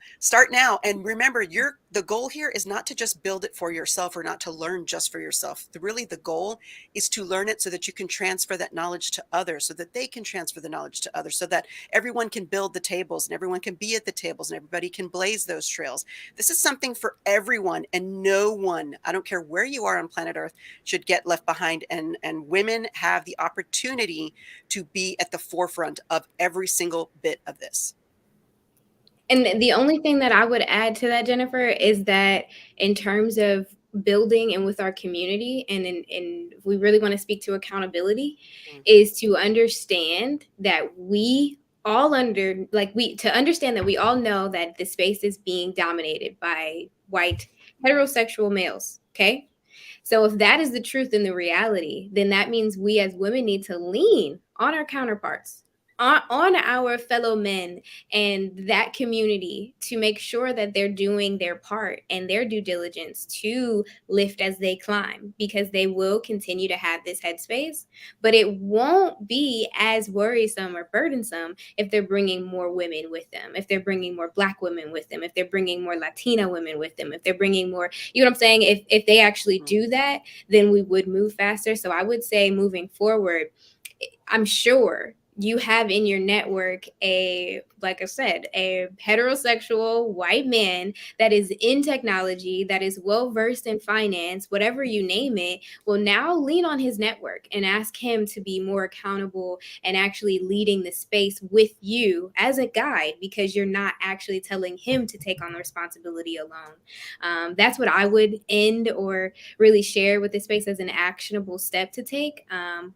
And remember, the goal here is not to just build it for yourself or not to learn just for yourself. Really, the goal is to learn it so that you can transfer that knowledge to others, so that they can transfer the knowledge to others, so that everyone can build the tables and everyone can be at the tables and everybody can blaze those trails. This is something for everyone, and no one, I don't care where you are on planet Earth, should get left behind. And women have the opportunity to be at the forefront of every single bit of this. And the only thing that I would add to that, Jennifer, is that in terms of building and with our community, and if we really want to speak to accountability, is to understand that we all to understand that we all know that the space is being dominated by white heterosexual males. Okay. So if that is the truth and the reality, then that means we as women need to lean on our counterparts, on our fellow men and that community, to make sure that they're doing their part and their due diligence to lift as they climb, because they will continue to have this headspace, but it won't be as worrisome or burdensome if they're bringing more women with them, if they're bringing more Black women with them, if they're bringing more Latina women with them, if they're bringing more, you know what I'm saying? If they actually do that, then we would move faster. So I would say moving forward, I'm sure you have in your network like I said, a heterosexual white man that is in technology, that is well-versed in finance, whatever you name it. Well, now lean on his network and ask him to be more accountable and actually leading the space with you as a guide, because you're not actually telling him to take on the responsibility alone. That's what I would end or really share with the space as an actionable step to take.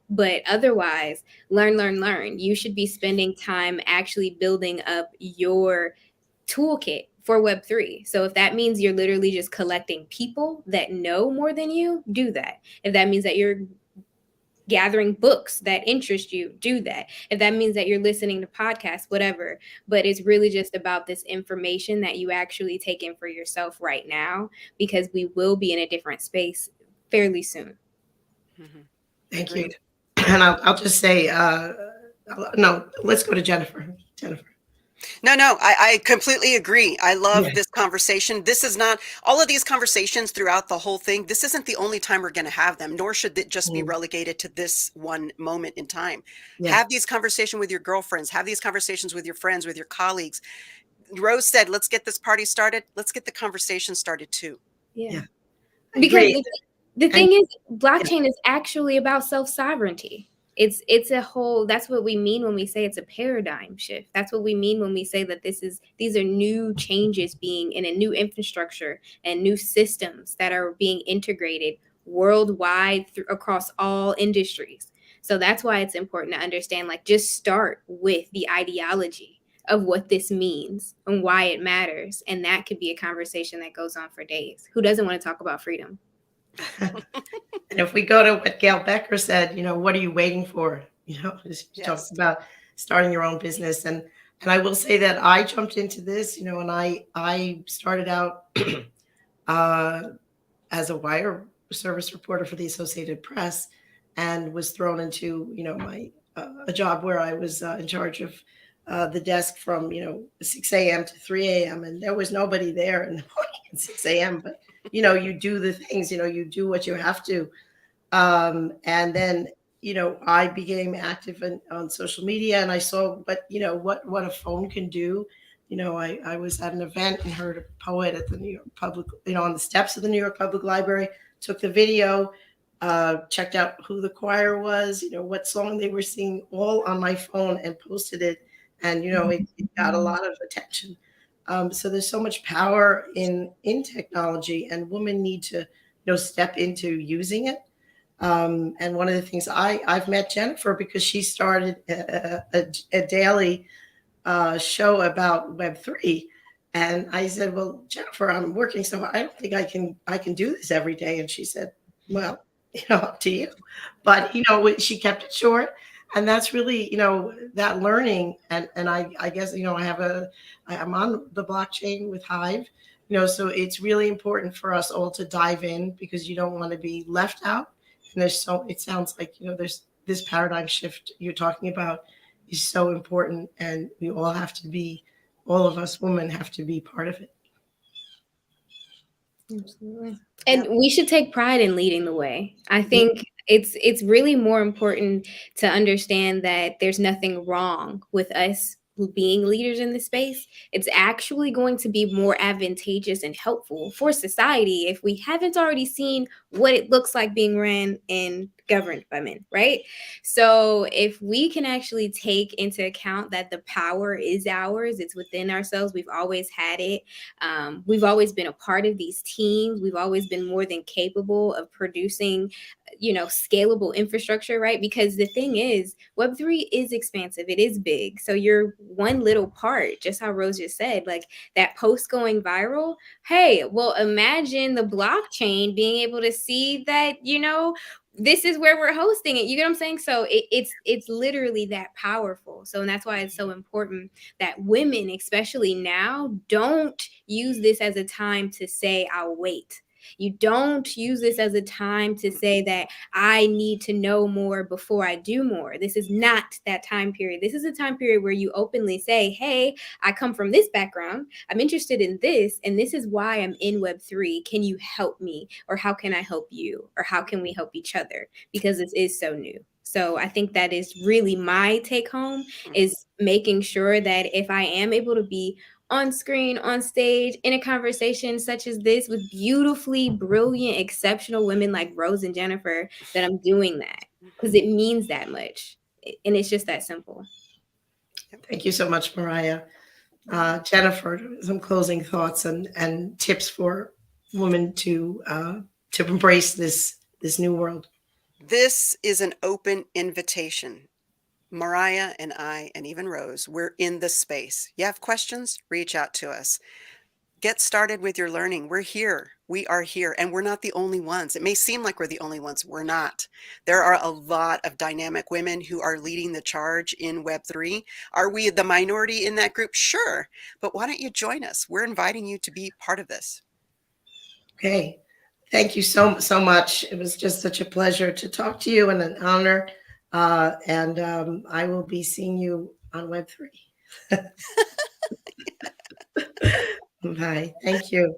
But otherwise, learn. You should be spending time actually building up your toolkit for Web3. So if that means you're literally just collecting people that know more than you, do that. If that means that you're gathering books that interest you, do that. If that means that you're listening to podcasts, whatever. But it's really just about this information that you actually take in for yourself right now, because we will be in a different space fairly soon. Thank you. And I'll just say, no, let's go to Jennifer. No, I completely agree. I love this conversation. This is not, all of these conversations throughout the whole thing, this isn't the only time we're going to have them, nor should it just be relegated to this one moment in time. Have these conversations with your girlfriends, have these conversations with your friends, with your colleagues. Rose said, let's get this party started. Let's get the conversation started too. Yeah. Because the thing is, blockchain is actually about self-sovereignty. It's a whole, that's what we mean when we say it's a paradigm shift. That's what we mean when we say that these are new changes being in a new infrastructure and new systems that are being integrated worldwide across all industries. So that's why it's important to understand, like, just start with the ideology of what this means and why it matters. And that could be a conversation that goes on for days. Who doesn't want to talk about freedom? And if we go to what Gail Becker said, what are you waiting for? She talks about starting your own business. And I will say that I jumped into this, and I started out as a wire service reporter for the Associated Press, and was thrown into, my a job where I was in charge of the desk from 6 a.m. to 3 a.m. and there was nobody there in the morning at 6 a.m. But you do the things, you do what you have to. And then, I became active on social media, and I saw what a phone can do. I was at an event and heard a poet at the New York Public, on the steps of the New York Public Library, took the video, checked out who the choir was, what song they were singing, all on my phone, and posted it. And, it got a lot of attention. So there's so much power in technology, and women need to, step into using it. And one of the things I've met Jennifer because she started a daily show about Web3. And I said, well, Jennifer, I'm working so hard. I don't think I can do this every day. And she said, well, up to you. But, she kept it short. And that's really, that learning. And I guess, I'm on the blockchain with Hive, so it's really important for us all to dive in, because you don't want to be left out. And it sounds like, there's this paradigm shift you're talking about is so important, and we all have to be, all of us women have to be part of it. Absolutely. And we should take pride in leading the way. I think it's really more important to understand that there's nothing wrong with us being leaders in the space. It's actually going to be more advantageous and helpful for society if we haven't already seen what it looks like being ran and governed by men, right? So if we can actually take into account that the power is ours, it's within ourselves, we've always had it. We've always been a part of these teams. We've always been more than capable of producing, scalable infrastructure, right? Because the thing is, Web3 is expansive. It is big. So you're one little part, just how Rose just said, like that post going viral. Hey, well, imagine the blockchain being able to see that, this is where we're hosting it. You get what I'm saying? So it's literally that powerful. So, and that's why it's so important that women, especially now, don't use this as a time to say, I'll wait. You don't use this as a time to say that I need to know more before I do more. This is not that time period. This is a time period where you openly say, hey, I come from this background. I'm interested in this, and this is why I'm in Web3. Can you help me? Or how can I help you? Or how can we help each other? Because this is so new. So I think that is really my take home, is making sure that if I am able to be on screen, on stage, in a conversation such as this with beautifully brilliant, exceptional women like Rose and Jennifer, that I'm doing that because it means that much. And it's just that simple. Thank you so much, Mariah. Jennifer, some closing thoughts and tips for women to embrace this new world. This is an open invitation. Mariah and I, and even Rose, we're in the space. You have questions? Reach out to us. Get started with your learning. We're here. We are here. And we're not the only ones. It may seem like we're the only ones. We're not. There are a lot of dynamic women who are leading the charge in Web3. Are we the minority in that group? Sure. But why don't you join us? We're inviting you to be part of this. Okay. Thank you so much. It was just such a pleasure to talk to you and an honor. I will be seeing you on Web3. Bye. Thank you.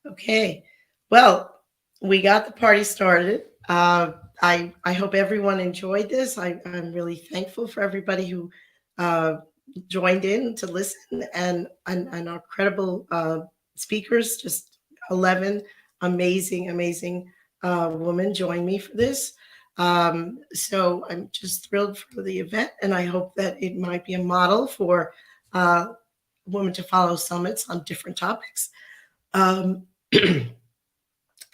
Okay. Well, we got the party started. I hope everyone enjoyed this. I'm really thankful for everybody who joined in to listen, and our credible speakers. Just 11 amazing women joined me for this. So I'm just thrilled for the event, and I hope that it might be a model for women to follow summits on different topics. And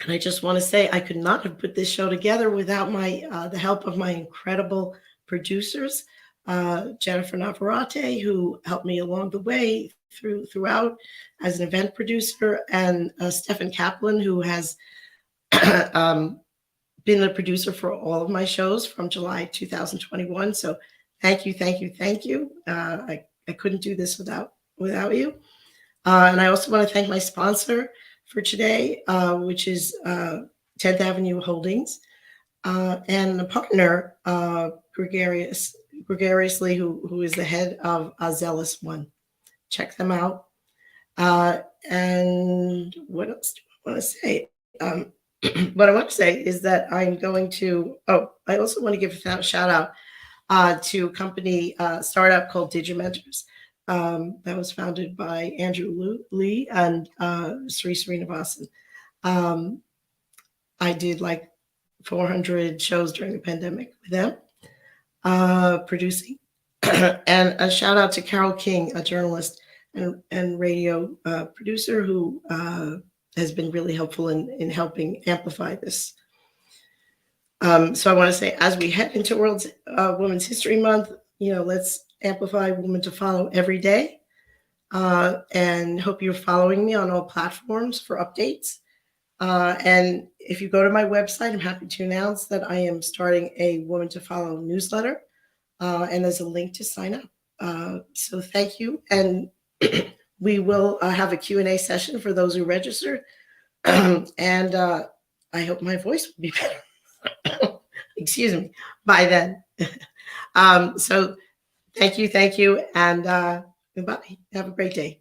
I just want to say I could not have put this show together without the help of my incredible producers, Jennifer Navarrete, who helped me along the way throughout as an event producer, and Stefan Kaplan, who has been the producer for all of my shows from July 2021. So thank you. I couldn't do this without you. And I also want to thank my sponsor for today, which is 10th Avenue Holdings, and the partner, Gregariously, who is the head of Zealous One. Check them out. And what else do I want to say? What I want to say is that I'm going to, I also want to give a shout out to a company, startup called Digimentors, that was founded by Andrew Lee and Sri Srinivasan. I did like 400 shows during the pandemic with them, producing. And a shout out to Carol King, a journalist and radio producer who has been really helpful in helping amplify this. So I want to say, as we head into Women's History Month, let's amplify Women to Follow every day. And hope you're following me on all platforms for updates. And if you go to my website, I'm happy to announce that I am starting a Women to Follow newsletter. And there's a link to sign up. So thank you. And we will have a Q&A session for those who registered. And I hope my voice will be better. Excuse me, by then. So Thank you. And goodbye. Have a great day.